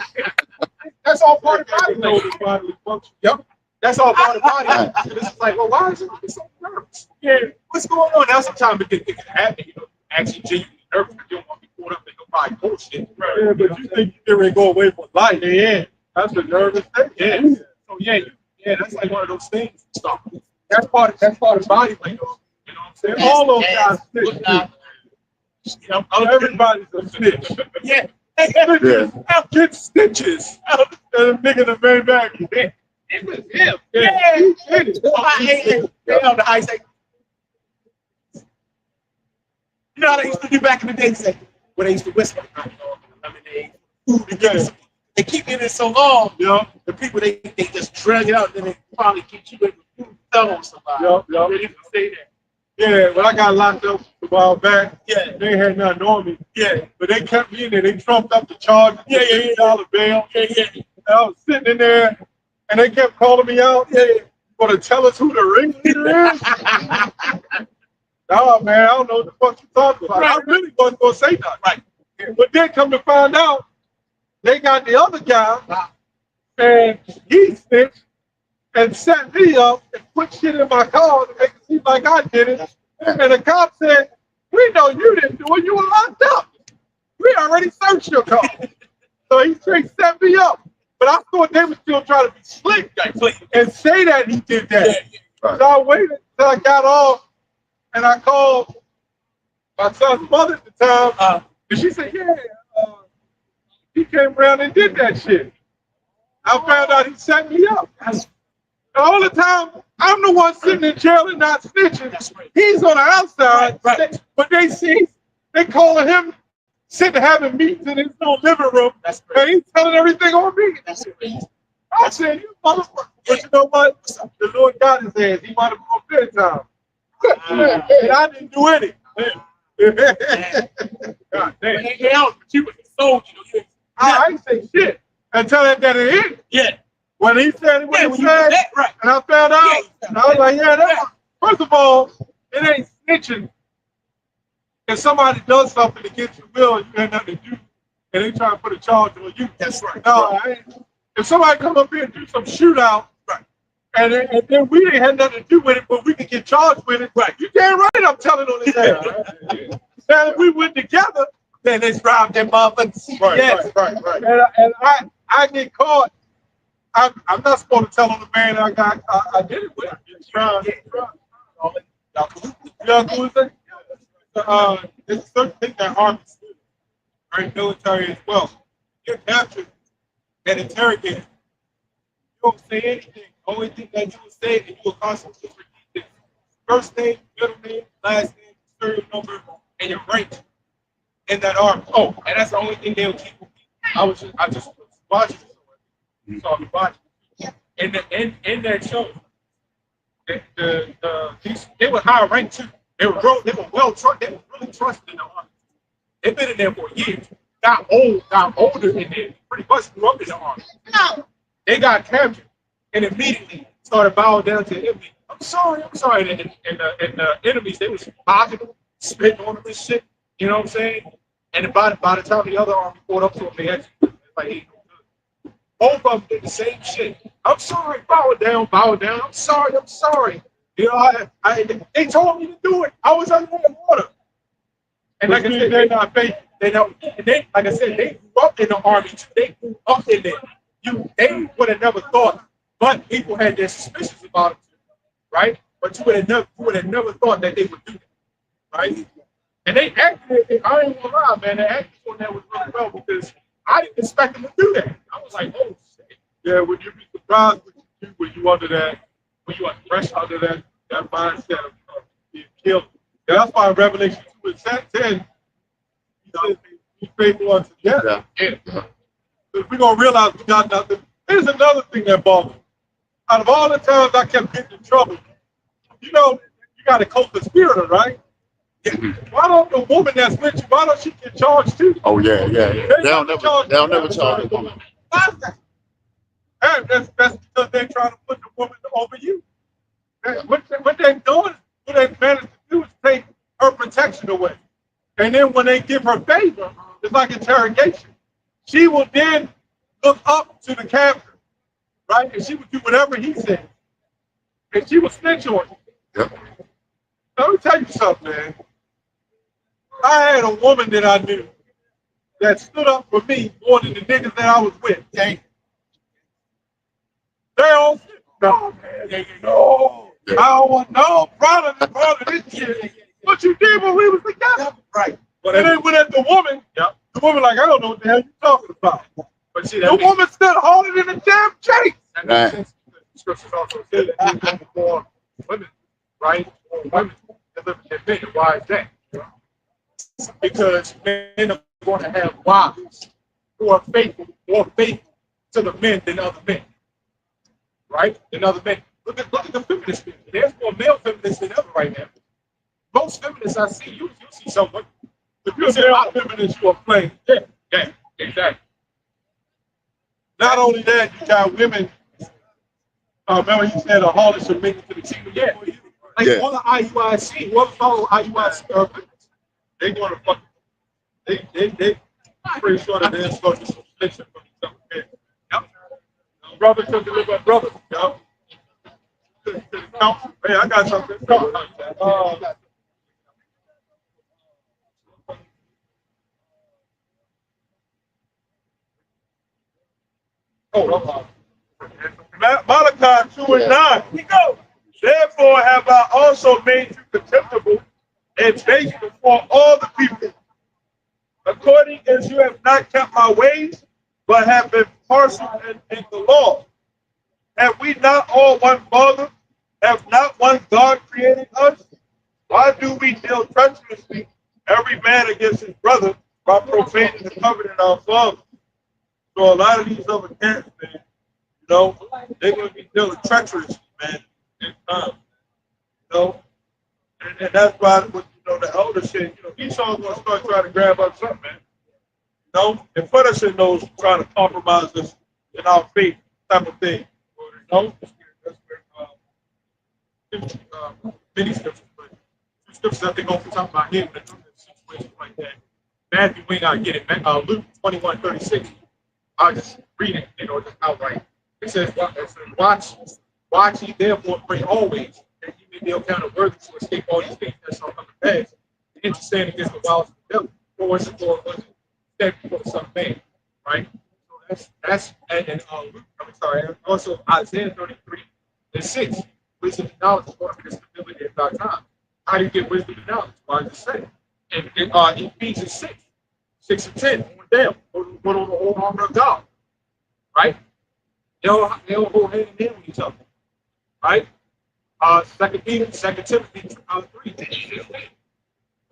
That's all part of body language. Bodily function. Yep. That's all part of body language. And it's like, well, why is it so nervous? Yeah. What's going on? Now sometimes it can happen, you know, actually genuinely nervous because you don't want to be caught up in nobody bullshit. Yeah, but you think you can really go away from life. Yeah. That's a nervous thing. Yeah. So yeah, that's like one of those things. Stop. That's part of body language. You know what I'm saying? All those guys snitch. Everybody's a snitch. Yeah. Snitches. Get stitches. And a nigga the main back. It was him. Yeah, he did it. I hate it. They on the ice. Like, you know how they used to do back in the day? Say, when they used to whisper, lemonade, food together. They keep it in so long, you know, the people they just drag it out, and then they probably keep you in the food fell on somebody. Yup. They used to say that. Yeah, when I got locked up a while back, Yeah. they had nothing on me. Yeah. But they kept me in there. They trumped up the charge. Yeah. $50 bail. Yeah. And I was sitting in there, and they kept calling me out. Yeah. Going to tell us who the ringleader is? No, man, I don't know what the fuck you talking about. Right. I really wasn't going to say nothing. Right. But then come to find out, they got the other guy, and he snitched and set me up and put shit in my car to make it seem like I did it. And the cop said, "We know you didn't do it. You were locked up. We already searched your car." So he straight set me up. But I thought they were still trying to be slick and say that he did that. Right. So I waited until I got off, and I called my son's mother at the time, and she said, "Yeah, he came around and did that shit." I found out he set me up. And all the time, I'm the one sitting in jail and not snitching. He's on the outside, but they calling him sitting having meetings in his little living room, and he's telling everything on me. I said, "You motherfucker." But you know what? The Lord got his hands. He might have brought bedtime. And I didn't do any. God damn. But you was a soldier. I ain't say shit until that it hit. Yeah. When he said what he When you said, did that, right. and I found out, and I was like, yeah, first of all, it ain't snitching. If somebody does something against your will and you had nothing to do, and they try to put a charge on you. That's right. No, I ain't. If somebody come up here and do some shootout, Right. and then we didn't have nothing to do with it, but we could get charged with it, Right. you damn right I'm telling on his ass. Now, if we went together, Then let's drive that motherfucker. Right. And I get caught. I'm not supposed to tell on the man I did it with. There's certain things that Army students, right, military as well. You're captured and interrogated. You don't say anything. The only thing that you will say is you will constantly repeat this. First name, middle name, last name, serial number, and your rank in that army. Oh, and that's the only thing they'll keep. I just was watching it. So I was watching. In that show, they were high ranked too. They were well trusted. They were really trusted in the army. They've been in there for years. Got older, and then pretty much grew up in the army. They got captured and immediately started bowing down to the enemy. I'm sorry. And the enemies, they was mocking them, spitting on them and shit. You know what I'm saying? And by the time the other army pulled up to them, they actually like, hey, both of them did the same shit. I'm sorry, bow down. I'm sorry. You know, they told me to do it. I was under the water. And like I said, they're not fake. They don't. And they, like I said, they grew up in the army too. They grew up in there. They would have never thought but people had their suspicions about it, right? But you would have never thought that they would do that, right? And they acted, I ain't gonna lie, man, they acted on that was really well because I didn't expect them to do that. I was like, oh shit. Yeah, would you be surprised when you under that, when you are fresh under that mindset of being killed? And that's why in Revelation 2 and 10, he says, be faithful unto death. Yeah. Because we're going to realize we got nothing. Here's another thing that bothers me. Out of all the times I kept getting in trouble, you know, you got a co-conspirator, right? Why don't the woman that's with you, why don't she get charged too? Oh yeah. They'll never charge a woman. Why is that? And that's because they're trying to put the woman over you. What they're doing, what they managed to do is take her protection away. And then when they give her favor, it's like interrogation. She will then look up to the captain, right? And she would do whatever he said. And she will snitch on you. Yep. Let me tell you something, man. I had a woman that I knew that stood up for me more than the niggas that I was with. They all no, man. No. I don't want no brother, this shit. What you did when we was together. Right. But then they went at the woman. Yep. The woman like, I don't know what the hell you talking about. But see, The woman stood harder than the damn chase. that makes sense. The scriptures also say that there's more women, right? More women that live in men. Why is that? Because men are going to have wives who are faithful, more faithful to the men than other men. Right? Than other men. Look at the feminist people. There's more male feminists than ever right now. Most feminists I see, you see someone. If you're a male feminist, you are playing. Yeah, exactly. Not only that, you got women. Remember you said a harlot should make it to the kingdom. Yeah. Like Yeah. all the IUIC, whoever follow IUIC, They going to fuck. They pretty sure that they're supposed to split from each other. Yep. Brother to deliver brother. Yep. Hey, I got something. Malachi 2 and 9. We go. Therefore have I also made you contemptible and base before all the people, according as you have not kept my ways, but have been partial in the law. Have we not all one Father? Have not one God created us? Why do we deal treacherously, every man against his brother, by profaning the covenant of our Father? So a lot of these other cats, man, you know, they're going to be dealing treacherous, man, in time. You know? And that's why, you know, the elder shit, you know, Esau's going to start trying to grab up something, man. You know? And Federation knows trying to compromise us in our faith type of thing. You know? That's where many scriptures, but two scriptures I think off the top of my head when it comes to situations like that. Matthew, we not get it. Luke 21:36. I'll just read it, you know, just outright. It says, watch ye therefore pray always, that ye may be accounted worthy to escape all these things that shall come to pass, and to stand against the wiles of the devil, for was it stand before the Son of Man, right? So that's and Luke, I'm sorry, also Isaiah 33:6, wisdom and knowledge is going to be stability at that time. How do you get wisdom and knowledge? Why does it say? And Ephesians 6 and 10, on down, put on the whole armor of God, right? They'll go hand in hand with each other, right? 2 Peter, 2 Timothy 3.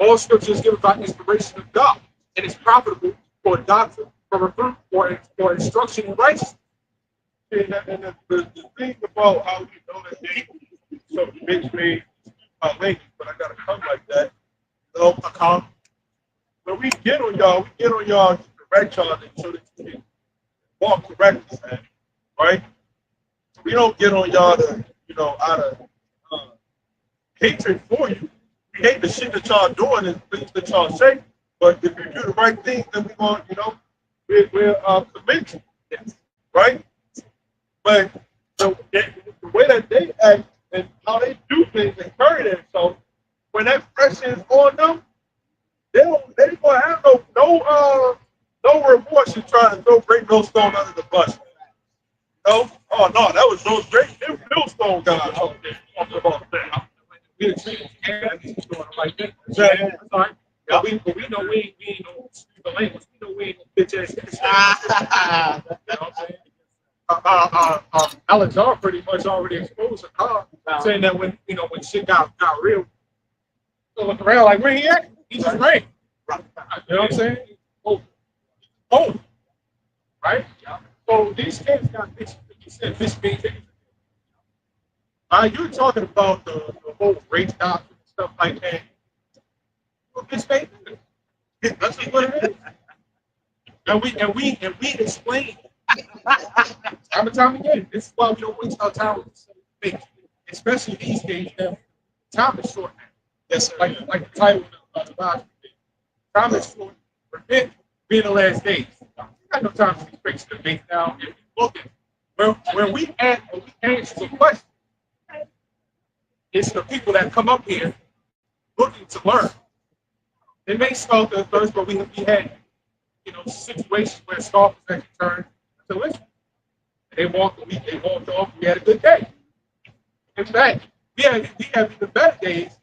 All scripture is given by inspiration of God, and is profitable for doctrine, for reproof, for instruction in righteousness. And the thing about how we know that they so makes me language, but I gotta come like that. So when we get on y'all to correct y'all so that you can walk correctly, man. Right? We don't get on y'all to, you know, out of hatred for you. We hate the shit that y'all doing and things that y'all say. But if you do the right thing, then we want, you know, we're convinced. Right? But the way that they act and how they do things and carry themselves, when that pressure is on them, they ain't gonna have no remorse in trying to break no stone under the bus. You know? Oh no, that was those great millstone guys out there talking about that. We didn't treat it as doing it like that. Yeah. That's all right. But we know we ain't no stupid language. We know we ain't no bitch ass niggas. You know what I'm saying? Alex R pretty much already exposed the car, saying that when shit got real, so look around like where he at? He just ran. You know what I'm saying? Oh, right? So these kids got bitch. You said bitch being you're talking about the whole race doctrine and stuff like that. Well, bitch being that's just what it is. And we explain time and time again. This is why we don't waste our time with things, especially these days. Now, time is short now. Yes, sir. Like the title of the Bible. Time is short. Repent, be in the last days. You got no time for these breaks to make now. If you look at where we answer the question, it's the people that come up here looking to learn. They may start at first, but we had situations where scoffers actually turned to listen. They walked off. We had a good day. In fact, we have even better days.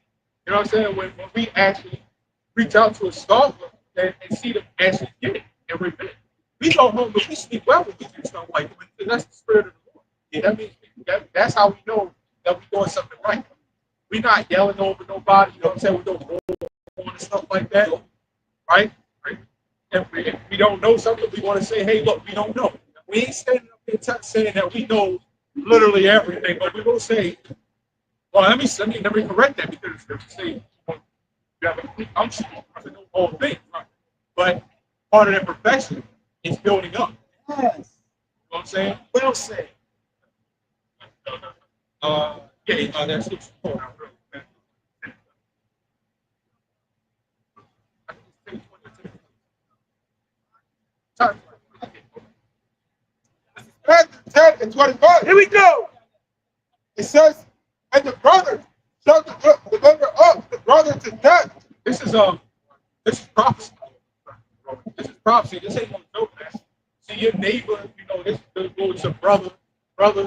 You know what I'm saying? When we actually reach out to a scoffer and see them actually get it and repent. We go home and we sleep well when we do stuff like that. And that's the spirit of the Lord. Yeah, that means that's how we know that we're doing something right. We're not yelling over nobody. You know what I'm saying? We don't roll on and stuff like that. Right? If we don't know something, we want to say, hey, look, we don't know. We ain't standing up here saying that we know literally everything, but we will say, well, let me correct that, because if you say you have a complete unction to know all things, right? But part of that perfection is building up. Yes. You know what I'm saying? Well said. That's what's going on. Matthew 10 and 25. Here we go. It says, and the brother shall deliver up the brother to death. This is prophecy. This is prophecy. This ain't no joke, man. See your neighbor, this goes to brother,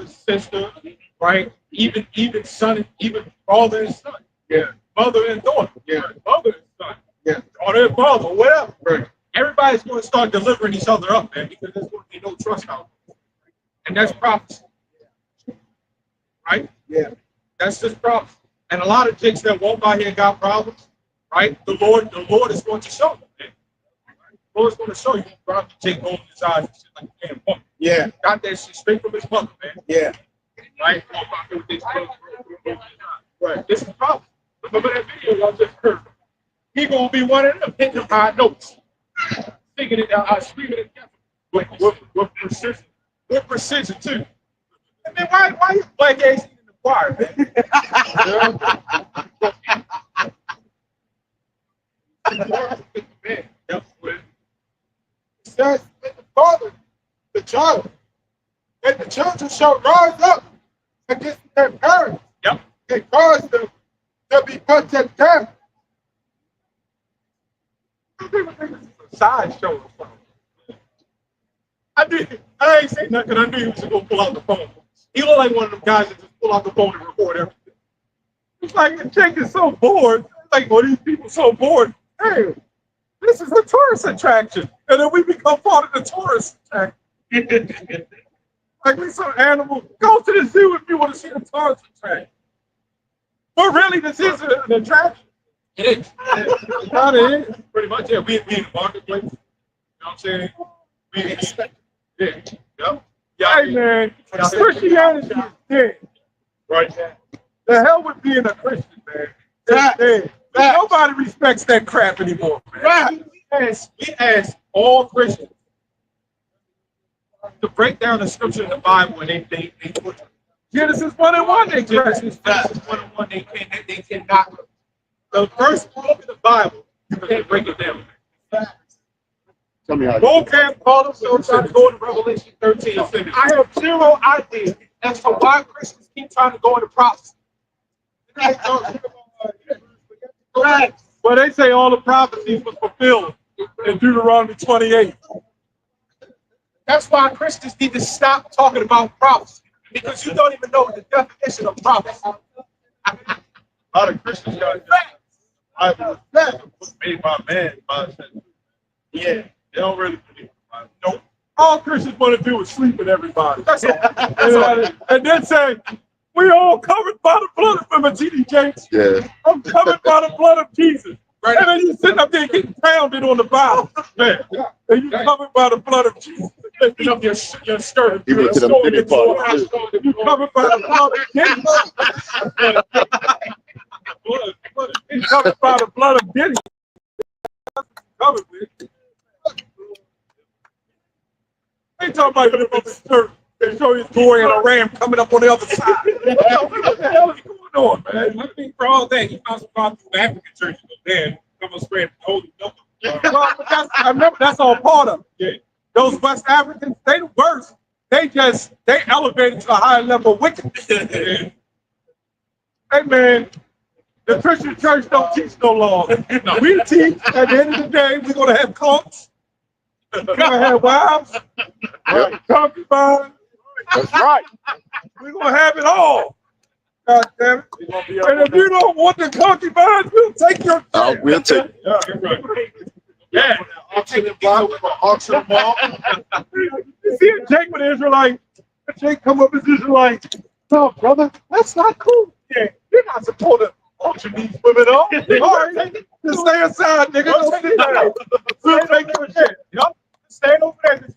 sister, right? Even son, even father and son. Yeah. Mother and daughter. Yeah. Mother and son. Yeah. Daughter and father, whatever. Right. Everybody's going to start delivering each other up, man, because there's going to be no trust out there. And that's prophecy. Right? Yeah. That's just prophecy. And a lot of chicks that walk out here got problems, right? The Lord is going to show them, man. The Lord's going to show you. Probably take home his eyes and shit like a damn punk. Yeah. Got that shit straight from his mother, man. Yeah. Right? Right. This is prophecy. Remember that video y'all just heard? He gonna be one of them hitting them high notes, singing it out, screaming it with precision. With precision too. And then why you black ass in the choir, man? It says, and the father, the child, and the children shall rise up against their parents. Yep. And cause them to be put to death. Sideshow or something. I ain't saying nothing. I knew he was gonna pull out the phone. He looked like one of them guys that just pull out the phone and record everything. It's like the chick is so bored. Like, well, these people so bored. Hey, this is a tourist attraction, and then we become part of the tourist attraction. Like we some animal. Go to the zoo if you want to see the tourist attraction. But really, this is an attraction. It is. It kind of is. Pretty much, yeah. We in the marketplace. You know what I'm saying? We expect it. Yeah. Yeah. Hey man, Christianity is dead. Right. The hell with being a Christian, man. It's dead. Nobody respects that crap anymore, man. Right. We ask all Christians to break down the scripture in the Bible, and they put Genesis 1:1. They Genesis 1:1. They cannot. The first book of the Bible, you can't break it down. Tell me how. Go camp, call themselves trying to go to Revelation 13 and finish. I have zero idea as to why Christians keep trying to go into prophecy. But they say all the prophecies were fulfilled in Deuteronomy 28. That's why Christians need to stop talking about prophecy. Because you don't even know the definition of prophecy. A lot of Christians got that. I was made by man. Yeah. They don't really believe. Nope. All Christians want to do is sleep with everybody. That's all. And then say, we all covered by the blood of TD Jakes. Yeah. I'm covered by the blood of Jesus. Right. And then you sitting up there getting pounded on the Bible. Man. And you covered by the blood of Jesus. Lifting up your skirt. He went to them pity parties. You covered by the blood of Jesus. You covered by the blood of Diddy. Covered with. They talking about you up his skirt and show his glory and a ram coming up on the other side. What the hell is going on, man? I think for all that, he found some problems with African churches up there. Come on, spread holy milk. Well, but I remember that's all part of it. Yeah. Those West Africans, they the worst. They elevated to a higher level of wickedness. Hey man, the Christian church don't teach no law. We teach at the end of the day, we're gonna have cults, we're gonna have wives, concubines. That's right. We're gonna have it all. God damn it. And if you don't want the concubines, we'll take your We'll take. Yeah. Auction and block, auction them all. You see a Jake with an Israelite, Jake come up as Israelite. No, brother, that's not cool. Yeah, you're not supposed to auction these women off. All right, just stay aside, nigga. Don't sit down. We'll take your shit. Yup. Stand over there.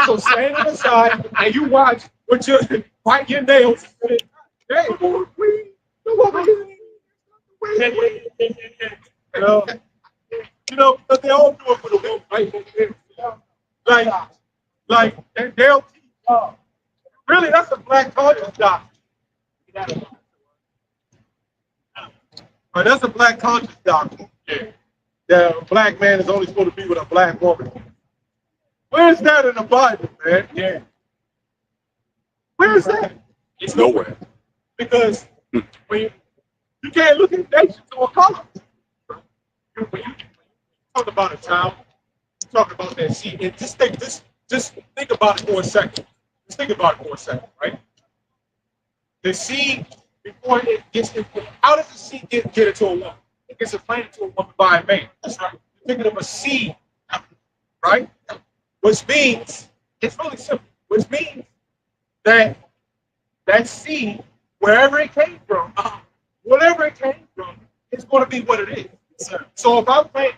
So stand on the side and you watch what you bite your nails. Hey, we go over here. You know, but they all do it for the women, right? Like they'll teach. Really, that's a black conscience doctrine. Right, that's a black conscience doctrine. That a black man is only supposed to be with a black woman. Where's that in the Bible, man? Yeah. Where is that? It's nowhere. Because when you can't look at nations or color. When you talk about a child, you talk about that seed, and just think about it for a second. Just think about it for a second, right? The seed, before it gets, how does the seed get into a woman? It gets implanted to a woman by a man. That's right. You're thinking of a seed, right? Which means, it's really simple, which means that that seed, wherever it came from, whatever it came from, it's going to be what it is. So if I plant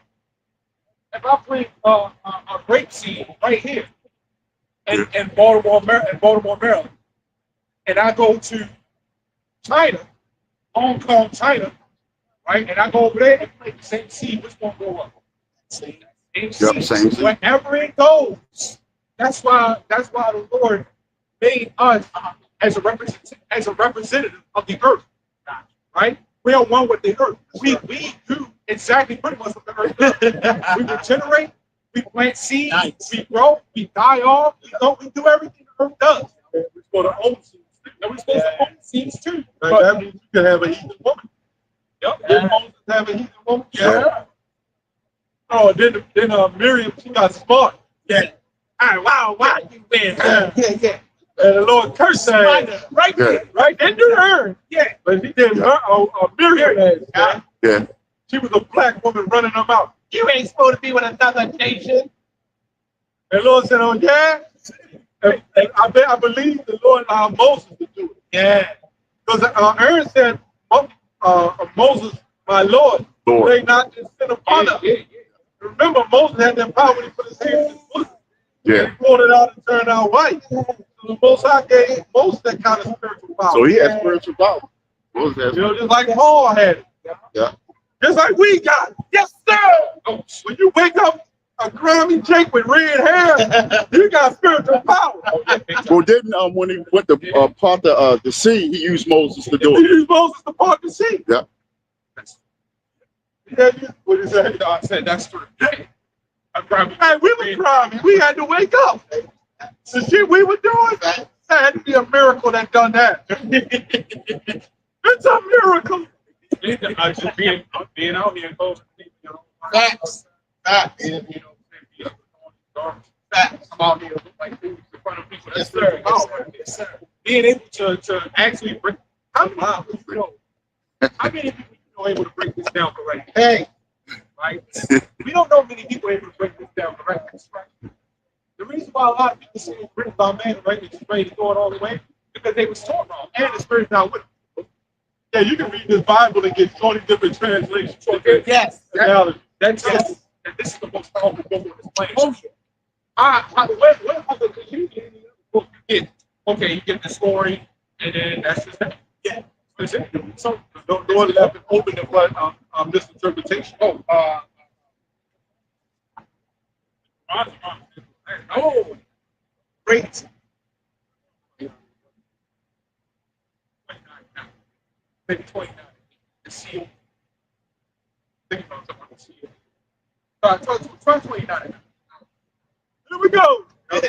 a grape seed right here in Baltimore, Maryland, and I go to China, Hong Kong, China, right, and I go over there and plant the same seed, which one go up? Same seed. Same seed. Wherever it goes, that's why the Lord made us as a representative of the earth, right? We are one with the earth. We do exactly pretty much what the earth does. We regenerate, we plant seeds, we grow, we die off, we do everything the earth does. We're supposed to own seeds. And we're supposed to own seeds too. But that means you can have a heathen woman. Yep. Did Moses have a heathen woman? Yeah. Oh, then Miriam, she got smart. Yeah. Wow, you been? Yeah. And the Lord cursed her right there, right? They knew her. Yeah. But he did her, Miriam. Yeah. She was a black woman running them out. You ain't supposed to be with another nation. And the Lord said, oh, yeah? And I believe the Lord allowed Moses to do it. Yeah. Because Aaron said, Moses, my Lord, they not just sit upon us. Remember, Moses had that power when he put his hand in his book. Yeah. He pulled it out and turned out white. So the Most High gave Moses that kind of spiritual power. So he had spiritual power. Moses had Just like Paul had it. Yeah. Just like we got it. Yes, sir. Oh, when you wake up a grimy Jake with red hair, you got spiritual power. Well, didn't when he went to part the sea, he used Moses to do He it. used Moses to part the sea. Yeah. Yeah, what is that? I said that's true. Hey, we were grimy. We had to wake up. The shit we were doing, that had to be a miracle that done that. It's a miracle. Just being out here and close. Facts. Facts. I'm out here like food. front of people. Yes, That's sir. power. Yes, sir. Yes, sir. Being able to actually break. How many people you know able to break this down correctly? Hey, Right? We don't know many people able to break this down correctly. Right? The reason why a lot of people say it's written by man, right, it's ready to go it all the way, because they was taught wrong, and the spirit's not with them. Yeah, you can read this Bible and get 20 different translations. yes. That's Yes. and this is the most powerful book on this planet. Oh yeah. What other could you get any other book you get? Okay, you get the story, and then that's just that. Yeah. That's it. So The one left it open to what misinterpretation. oh, great. Maybe 29. The seal. Think about something like the seal. Try 29. Here we go. But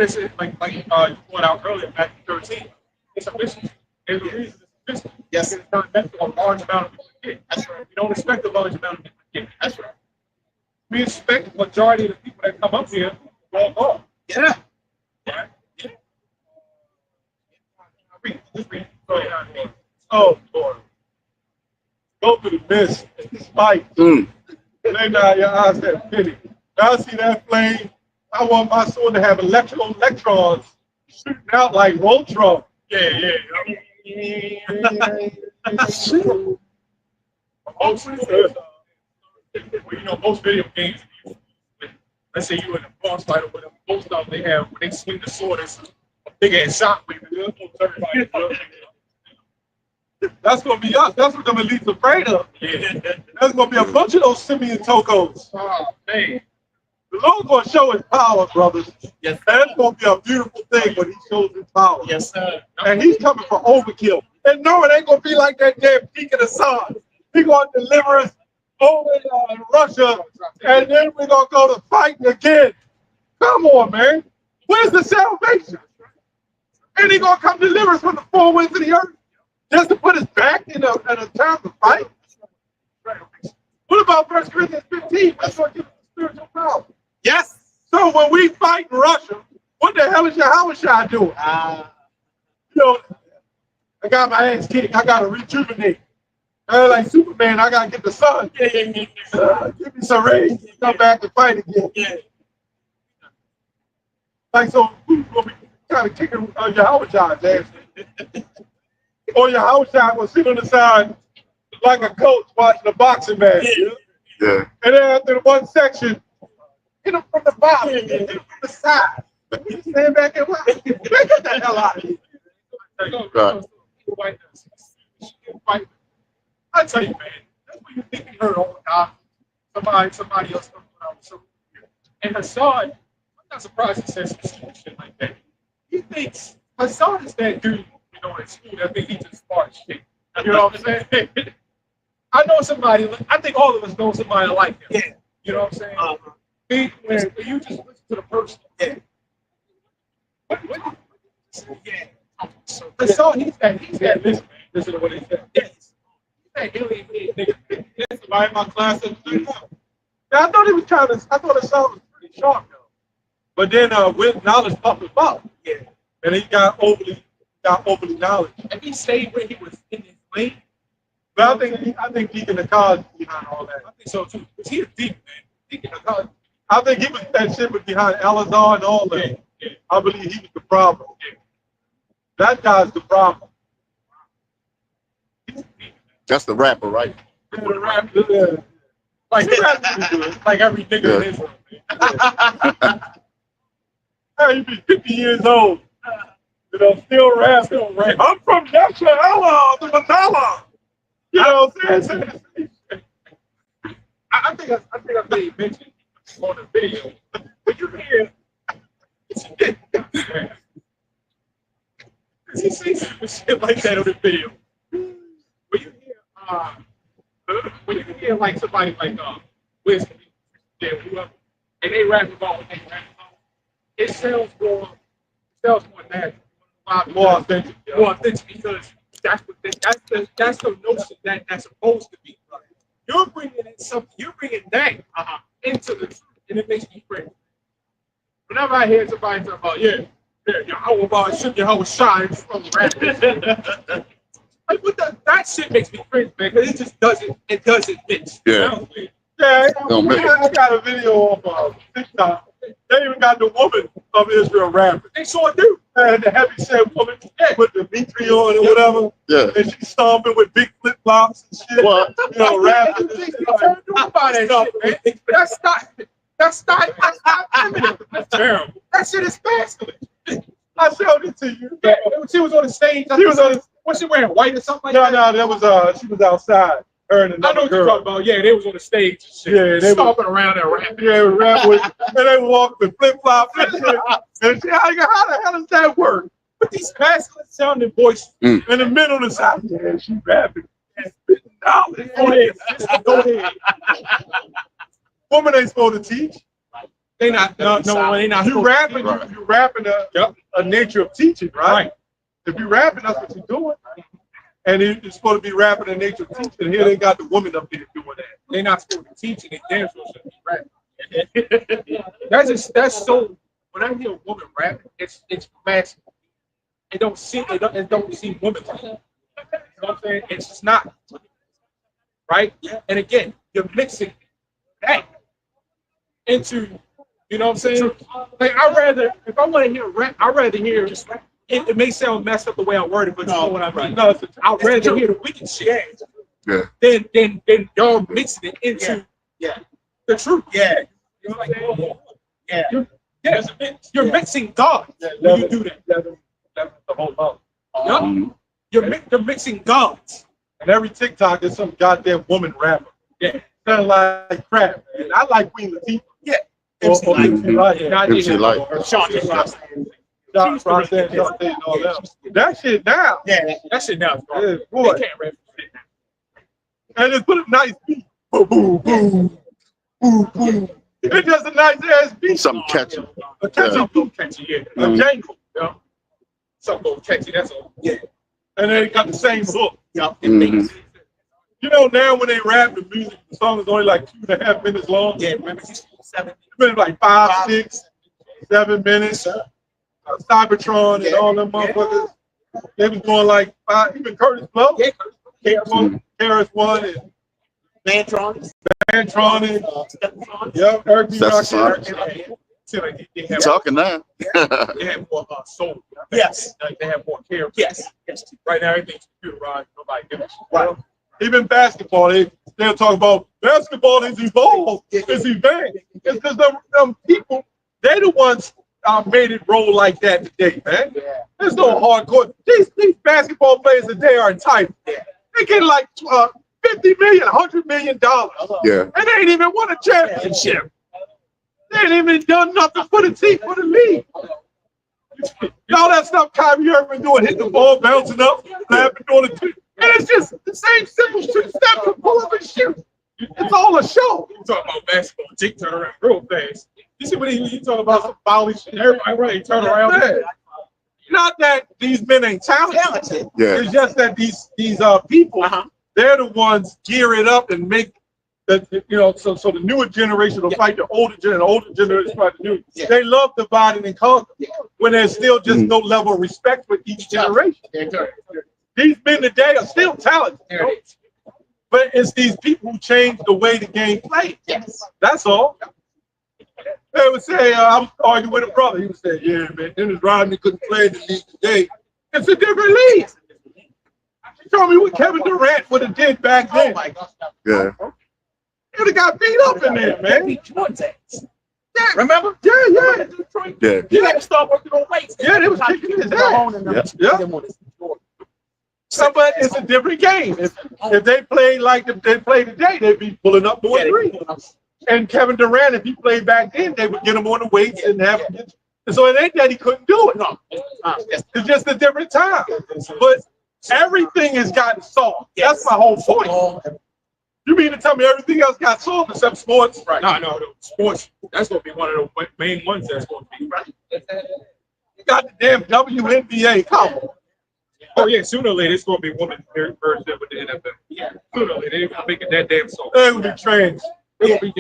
it's like you pointed out earlier, Matthew 13. It's a mission. There's a reason it's a mission. Yes. It's not meant for a large amount of people to get. That's right. We don't expect a large amount of people to get. That's right. We expect the majority of the people that come up here to walk off. Yeah. Right? Yeah. Just read. Oh, Lord. Go to the mist. Spike. Lay down your eyes that pity. Now see that flame? I want my sword to have electrons shooting out like Voltron. Yeah. Most video games, let's say you're in a boss fight or whatever, most of them they have, when they swing the sword, it's a big ass shockwave. That's gonna be us. That's what them elites afraid of. Yeah. There's gonna be a bunch of those Simeon Tokos. Oh, man. The Lord's gonna show his power, brothers. Yes. And it's gonna be a beautiful thing when he shows his power. Yes, sir. And he's coming for overkill. And no, it ain't gonna be like that damn peak of the sun. He's gonna deliver us over Russia, and then we're gonna go to fighting again. Come on, man. Where's the salvation? And he gonna come deliver us from the four winds of the earth just to put us back in a time to fight? What about 1 Corinthians 15? That's gonna give us spiritual power. Yes. So when we fight in Russia, what the hell is Yahushua doing? I got my ass kicked. I gotta rejuvenate. Like Superman, I gotta get the sun. Give me some rays. Come back and fight again. Yeah. Like so, who's gonna be kind of kicking Yahushua's ass? Or Yahushua will sit on the side like a coach watching a boxing match. Yeah. And then after the one section, hit him from the bottom, hit him from the side. We stand back and watch. Man, get the hell out of here. Right. I tell you, man, that's what you think you heard all the time. Somebody else comes out with something. And Hassan, I'm not surprised he says some shit like that. He thinks Hassan is that dude, in school that think he just smart shit. You know what I'm saying? I know somebody, I think all of us know somebody like him. Yeah. You know what I'm saying? When you just listen to the person. Yeah. Yeah. Hassan, he's that listen to what he said. Yes. He's somebody in my class that I thought he was I thought the song was pretty sharp though. But then with knowledge popped up. Yeah. And he got overly knowledge. And he stayed where he was in his lane. But I think Deacon Akkad behind all that. I think so too. Because he's deep, man. Deacon Akkad. I think he was that shit was behind Alazar and all that. Yeah. I believe he was the problem. Yeah. That guy's the problem. That's the rapper, right? Like every nigga in Israel. Hey, you be 50 years old. Still rapping. I'm from Yeshua, the Madonna. You know what I'm saying? I think I made mention on the video. When you hear he say some shit like that on the video. When you hear like somebody like Wiz whoever, and they rap about what they rap about, it sounds more natural, more authentic because that's the notion that's supposed to be. You're bringing in something. You're bringing that into the truth, and it makes me crazy. Whenever I hear somebody talk about, yeah, I will buy shoot your whole shine from the like, what that shit makes me cringe, man, because it doesn't mix. Yeah. Yeah, Don't mix. I got a video on TikTok. They even got the woman of Israel rapping. They sure do. And the heavy set woman with the B3 on or whatever. Yeah. And she's stomping with big flip flops and shit. What? You know, rapping. That's not feminine. That's terrible. That shit is masculine. I showed it to you. Yeah, she was on the stage. She was on. Was she wearing white or something like that? No, that was she was outside. Her and another girl. I know what you're talking about. Yeah, they was on the stage. And shit. Yeah, they stomping around and rapping. Yeah, they were rapping with, and they walked with flip flops and shit. And shit. How the hell does that work? With these masculine sounding voices, and the men on the side. Yeah, she rapping. Go ahead. Women ain't supposed to teach. They not. No, they not. You rapping. Right. You rapping a nature of teaching, right? If you rapping, that's what you're doing. And you're supposed to be rapping in nature of teaching. Here they got the woman up here doing that. They're not supposed to teach, and they damn sure shouldn't be rapping. That's so. When I hear a woman rapping, it's masculine. It don't seem woman. You know what I'm saying? It's just not. Right? And again, you're mixing that into, you know what I'm saying? Like if I want to hear rap, I'd rather hear. It may sound messed up the way I word it, but you know what I mean. No, I'd rather hear the wicked shit than y'all mixing it into the truth. Yeah. You know what I'm saying? You're mixing God when you do that. That's the whole love. You're mixing gods. And every TikTok is some goddamn woman rapper. Yeah. Kind of like crap, man. I like Queen Latifah. Yeah. MC Light. Or Roxanne, all that. That shit now. Yeah, that shit now. Yeah, boy. They can't rap shit now. And just put a nice beat. Boom, boom, boom, boom, boom. It's just a nice ass beat. Something catchy. A catchy, yeah. A jangle, yeah. Something catchy, that's all. Yeah. And then it got the same hook. Yeah. You know, now when they rap, the song is only like 2.5 minutes long. Yeah, remember, it's 7 minutes, like 5, 6, 7 minutes. Cybertron and all them motherfuckers. They was going like 5, even Curtis Blow. Yeah, KRS-One and Mantron and Eric B. Rakim. Talking now. They have more soul. Yes. They have more care. Yes. Right now, everything's computerized. Nobody gives a shit. Right. Even basketball, they'll talk about basketball is evolved. It's advanced. It's because them people, they're the ones made it roll like that today, man. Yeah. There's no hardcore. These basketball players today are entitled. Yeah. They get like $50 million, $100 million. Yeah. And they ain't even won a championship. They ain't even done nothing for the team, for the league. All that stuff Kyrie Irving doing, hitting the ball, bouncing up, laughing, doing it. And it's just the same simple shit. Step to pull up and shoot. It's all a show. You talk about basketball, Jake turn around real fast. You see when you talk about some volley shit, everybody right, turn around. Not that these men ain't talented. Yeah. It's just that these people, they're the ones gear it up and make the, you know, so the newer generation will fight the older generation, the older generation fight the new. Yeah. They love dividing and conquering when there's still just no level of respect for each generation. These men today are still talented. But it's these people who change the way the game plays. Yes. That's all. They would say, I was arguing with a brother. He would say, yeah, man, Dennis Rodman couldn't play in the league today. It's a different league. He told me what Kevin Durant would have did back then. Oh my gosh. Yeah. He would have got beat up in there, man. Yeah. Remember? Yeah. Yeah. He had to start working on weights. Yeah, they was kicking his ass. Yeah. But it's a different game. If they play like if they play today, they'd be pulling up more three. And Kevin Durant, if he played back then, they would get him on the weights and have him. So it ain't that he couldn't do it. No. It's just a different time. But everything has gotten solved. That's my whole point. You mean to tell me everything else got solved except sports? Right. No, sports. That's going to be one of the main ones that's going to be right. You got the damn WNBA. Come on. Oh yeah, sooner or later it's gonna be women version with the NFL. Yeah. Sooner or later they're gonna make it that damn song. They're gonna be trans. They're gonna be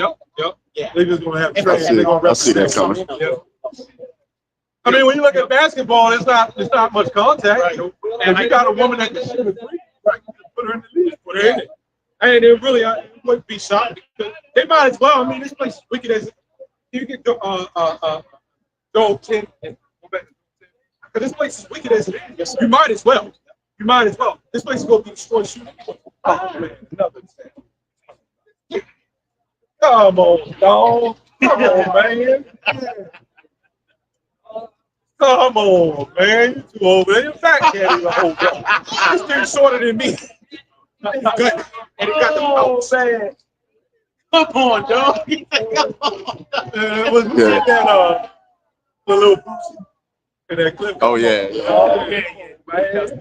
Yeah. They're just gonna have trans. I see that coming. Yeah. I mean, when you look at basketball, it's not much contact. Right. And you got a woman that can shoot a three, right? Put her in the league. Put her in it. And it really wouldn't be shocked because they might as well. I mean, this place is wicked as you can go 10 and go back to 10. Because this place is wicked as it is. You might as well. You might as well. This place is gonna be destroyed shooting. Oh man, another 10. Come on, dog. Come on, man. Come on, man. You too old, man. Your back can't even hold up. This dude's shorter than me. He's good. And he got the nose. Man. Come on, dog. Was that the little Boosie in that clip? Oh yeah. Oh, yeah, man.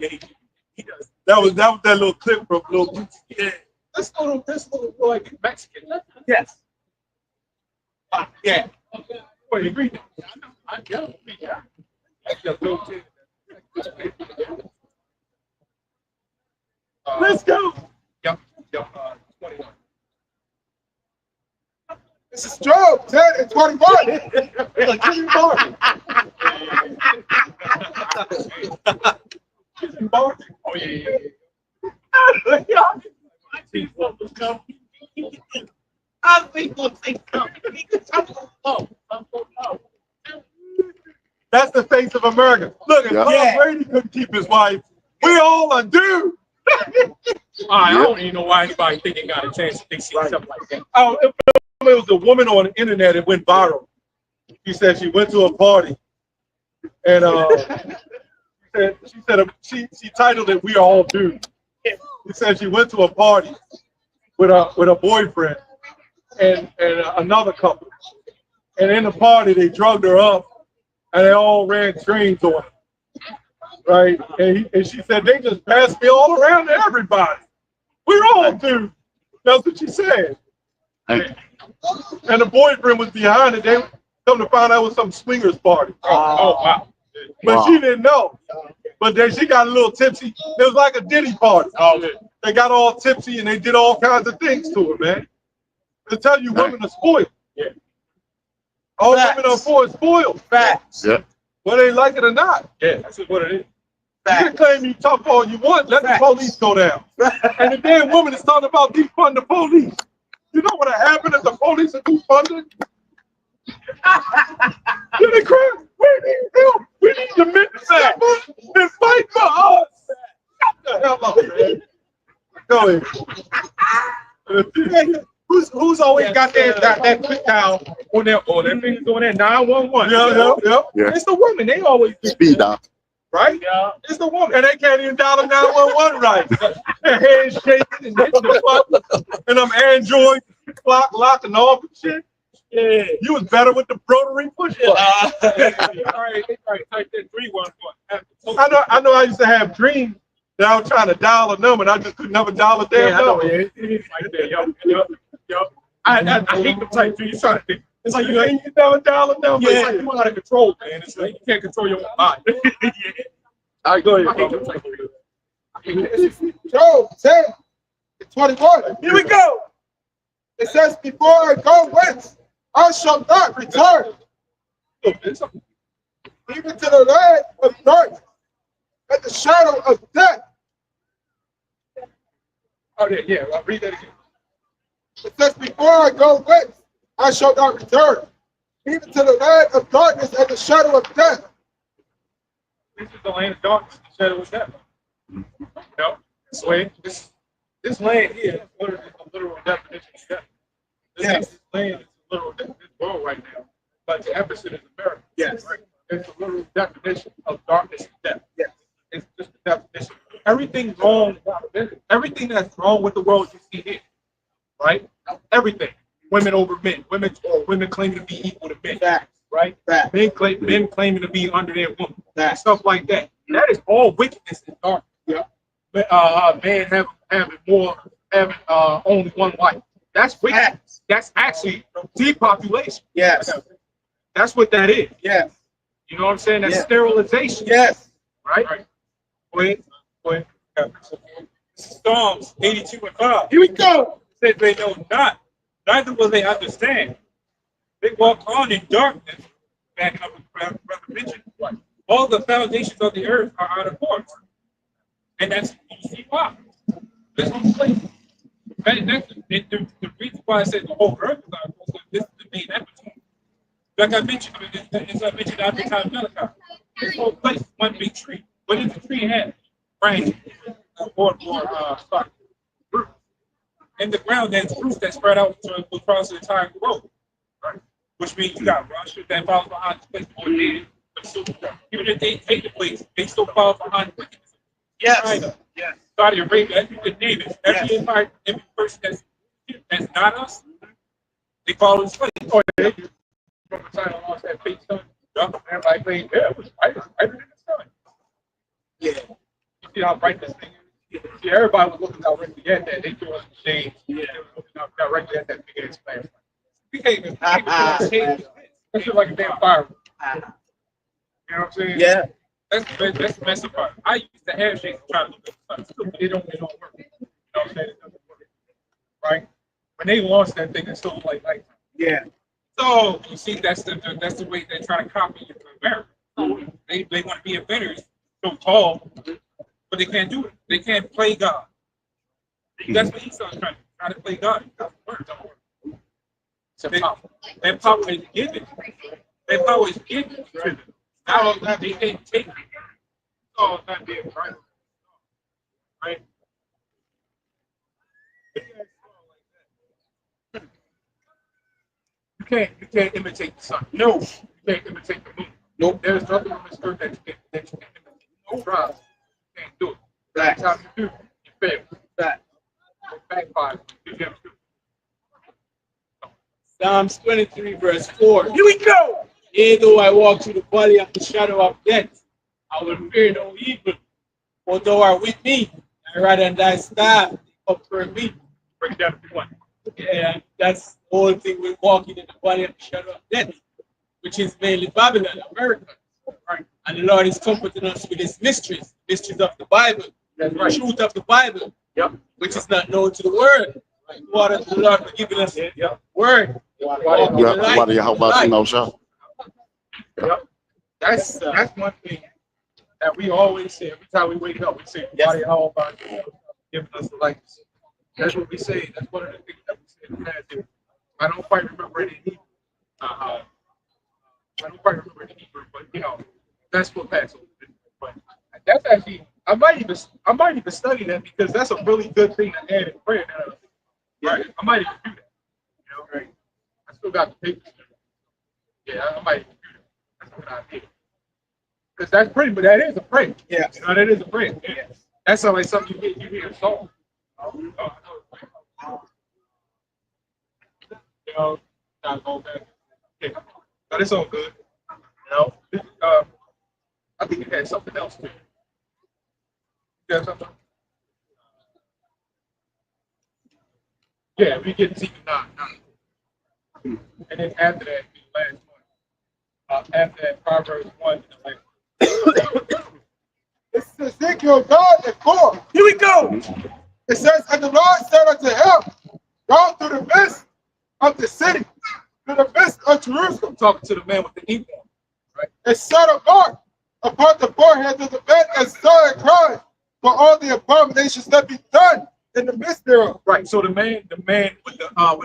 He does. That was that little clip from Lil Boosie. Yeah. This little like Mexican. Yes. Yeah. Wait, you read it? I know. Yeah. Let's go. Yep. 21. This is Joe, 10 and 21. Jimmy Martin. Jimmy Martin. Oh yeah. I think we'll take something. That's the face of America. Look, if Yeah. Tom Brady couldn't keep his wife, we all are due. I don't even know why anybody think they got a chance to think something like that. Oh, it was a woman on the internet. It went viral. She said she went to a party, and she titled it "We Are All Due." She said she went to a party with a boyfriend and another couple, and in the party they drugged her up, and they all ran trains on her. Right, and she said they just passed me all around to everybody. We're all due. That's what she said. And the boyfriend was behind it. They come to find out it was some swingers party. Oh wow. But Wow. she didn't know. But then she got a little tipsy. It was like a Diddy party. Oh yeah. They got all tipsy and they did all kinds of things to her, man. To tell you women are spoiled. Yeah. All Facts. women are spoiled. Facts. Yeah. Whether they like it or not. Yeah, that's just what it is. You can claim you tough all you want. Let the police go down. And the damn woman is talking about defund the police. You know what'll happen if the police are defunded? Then they cry, we need help. We need the men to step up and fight for us. Shut the hell up, man. Go ahead. Who's always got that quick dial on their fingers on that 911? Yeah. It's the woman. They always do. Speed dial. Right? Yeah. It's the woman. And they can't even dial a 911 right. Their hands shaking and hitting the button. And them Android clock locking off and shit. Yeah. You was better with the rotary push button. All right. Type that 311. I know I used to have dreams that I was trying to dial a number and I just could never dial a damn number. Right there. Yup. I hate the type 3. You trying to think. It's like you never dial a number. It's like you out of control, man. It's like you can't control your own mind. Yeah. All right, go I ahead. hate Bro. them type 3. This is Joe, 10 and 21. Here we go. It says, before I go whence, I shall not return, even to the land of darkness and the shadow of death. Oh, yeah. I'll read that again. It says, before I go whence, I shall not return, even to the land of darkness and the shadow of death. This is the land of darkness, the shadow of death. No, this way, this land here is a literal definition of death. This land is a literal definition of this world right now, but the emphasis is America. Yes. Right? It's a literal definition of darkness and death. Yes. It's just the definition. Everything wrong, everything that's wrong with the world you see here, right? Everything. Women over men. Women claiming to be equal to men. Facts. Right? Facts. Men claiming to be under their woman. Facts. Stuff like that. That is all wickedness and darkness. Yeah. Man having only one wife. That's wicked. That's actually depopulation. Yes. That's what that is. Yes. You know what I'm saying? That's Yeah. sterilization. Yes. Right? Go ahead. Psalms 82:5. Here we go. Says they know not, neither will they understand. They walk on in darkness backing up with Brother Richard. All the foundations of the earth are out of course. And that's, you see why. There's no place. That's the reason why I said the whole earth is out of course. This is the main epitome. Like I mentioned, as I mentioned after time Malachi, this whole place is one big tree. What does the tree have? Branches, sorry, roots. In the ground, there's roots that spread out across the entire globe, right? Which means you got Russia that follows behind the place more dead, but still, even if they take the place, they still follow behind the wickedness. Yes. China, Yes. Saudi Arabia, you could name it. Every empire, every person that's not us, they follow the slave. Oh, yeah, they do. From the China lost that fake sun. Everybody played, yeah, it was brighter than the sun. Yeah. You see how bright this thing is? See, everybody was looking directly at that. They threw us the shades. Yeah. They were looking out directly at that big ass flashlight. We can't even shade. That's just like a damn firework. You know what I'm saying? Yeah. That's the messy part. I used to have shades to try to look at the sun. But they don't work. You know what I'm saying? It doesn't work. Right? When they launched that thing, it still looked like light. Yeah. So you see, that's the way they try to copy you from America. They want to be inventors, so tall, but they can't do it. They can't play God. That's what Esau's trying to play God. It doesn't work. That power is given. That power is given. Now they can't take it. So it's not being right. Right? You can't imitate the sun. No, you can't imitate the moon. Nope. There's nothing on this earth that you can imitate. No try. You can't do it. That's how you do. You fail. That. Backfire. You never do. Psalms 23, verse 4. Here we go. Yea, though I walk through the valley of the shadow of death, I will fear no evil. For thou art with me, and rather than thy staff, comfort me. Break down if you want. Yeah, that's the whole thing with walking in the valley of the shadow of death, which is mainly Babylon, America. Right? And the Lord is comforting us with his mysteries of the Bible, the truth of the Bible, which is not known to the world. Right? What is the Lord for giving us word? Yeah, how about you know, Sean? Yep. That's one thing that we always say every time we wake up. We say, "Body, how about you giving us the light?" That's what we say. That's one of the things that we say in the narrative. I don't quite remember it in Hebrew. I don't quite remember it in Hebrew, but you know, that's what Passover is. But that's actually, I might even study that because that's a really good thing to add in prayer. Right? I might even do that. You know, right? I still got the papers. Yeah, I might even do that. That's a good idea. Because that's pretty, but that is a prayer. Yeah. You know, that is a prayer. Yeah. That's like something you hear a song. You know, not going back. Yeah. But it's all good. You know, I think it had something else too. You got something? Yeah, we get to nine. And then after that, the last one. After that, Proverbs 1 and 11. It's Ezekiel God and 4. Here we go. It says, and the Lord said unto him, go through the midst of the city, through the midst of Jerusalem. Talking to the man with the ink on, right? And set a mark upon the forehead of the man and started crying for all the abominations that be done in the midst thereof. Right. So the man with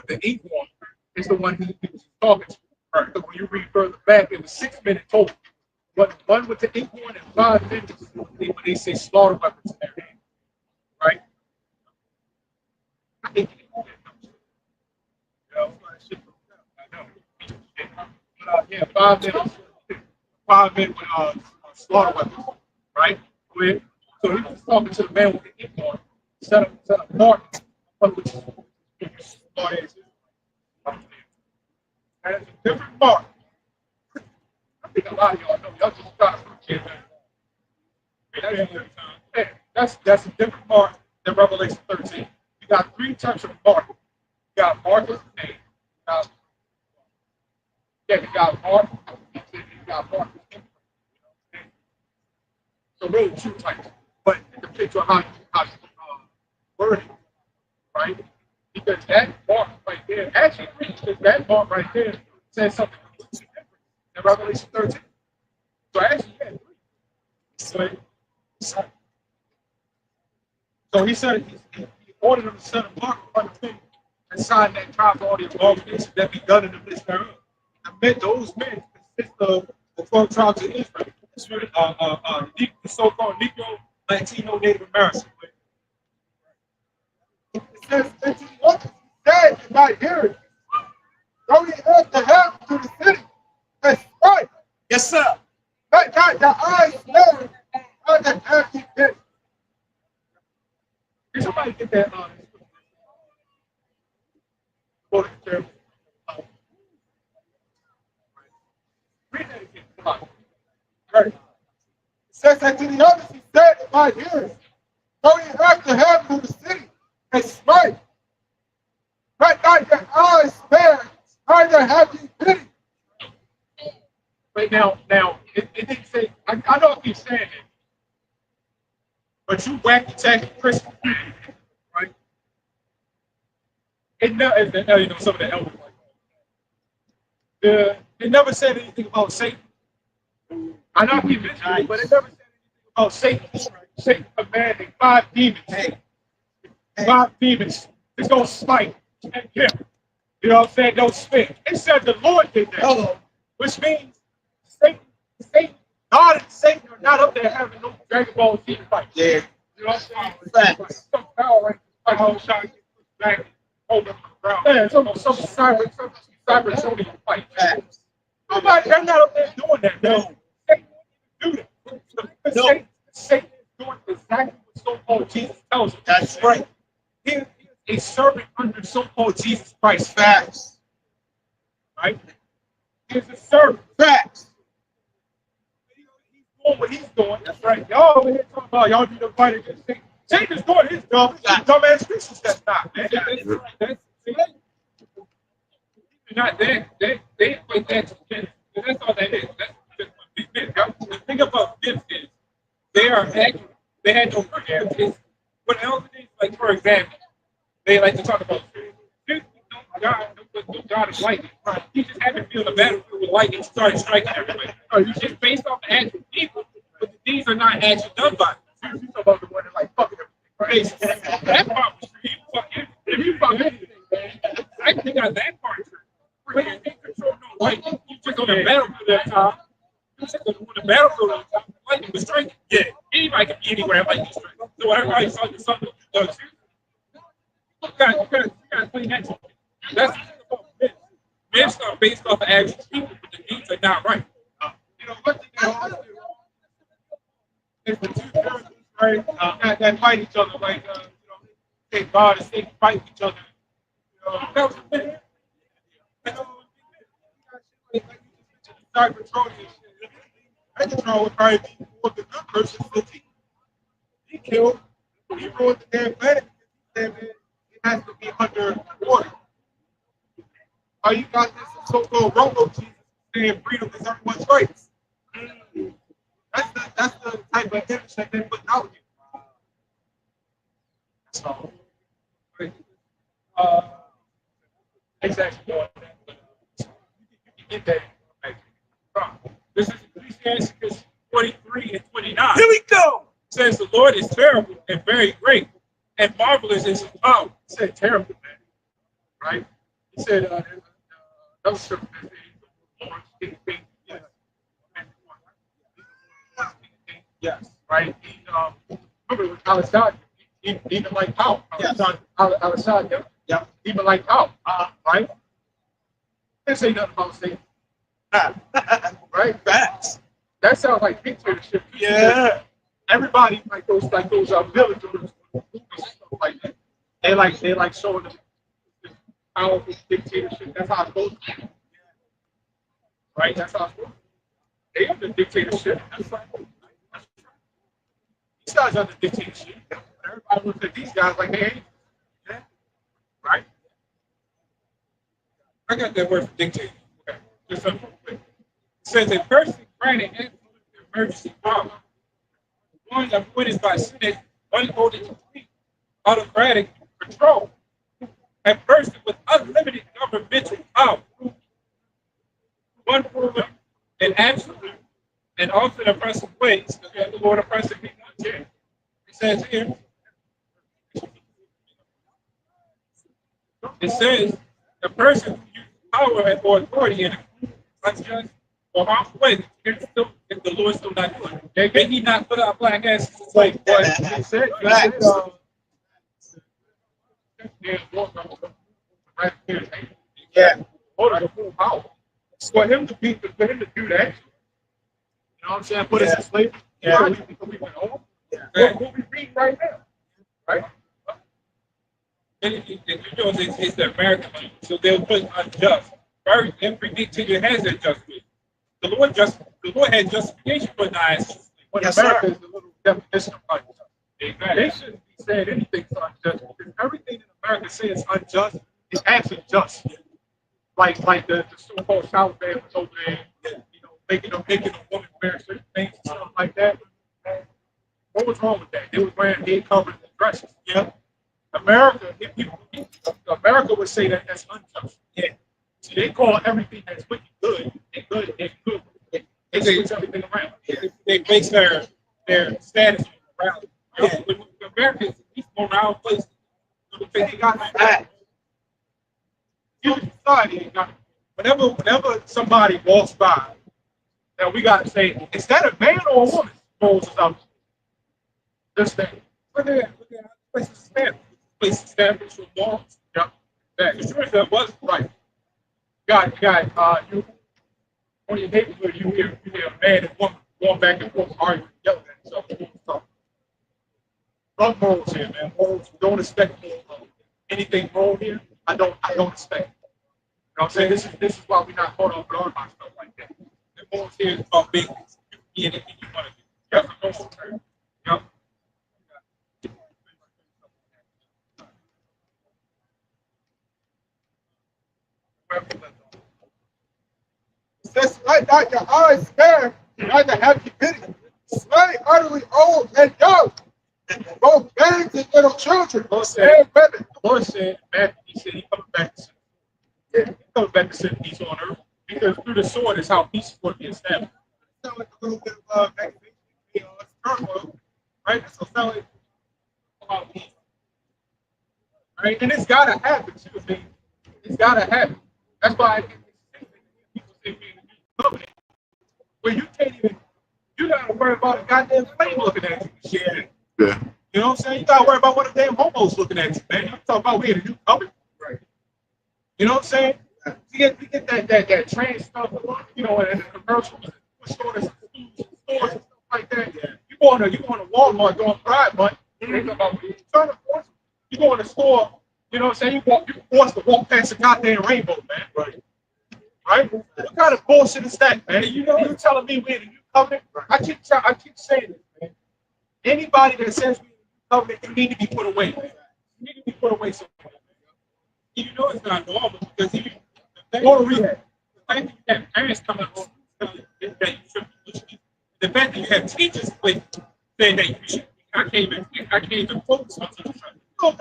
the ink on is the one he was talking to. Right. So when you read further back, it was 6 minutes total. But one with the ink on and 5 minutes when they say slaughter weapons in their hand. Right? I think I know. But, yeah, 5 minutes. 5 minutes with slaughter weapons. Right? So he was talking to the man with the ink on. Set up mark. Which is and it's a different mark. I think a lot of y'all know. Y'all just try to forget that. That's a different mark than Revelation 13. You got 3 types of mark. You got Marcus' name. You got Mark. You got Marcus' name. So really 2 types. But it depends on how you word it, right? Because that mark right there, actually, that mark right there says something different than Revelation 13. So actually, yeah, so he said he ordered them to set a mark upon the thing and sign that tribe all the abominations that be done in the midst thereof. Those men consist of the 12 tribes of Israel. The so-called Negro, Latino, Native American. It says, and to the others he said in my hearing, go ye up to heaven to the city, and strike, Yes, sir. let not the eyes stand, and the empty pit. Did somebody get that? Read that again. Come on. Right. It says, and to the others he said in my hearing, go ye up to heaven to the city, and strike, let not your eyes stand, neither have you pity. But now, it didn't say. I know I keep saying it, but you whack the tacky Christian, right? It never, you know, some of the elders like it never said anything about Satan. I know I keep mentioning it, but it never said anything about Satan. Satan commanding 5 demons. Hey. 5 demons to go smite and kill. You know what I'm saying? Don't spit. It said the Lord did that. Hello. Which means Satan, God and Satan are not up there having no Dragon Ball Z fight. Yeah. You know what I'm saying? Facts. Some power like trying to get pushed back and hold up the ground. Yeah, some cyber Tony fight. Facts. Nobody, they're not up there doing that. No. Satan won't even do that. No. Satan is doing exactly what so-called Jesus tells us. That's right. He is a servant under so-called Jesus Christ. Facts. Right? He is a servant. Facts. He's doing what he's doing. That's right. Y'all over here talking about y'all need to fight against Satan. Satan is doing his job. Dumbass Christians that's not. That's not that. They equate that to men. That's all that is. That's just what men. The thing about them is they are accurate. They had no forgiveness. What else it is, like for example, they like to talk about God is lightning. He just happened to be on the battlefield with lightning, started striking everybody. It's based off the actual people, but the deeds are not actually done by them. You talk about the one that like fucking everything. That part was true. If you fuck anything, man, I think got that part true. But you can't control no lightning. You just on the battlefield that time. You just on the battlefield that time. Lightning was striking. Yeah, anybody can be anywhere and lightning strike. So everybody saw the something. You gotta clean that shit. That's men. Men are based off of actual people, but the deeds are not right. You know, what thing that also is the two characters, right, that fight each other, like, you know, say God and Satan fight each other. You know, that was the thing. Cybertronian shit. Megatron would probably be more the good person since he killed, he ruined the damn planet because he said, man, it has to be under water. Oh, you got this so-called robo Jesus saying freedom is everyone's rights. That's the type of image that they put out here. So, exactly. You can get that. This is Ecclesiastes 43 and 29. Here we go. It says the Lord is terrible and very great, and marvelous is his power. He said terrible, man. Right? He said, those scriptures that say the Lord is big. Yes. Right? He, remember with Alessandro, even like power. Yes. Alessandro. Yeah. Even like power. Right? They say nothing about Satan. Right? Facts. That sounds like dictatorship. Yeah. Everybody like those villagers like that. They like showing them this powerful dictatorship. That's how it's supposed to be. Right? That's how it's supposed to be. They under dictatorship. That's right. These guys under dictatorship. Everybody looks at these guys like they ain't. Yeah. Right? I got that word for dictator. Okay. Just something quick. It says a person granted absolute emergency power. One appointed by Senate, unholding complete autocratic control. A person with unlimited governmental power. One ruler an absolute and often oppressive ways. The Lord oppressive people. It says here, it says the person who uses power or authority in unjust or harmful ways, if the Lord still not doing it. May he not put our black asses to sleep. But he said, Yeah. hold the full power. For him to do that, you know what I'm saying? Put us in slavery. Yeah. We went home. What we read right now, right? And you know, it's the American people, so they'll put unjust. Every dictator has that justice. The Lord had justification for nines. When Yes, America sir. is a little definition of unjust. Exactly. They shouldn't be saying anything is unjust because everything in America says unjust is actually just. Like the so-called South Band was over there, you know, making a woman wear certain things and stuff like that. What was wrong with that? They was wearing head covers and dresses. Yeah. America would say that that's unjust. Yeah. So they call everything that's wicked good and good and good. They switch everything around. They base their status around. Yeah. America is the least morale place. They got that. Human society ain't got it. Whenever somebody walks by, now we got to say, is that a man or a woman? Rolls us up. This thing. Look at place is established. Place established with laws. Yep. That sure that was right. You on your neighborhood, you hear a man and woman going back and forth arguing, yelling at each other. Wrong morals here, man. Morals, we don't expect anything wrong here. I don't expect. You know what I'm saying? This is why we're not caught off guard by stuff like that. The morals here is about business. You can be anything you want to do. That's the moral, right? Yep. Says, let not your eyes spare, neither have you pity. Slay utterly old and young, both babes and little children, and women. The Lord said, Matthew, he said, he's coming back to set. Yeah, he's coming back to set peace on earth. Because through the sword is how peace is going to be established. It sounds like a little bit of turmoil, right? So it sounds like About peace. Right? And it's got to happen, too. I mean, it's got to happen. That's why people say being a new covenant. Where you can't even, you got to worry about a goddamn flame looking at you. Shit. Yeah. You know what I'm saying? You got to worry about one of the damn homos looking at you, man. I'm talking about we in a new covenant. Right. You know what I'm saying? We get that trans stuff, you know, in the commercials, stores and stuff like that. Yeah. You going to Walmart during Pride Month, you ain't about you trying to force. You go in the store, you know what I'm saying? You forced to walk past the goddamn rainbow, man. Right. Right? What kind of bullshit is that, man? You know, you telling me we're in a new covenant? I keep saying this, man. Anybody that says we're in a new covenant, you need to be put away. Man. You need to be put away somewhere. You know it's not normal because go to rehab. The fact that you have parents coming home telling you that you shouldn't be listening. The fact that you have teachers saying that you should. I can't even focus on something. Little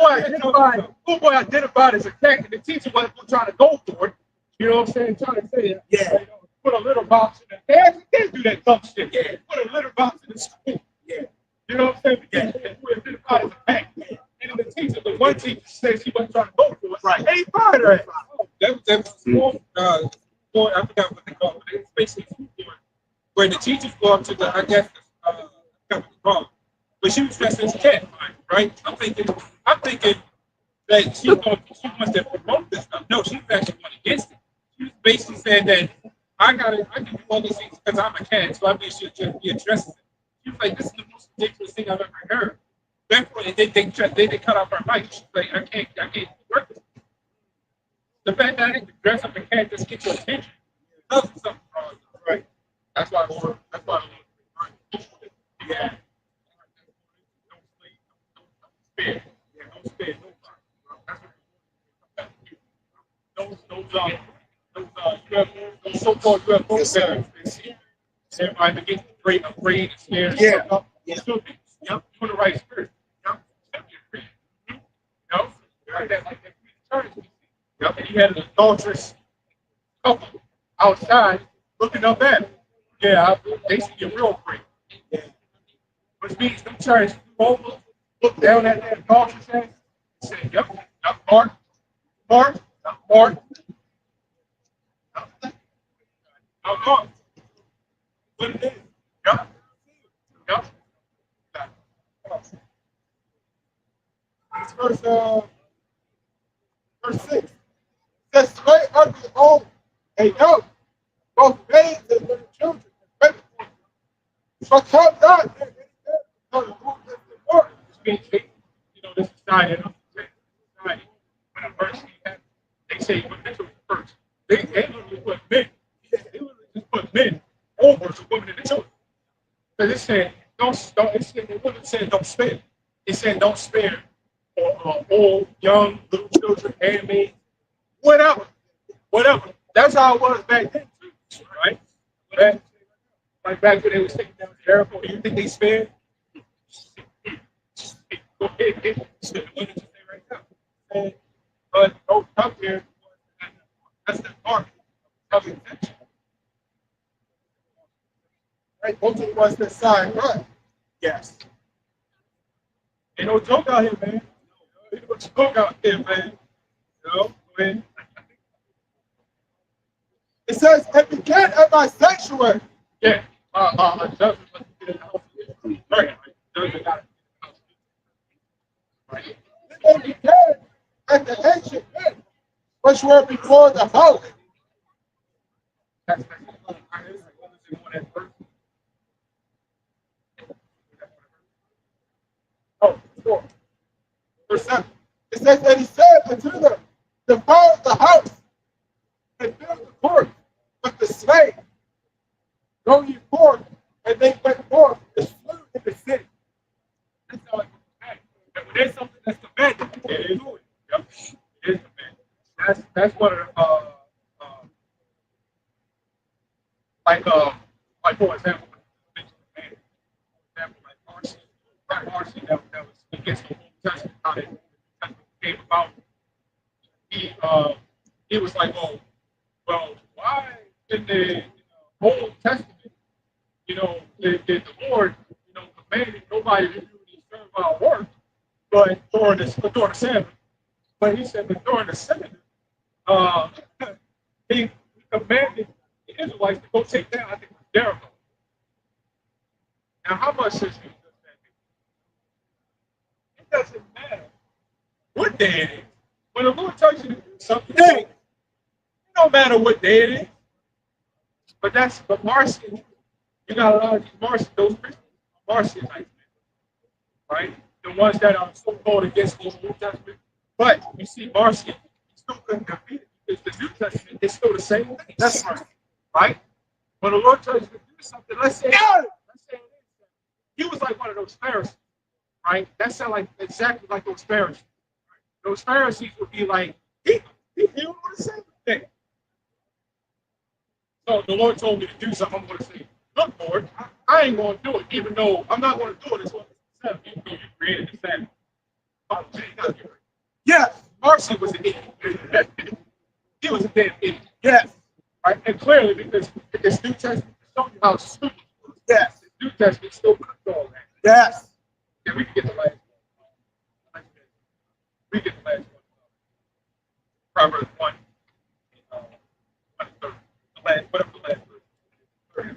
boy identified as a cat, and the teacher wasn't trying to go for it. You know what I'm saying? Trying to say, yeah, you know, put a litter box in the ass. You can't do that dumb shit. Yeah, put a litter box in the school. Yeah, you know what I'm saying? Yeah, who identified as a cat. Yeah. And the teacher, the one teacher said she wasn't trying to go for it. Right? Hey, fired her. That was school. I forgot what they call it. It's basically school where the teachers go up to the, I guess, wrong. But she was dressed as a cat, right? I'm thinking that she wants to promote this stuff. No, she's actually going against it. She was basically saying that I can do all these things because I'm a cat, so I think she should be addressed. She was like, this is the most ridiculous thing I've ever heard. Therefore, they cut off her mic. She's like, I can't work with it. The fact that I can dress up a cat just gets your attention. That's something wrong, right? That's why I want. Yeah. Don't spare nobody. Those so-called UFO yes, everybody getting afraid and scared. Yeah. Yep. Doing the right spirit. Yep. Like that church. Yep. And he had an adulterous couple outside looking up at him. Yeah, they see you real quick. Which means them church over, look down at that dog and say, yep, Mark, Mark, Mark. Mark. What it is. Yep. Yep. It's verse 6. Says, slay unto your own a yoke, both babes and little children, and baby. But come not near any man, because who is the Lord? You know, this society, society, when a verse happens, they say women first. They literally put men. They literally just put men over the women and the children. Because it said, it said, it wouldn't say don't spare. It said don't spare for old, young, little children, handmaids, whatever. Whatever. That's how it was back then, too, right? Like back when they was taking down Jericho, do you think they spared? Go ahead, right now. But don't come here. That's the part of intention. Right? Both of us that side, right? Yes. Ain't no joke out here, man. Ain't no joke out here, man. You know, when It says, and began at my sanctuary. yeah, judgment must be in the house. Right. Judgment got it. Right. And they began at the ancient men, which were before the house. That's oh, sure. Verse 7. It says, and he said unto them, defile the house, and fill the court with the slain. Go ye forth, and they went forth and slew in the city. That's how it goes. When there's something that's commanded, it is doing. Yep. It is commanded. That's one of the like for example, like Marcy, that was against the Old Testament, how the Old Testament came about. He was like, well, why in the Old Testament, did the Lord, commanded nobody to do any servile work, but during the Sabbath. But he said that during the Sabbath, uh, he commanded the Israelites to go take down, I think it was Jericho. Now, how much does that mean? It doesn't matter what day it is. When the Lord tells you to do something, it don't matter what day it is. But Marcion, you got a lot of these Marcion, those Christians, Marcionites, right? The ones that are so-called against the Old Testament. But you see, Marcion, he still couldn't defeat it because the New Testament is still the same thing. That's right. When the Lord tells you to do something, let's say he was like one of those Pharisees, right? That sounds like exactly like those Pharisees. Right? Those Pharisees would be like, he don't want to say anything. So the Lord told me to do something. I'm going to say, look, Lord, I ain't going to do it, even though I'm not going to do it. It's what you created the Sabbath. Yes. Marcy was an idiot. He was a damn idiot. Yes. Right? And clearly, because this New Testament shows you how stupid it was. Yes. The New Testament still puts all that. Yes. Yeah, we can get the last one. We get the last one. Proverbs 1. Whatever the last verse.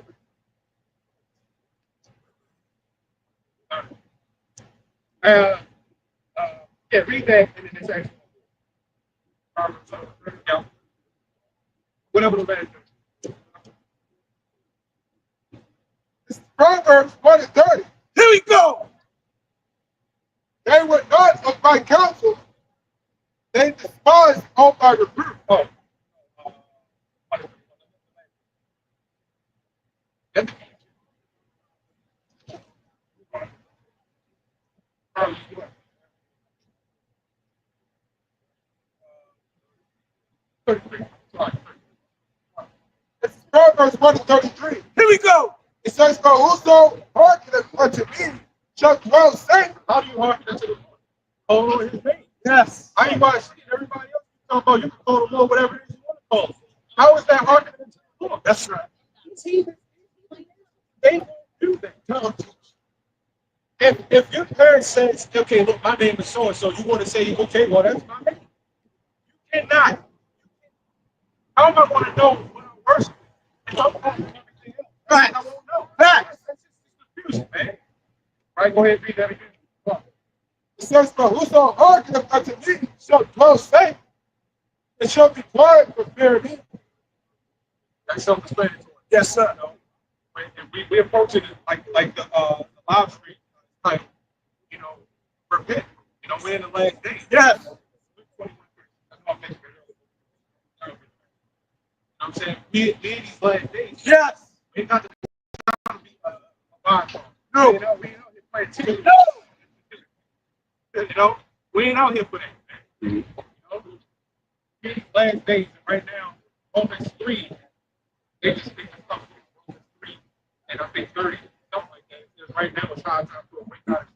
Yeah, read that and then it's actually Proverbs, yeah. Whatever the last verse. It's Proverbs 1 and 30. Here we go. They were not of my counsel. They despised all my reproof. Oh. It's Proverbs 1 and 33. Here we go. It says, for whoso hearkeneth unto me shall dwell safe. How do you hearken unto the Lord? Oh, his name. Yes. I ain't about to see everybody else talking about you can call the Lord whatever it is you want to call. How is that hearkening unto the Lord? That's right. They won't do that. No. If your parent says, okay, look, my name is so and so, you want to say, okay, well, that's my name. You cannot. How am I going to know when I'm worshiping? If I'm not doing everything else? Right. I won't know. That's just confusion, man. All right, go ahead and read that again. Come on. It says, but whoso hearkeneth unto me shall dwell safe, and shall be quiet for fear of me. That's self-explanatory. Yes, sir. You know, we approach it like the live stream type, you know, repent. You know, we're in the last days. Yes. That's what I'm making it. You know what I'm saying? We in these last days. Yes. We got to be a bond. No. You know, we ain't out here playing chicken. You know, we ain't out here for that. Man. You know, we in these last days, and right now, Romans 3, they just think of something. Romans 3, and I think 30, something like that. Because right now, it's hard time to wake up.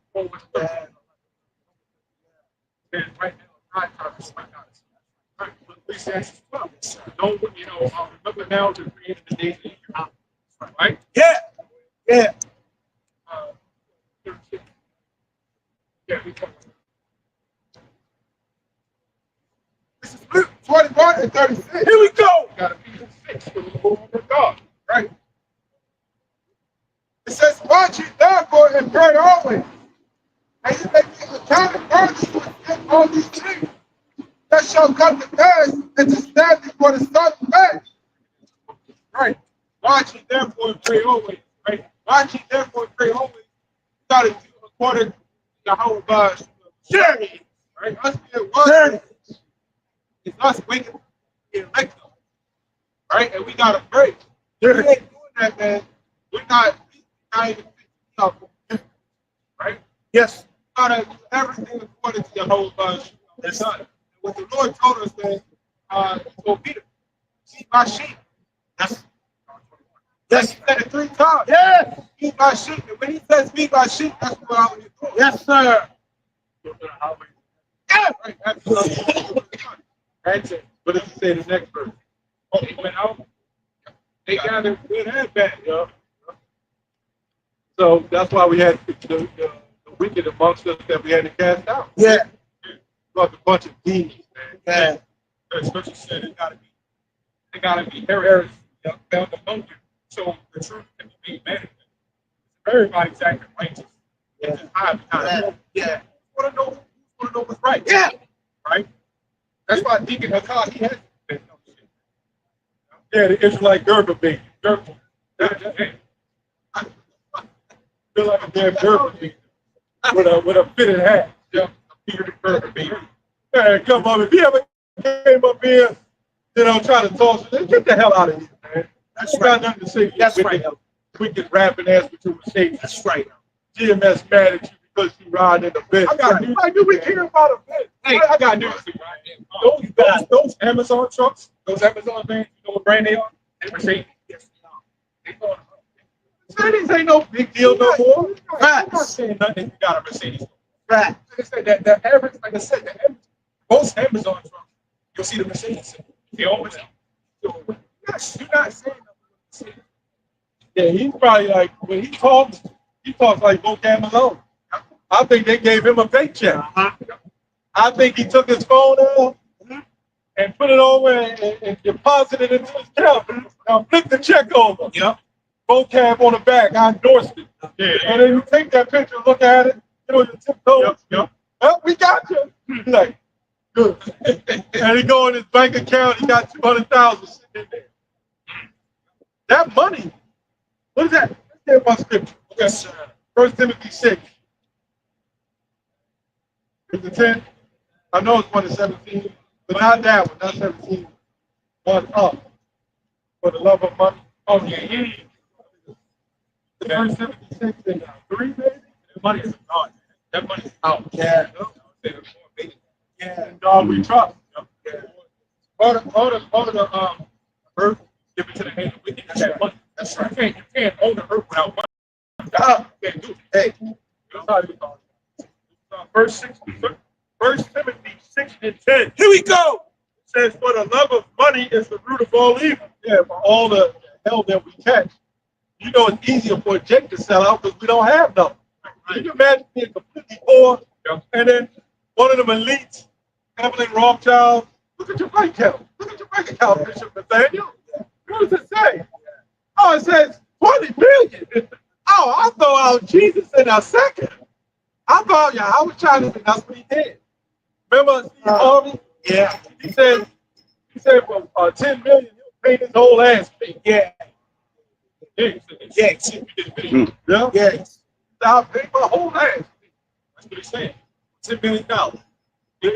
And right now, it's hard time to wake up. Right, but Ecclesiastes 12. Don't, you know, remember now to create the days of your house. Right? Yeah. Yeah. Yeah, we come. This is Luke 21 and 36. Here we go. Got to be fixed for the Lord of God. Right? It says, watch ye therefore and pray always, and you may be accounted worthy within all these things that shall come to pass and to stand before the Son of Man. Right. Watch ye therefore and pray always. Right? Watch ye therefore and pray always. You got to do according to the whole God's journey. Right? Us being worthy is us waking the elect up. Right? And we got to pray. We ain't doing that, man. We're not even up. Right? Yes. You got to do everything according to the whole God's son. What the Lord told us that, so Peter, feed my sheep. That's Yes, he said it 3 times. yes. Feed my sheep. And when he says feed my sheep, that's what I'm doing. Yes, sir. Yeah, right. That's what I'm doing. That's it. What does it say in the next verse? Oh, he went out. They gathered good and bad, yo. So that's why we had the wicked amongst us that we had to cast out. Yeah. Like a bunch of demons, man. Yeah. The scripture said it gotta be heresy found among you. So the truth can be made manifest. Everybody's acting righteous. Yeah. Yeah. You want to know what's right. Yeah. Right? That's why Deacon Hakar, he has been no shit. Yeah, the Israelite Gerber baby. Gerber. Feel like a damn Gerber baby. With a fitted hat. Yeah. Peter Gerber, baby. Hey, come on. If he ever came up here, trying to talk to get the hell out of here, man. That's You right. got nothing to say. That's right. Wicked rapping ass with your mistakes. That's right. GMS mad at you because you ride in the bed. I got news. Like, do we care about a bed? Hey, I got news for you. Those Amazon trucks, those Amazon vans, you know what brand they are? They Mercedes. Yes. They call them. Mercedes ain't no big deal no more. I'm not saying nothing if you got a Mercedes. Right. Like I said, that the average, like I said, the average, most Amazon trucks, you'll see the Mercedes. They always have. So, you're not saying nothing. Yeah, he's probably like, when he talks like vocab alone. I think they gave him a paycheck. I think he took his phone out and put it over and deposited it into his account. Now flip the check over. Yep. Vocab on the back, I endorsed it. Yeah. And then you take that picture, look at it, your tiptoes. Yep. Well, we got you. He's like, good. And he go in his bank account, he got 200,000 sitting in there. That money, what is that? Let's get my scripture. Yes, sir. 1 Timothy 6. Is it 10? I know it's 1 to 17, but not that one, not 17. One up. For the love of money. Oh, yeah. 1 Timothy 6 and 3, baby. The money is gone. That money is out. Yeah. Yeah. And God we trust. Yeah. All the earth, give it to the hand of wicked. That's that money. That's right. You can't own the earth without money. You can't do it. Hey. Verse 1 Timothy 6 and 10. Here we go. It says, for the love of money is the root of all evil. Yeah, for all the hell that we catch, you know it's easier for a Jake to sell out because we don't have nothing. Can you imagine being completely poor and then one of them elites, Evelyn Rothschild, look at your bank account. Look at your bank account, Bishop Nathaniel. What does it say? Oh, it says 20 million. Oh, I throw out Jesus in a second. I thought, yeah, I was trying to, that's what he did. Remember Steve Harvey? Yeah. He said for 10 million, he'll pay his whole ass fee. Yeah. Yes. Yeah. Yes. I'll pay my whole ass. That's what he's saying. $10 million. Yeah,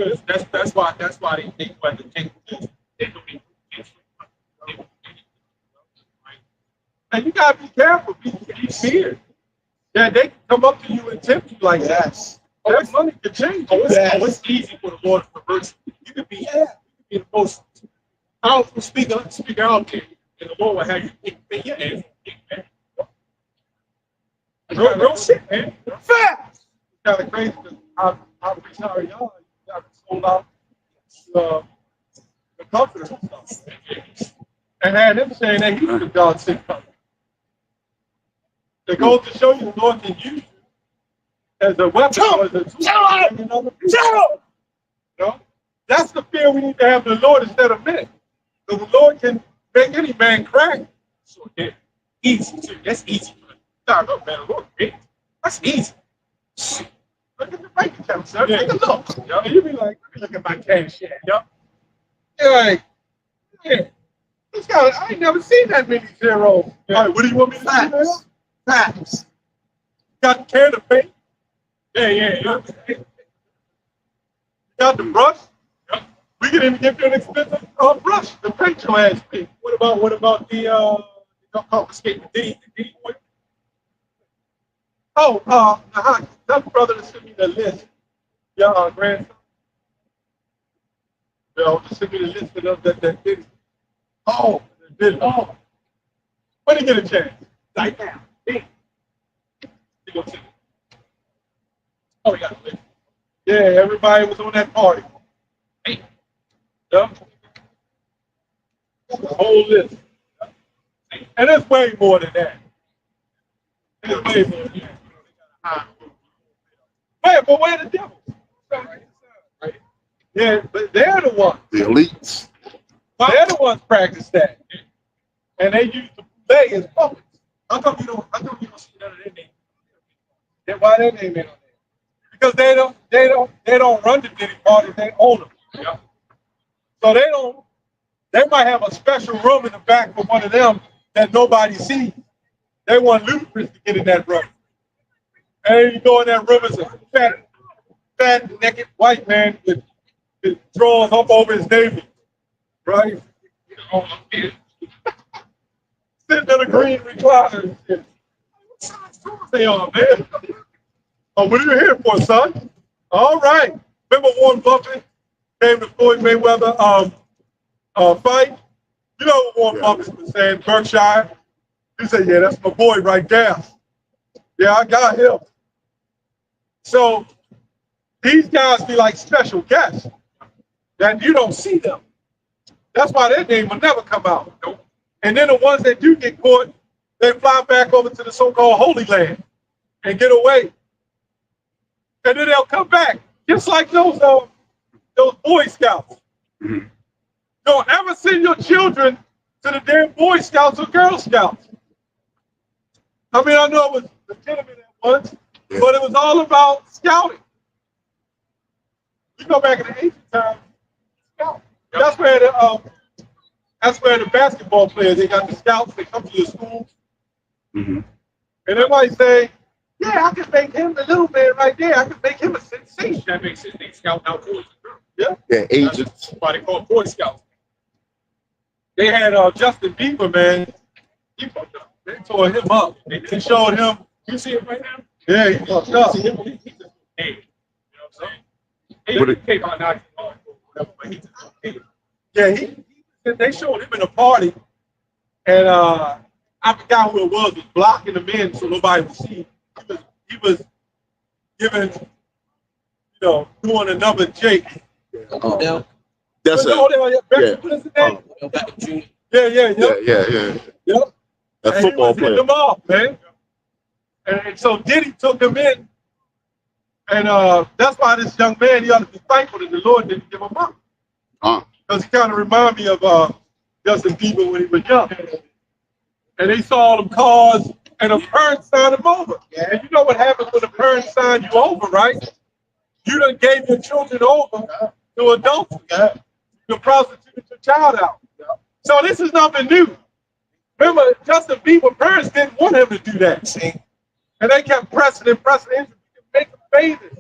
that's why they want to take this. They don't need to. And you gotta be careful. Be feared. Yeah, they can come up to you and tempt you like that. That money could change. It's easy for the Lord to reverse. You could be the most powerful speaker out there, and the Lord will have you pay your ass. Real shit, man. Fast. It's kind of crazy because I'm retired young. You got sold out the comforter and stuff. And had him saying that he was a God sent comforter. It goes to show you the Lord can use you as a weapon or as a tool. Shut up! You know? That's the fear we need to have of the Lord instead of men. So the Lord can make any man crack. So yeah, easy too. That's easy. No, man, Lord, that's easy. Look at the bank account, sir. Take a look. And you be like, let me look at my cash. Yeah. You're like, yeah. I ain't never seen that many zeros. Yeah. All right, what do you want me to do now? Facts. Got the can of paint? Yeah. Got the brush? Yeah. We can even give you an expensive brush to paint your ass pink. What about the confiscate the D boy? Oh, tell the brother to send me the list. Yeah, grandson. Just send me the list of that did it. Oh, did it. Oh. When you get a chance? Right now. Oh, yeah. Yeah, everybody was on that party. Hey. Yeah. The whole list. And it's way more than that. It's way more than that. But where the devils? Yeah, but they're the ones. The elites. They're the ones practice that. And they use the play as puppets. How come you don't see none of their name? Then why their name ain't on there? Because they don't run the Diddy party, they own them. Yeah. So they might have a special room in the back for one of them that nobody sees. They want Ludacris to get in that room. And you go in that room as a fat, naked white man with drawers up over his navy. Right? Sitting in a green recliner and shit. What size drawers they on, man? Oh, what are you here for, son? All right. Remember Warren Buffett came to Floyd Mayweather fight? You know what Warren Buffett was saying, Berkshire? He said, yeah, that's my boy right there. Yeah, I got him. So these guys be like special guests that you don't see them. That's why their name will never come out. And then the ones that do get caught, they fly back over to the so-called Holy Land and get away. And then they'll come back, just like those Boy Scouts. Mm-hmm. Don't ever send your children to the damn Boy Scouts or Girl Scouts. I mean, I know it was legitimate at once, but it was all about scouting. You go back in the ancient times, scout. That's where the basketball players, they got the scouts, they come to your schools. Mm-hmm. And they might say, yeah, I can make him the little man right there. I can make him a sensation. That makes sense. They scout out boys. Yeah, agents. That's why they call Boy Scouts. They had Justin Bieber, man. He fucked up. They tore him up. They showed him. You see him right now? Yeah, he fucked up. Hey, you know what I'm saying? He came out knocking on whatever, but he just hey. Yeah, they showed him in a party, and I forgot who it was blocking him in so nobody would see. He was giving, doing another Jake. That's What's his name? Yeah. Yep. That And he football was hitting player. them off, man. And so Diddy took him in. And that's why this young man, he ought to be thankful that the Lord didn't give him up. Because he kind of reminded me of Justin Bieber when he was young. And they saw all them cars, and the parents signed him over. Yeah. And you know what happens when the parents sign you over, right? You done gave your children over to adults. Yeah. You prostituted your child out. Yeah. So this is nothing new. Remember, Justin Bieber's parents didn't want him to do that. See? And they kept pressing and pressing him to make him famous.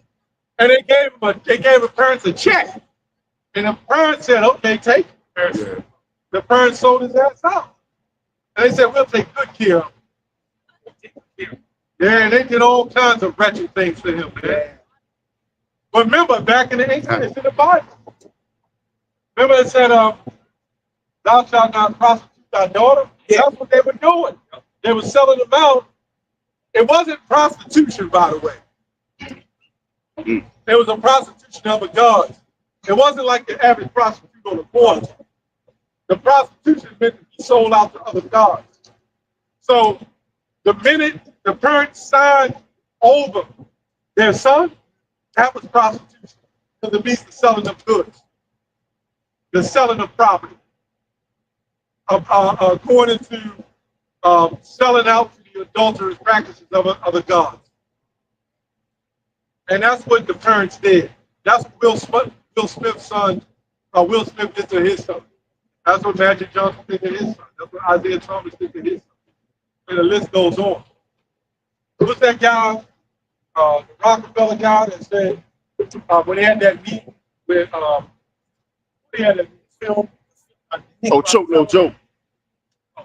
And they gave the parents a check. And the parents said, okay, take it. Yeah. The parents sold his ass out. And they said, we'll take good care of him. Yeah, and they did all kinds of wretched things to him, man. But remember, back in the 18th, it's in the Bible. Remember it said, thou shalt not prostitute thy daughter? Yeah. That's what they were doing. They were selling them out. It wasn't prostitution, by the way. It was a prostitution of a god. It wasn't like the average prostitute on the corner. The prostitution meant to be sold out to other gods. So the minute the parents signed over their son, that was prostitution. Because it means the selling of goods, the selling of property, according to selling out to the adulterous practices of other gods. And that's what the parents did. That's what Will Smith's son, Will Smith did to his son. That's what Magic Johnson did to his son. That's what Isaiah Thomas did to his son. And the list goes on. Who's that guy, the Rockefeller guy that said, when they had that meeting with, they had a film. Choke No Joke.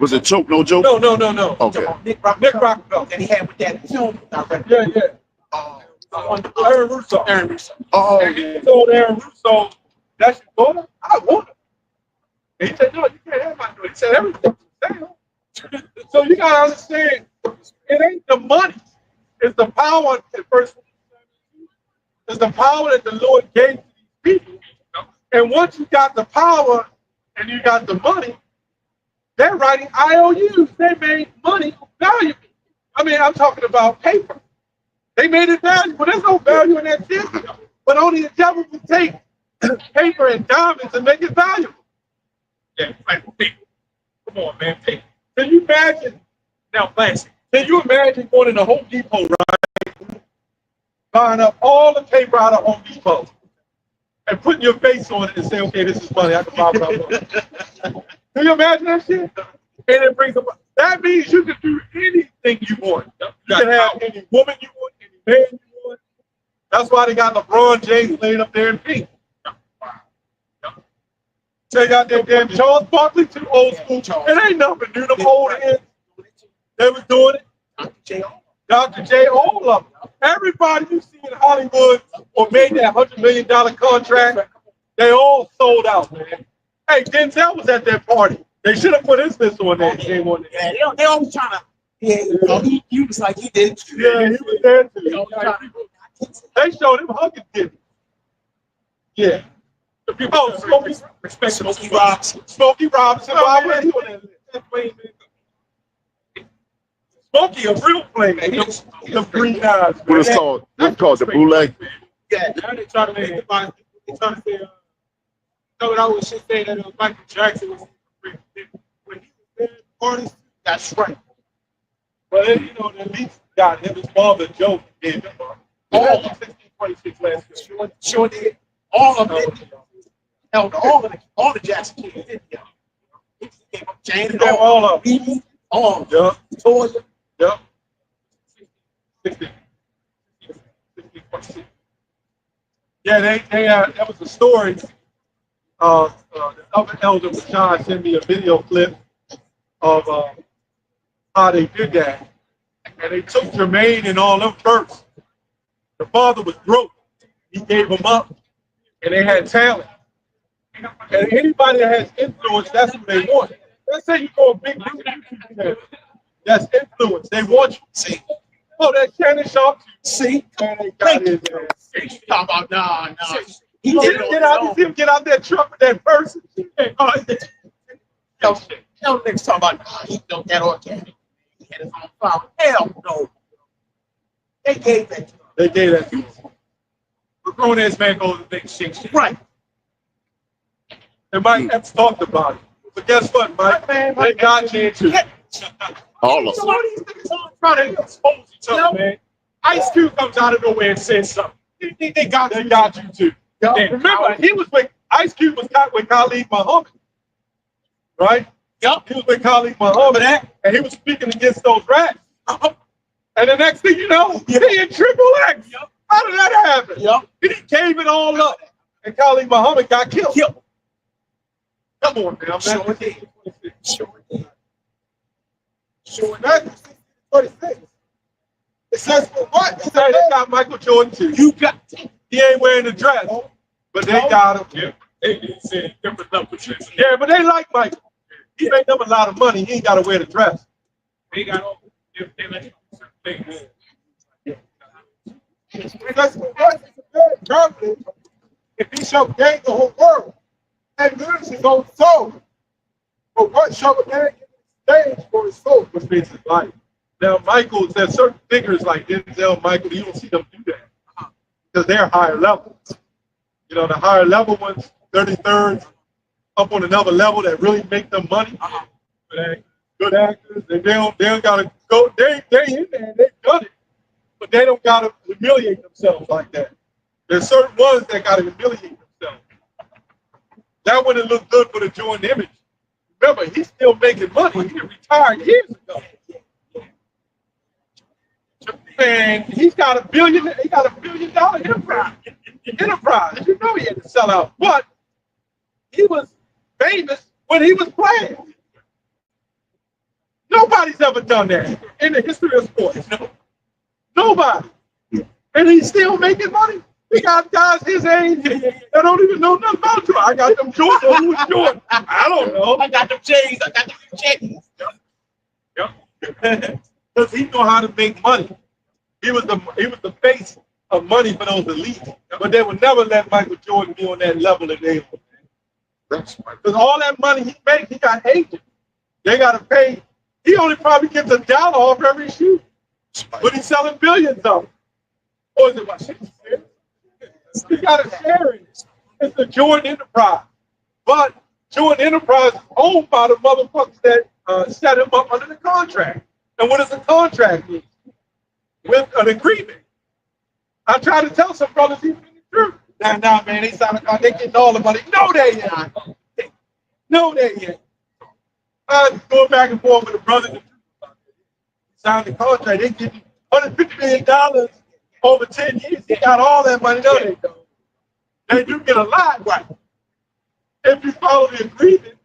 Was it Choke No Joke? No. Okay. Nick Rockefeller. that he had with that film director. Yeah. Aaron Russo. Oh, And he told Aaron Russo, that's your daughter? I want her. And he said, no, you can't have my daughter. He said, everything's for sale. So you got to understand, it ain't the money. It's the power, it's the power that the Lord gave to these people. And once you got the power and you got the money, they're writing IOUs. They made money valuable. I mean, I'm talking about paper. They made it valuable. There's no value in that shit. But only the devil can take paper and diamonds and make it valuable. Yeah, like paper. Come on, man, paper. Can you imagine? Now, plastic. Can you imagine going in the Home Depot, right? Buying up all the paper out of Home Depot and putting your face on it and saying, okay, this is money. I can buy what I want. Can you imagine that shit? And it brings up. That means you can do anything you want. You can have any woman you want, any man you want. That's why they got LeBron James laying up there in pink. They got that damn Charles Barkley too old school. It ain't nothing new. Them old heads. They was doing it. Dr. J, all of them. Everybody you see in Hollywood or made that $100 million contract, they all sold out, man. Hey, Denzel was at that party. They should have put his list on there. Yeah, they always trying to. Yeah, he was like he did. Yeah, he was there too. They showed him hugging Diddy. Yeah. Oh, Smokey Robinson. Smokey Robinson. Why was he on that list? Smokey, a real player. The green eyes. What it's called? What's called the bootleg? Yeah, Now they trying to make it. They trying to say, what I was just saying that it was Michael Jackson was when he was there, artist. that's right. But then, you know, the least got him, his father, Joe, gave him all 1626 last year. Sure did. All of it. Held all the Jackson kids did. He gave up James and all of them. BB, all of them. Yeah. Toya. Yep. 1626. Yeah, that was a story. The other elder was trying to send me a video clip of how they did that. And they took Jermaine and all them first. The father was broke. He gave them up. And they had talent. And anybody that has influence, that's what they want. Let's say you go a big YouTube channel. That's influence. They want you. See. Oh, that Shannon Sharp. See. Man, they got his ass. Talk about nah. He did you see him get out that truck with that person? Tell niggas talking about he built that organic. had his own flower. Hell no. They gave that to him. They gave that to us. A grown ass man goes to make shit. Right. And Mike Epps talked about it. But guess what, Mike? They got you too. All of So them. all these niggas all trying to expose each other, man. Ice Cube comes out of nowhere and says something. They got They you. got you too. Yo, And remember, he was with Ice Cube was not with Khalid Muhammad, right? Yup. He was with Khalid Muhammad, and he was speaking against those rats. And the next thing you know, he in Triple X. How did that happen? Yup. He gave it all up, and Khalid Muhammad got killed. Come on, man. Sure did. Sure, Matthew 26. It says for what? It said they got Michael Jordan too. You got He ain't wearing the dress, but they got him. They said different numbers. Yeah, but they like Michael. He made them a lot of money. He ain't got to wear the dress. They got all. They let you do certain things. Because for what? It's a very confident. If he shall gain the whole world and lose his own soul, but what shall a man give exchange for his soul, which means his life? Now, Michael, there's certain figures like Denzel, Michael, you don't see them do that because they're higher level. You know, the higher level ones, 33rd, up on another level that really make them money. Good actors, they don't gotta go. They in there, they've done it, but they don't gotta humiliate themselves like that. There's certain ones that gotta humiliate themselves. That wouldn't look good for the Jordan image. Remember, he's still making money. He retired years ago. And he's got $1 billion. He got $1 billion enterprise. You know he had to sell out, but he was famous when he was playing. Nobody's ever done that in the history of sports. No. Nobody. And he's still making money. We got guys his age that don't even know nothing about Jordan. I got them Jordan. Who was Jordan? I don't know. I got them J's. I got them J's. Because he know how to make money. He was the face of money for those elites. But they would never let Michael Jordan be on that level that they were. Because all that money he makes, he got agents. They got to pay. He only probably gets $1 off every shoe. But he's selling billions of them. Or is it what? He got a share in it. It's the Jordan Enterprise. But Jordan Enterprise is owned by the motherfuckers that set him up under the contract. And what does the contract mean? With an agreement. I try to tell some brothers even in the truth. Nah, man, they signed a contract. They getting all the money. No, they ain't. No, they ain't. I go back and forth with a brother. Signed the contract. They getting $150 million over 10 years. He got all that money. No, they don't. They do get a lot, right? If you follow the agreement,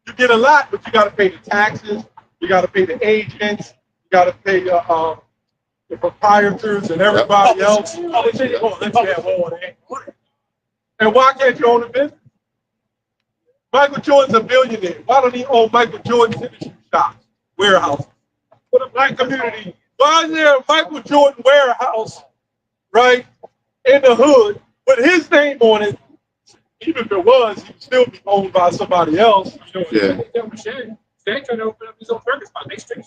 you get a lot, but you got to pay the taxes. You got to pay the agents. You got to pay the proprietors and everybody else. And why can't you own a business? Michael Jordan's a billionaire. Why don't he own Michael Jordan's industry shops, warehouses? For the black community, why is there a Michael Jordan warehouse, right, in the hood with his name on it? Even if it was, he'd still be owned by somebody else. Yeah. They trying to open up his own burger spot. They straight.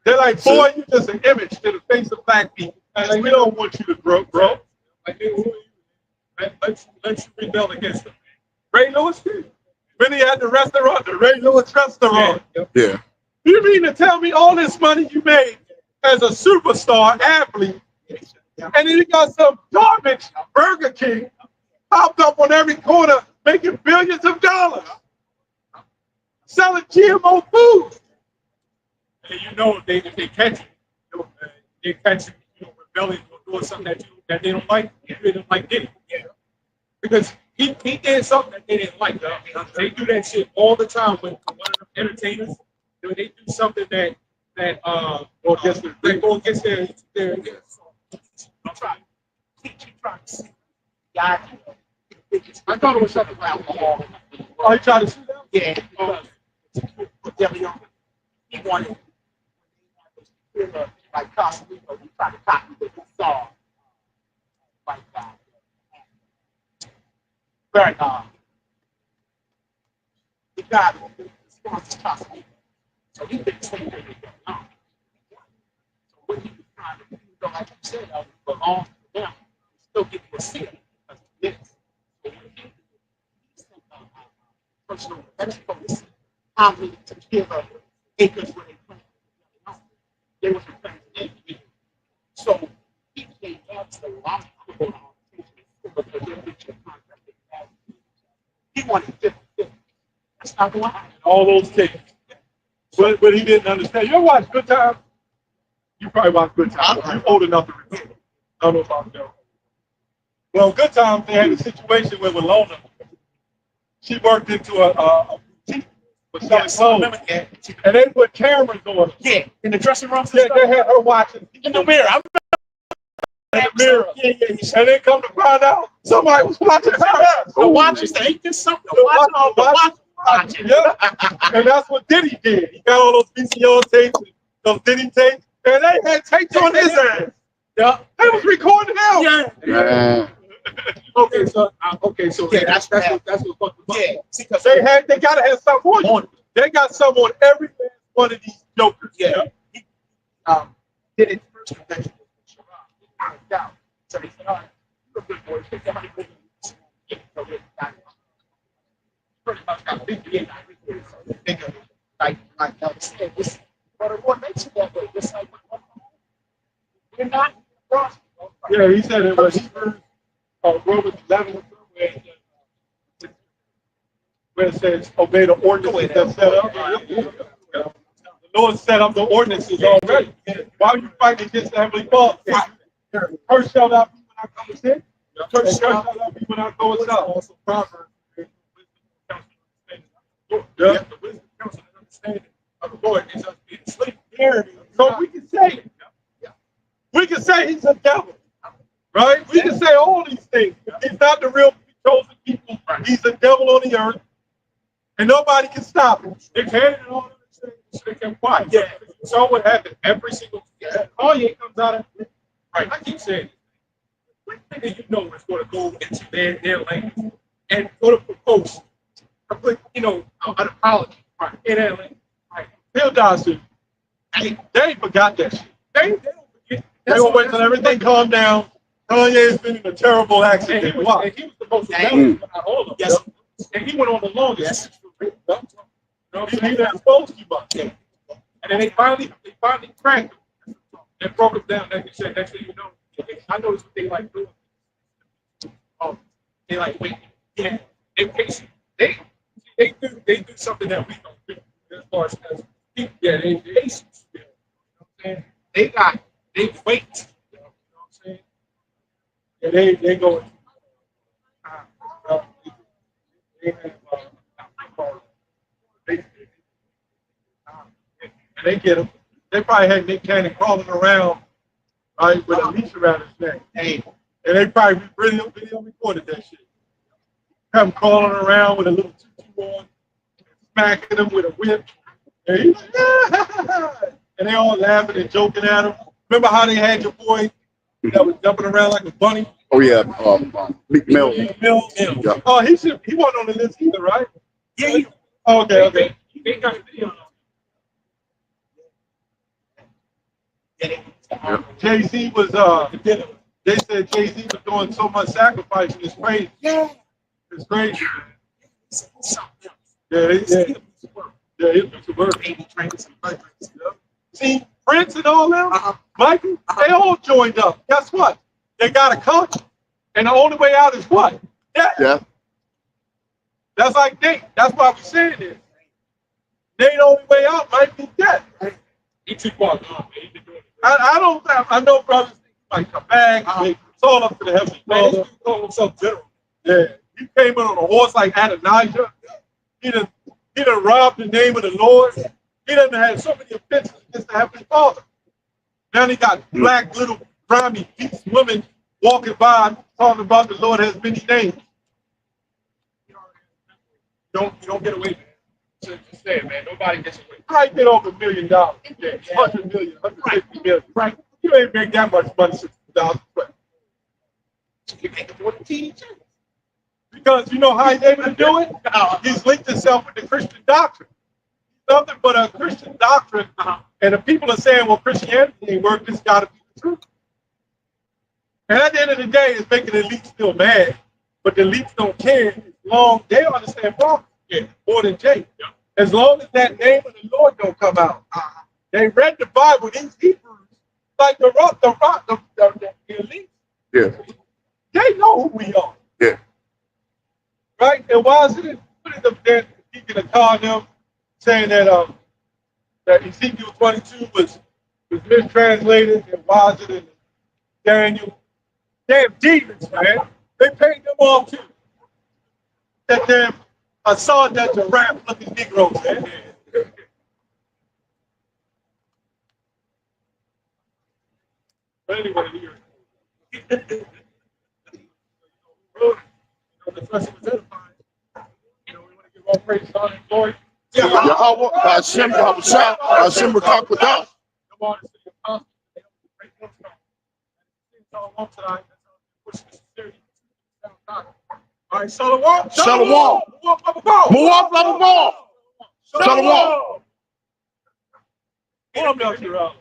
They're like, boy, you're just an image to the face of black people. Like, we don't want you to grow, bro. Like, let's rebel against them. Ray Lewis did. When he had the restaurant, the Ray Lewis restaurant. Yeah. You mean to tell me all this money you made as a superstar athlete, and then you got some garbage Burger King popped up on every corner making billions of dollars, selling GMO food? And you know if they catch you, they catch you, rebelling or doing something that they don't like. They don't like it. Yeah. Because he did something that they didn't like. They do that shit all the time with one of the entertainers. When they do something that go against their I'm trying. Yeah. I thought it was something about alcohol. Oh, you trying to sue them? Yeah. He wanted like constantly, he tried to copy what he saw. Like that. Very he got response constantly. So he been 20 years ago. So what he was trying to do, like you said, I was belong to them, still getting a seat because of this. So when he sent personal experts, how many to give up acres where they planted. They were planting individuals. So he came up to the lot of people because they were he wanted 50-50. That's not going to happen. All those things. But he didn't understand. You ever watch Good Times? You probably watch Good Times. You're old enough to remember. I don't know if I know. Well, Good Times, they had a situation where Walona, she worked into a boutique for selling clothes. And they put cameras on her. Yeah, in the dressing room. Yeah, they had her watching In the mirror. I'm in the mirror. And then come to find out, somebody was watching her. the watchers, they ain't just something. The watching. Yeah. And that's what Diddy did. He got all those VCR tapes, those Diddy tapes, and they had tapes on his ass. Yeah. They was recording him. Man. Okay, so Yeah, that's what fucked them up. Yeah, see, because They gotta have something on you. They got some on every last one of these jokers. Yeah. Did it first convention with Sharab. Down. So they said, all right, you're a good boy. Take how many movies you pretty much got a big deal. So you think of it like understand this. But it won't make you that way. It's like, we're not cross. Yeah, he said it was Romans 11 where it says obey the ordinances that's set up. The Lord set up the ordinances already. Why are you fighting against the Heavenly Father? Curse shall not be when I come to sin. Curse shall not be when I go without. Also, Proverbs. Yeah. The wisdom, counsel, and understanding of the Lord is us being asleep. So we can say he's a devil, right? We can say all these things. He's not the real chosen people. He's a devil on the earth, and nobody can stop him. They can't and all of this. They can quiet. Yeah. So what happened? Every single Kanye comes out of right. I keep saying, one thing that you know is going to go into their language and go to propose. An apology in that language. Right. Bill Dawson, they forgot that shit. They don't forget. They will wait till everything calmed down. Kanye has been in a terrible accident. And he was the most rebellious out of all of them. Yes. And he went on the longest. Yes. He didn't expose too much. And then they finally cracked him and broke him down. Like you said, next thing you know, I noticed what they like doing. They like wait. Yeah. They patient. They do something that we don't do as far as people. Yeah, they patient. You know what I'm saying? They wait. You know what I'm saying? Yeah, they go. They get him. They probably had Nick Cannon crawling around, right, with a leash around his neck. Hey, and they probably video recorded that shit. Have him crawling around with a little tutu on, smacking him with a whip. And he's like, yeah! And they all laughing and joking at him. Remember how they had your boy that was jumping around like a bunny? Oh yeah, Meek Mill. Yeah. Oh, he wasn't on the list either, right? Yeah. Oh, okay. They got video. Jay-Z was they said Jay-Z was doing so much sacrifice, it's crazy. Yeah. It's crazy. Yeah, It it's a word. baby drinks and blood drinks. See, Prince and all them, Michael, they all joined up. Guess what? They got a culture. And the only way out is what? Yeah. That's like Nate. That's why we saying this. Nate, the only way out might be death. He too far gone, man. I know brothers like come back. It's all up to the Heavenly Father. He call himself general. Yeah. He came in on a horse like Adonijah. He done robbed the name of the Lord. He done had so many offenses against the Heavenly Father. Now he got black little grimy beast women walking by talking about the Lord has many names. You don't get away, man. Just say it, man. Nobody gets away. I get over $1 million. Yeah, 100 million, 150 million. Right. You ain't make that much money since 2012. You make it more than TV channels. Because you know how he's able to do it? He's linked himself with the Christian doctrine. nothing but a Christian doctrine. And the people are saying, well, Christianity ain't work, this gotta be the truth. And at the end of the day, it's making the elites still mad. But the elites don't care as long they understand prophecy more than Jay. As long as that name of the Lord don't come out. They read the Bible, these Hebrews, like the elites. Yeah. They know who we are. Yeah. Right? And why is it putting up there speaking of calling them saying that that Ezekiel 22 was mistranslated and why is it in Daniel? Damn demons, man. They paid them off too. That damn I saw that giraffe looking Negroes, man. But anyway, here. The person was edifying. We want to give all praise, honor, and glory. Yahweh, Hashem, Yahweh, Hashem, Rakakwada. All right, Shalom. Shalom. Muwaf, Shalom. Shalom.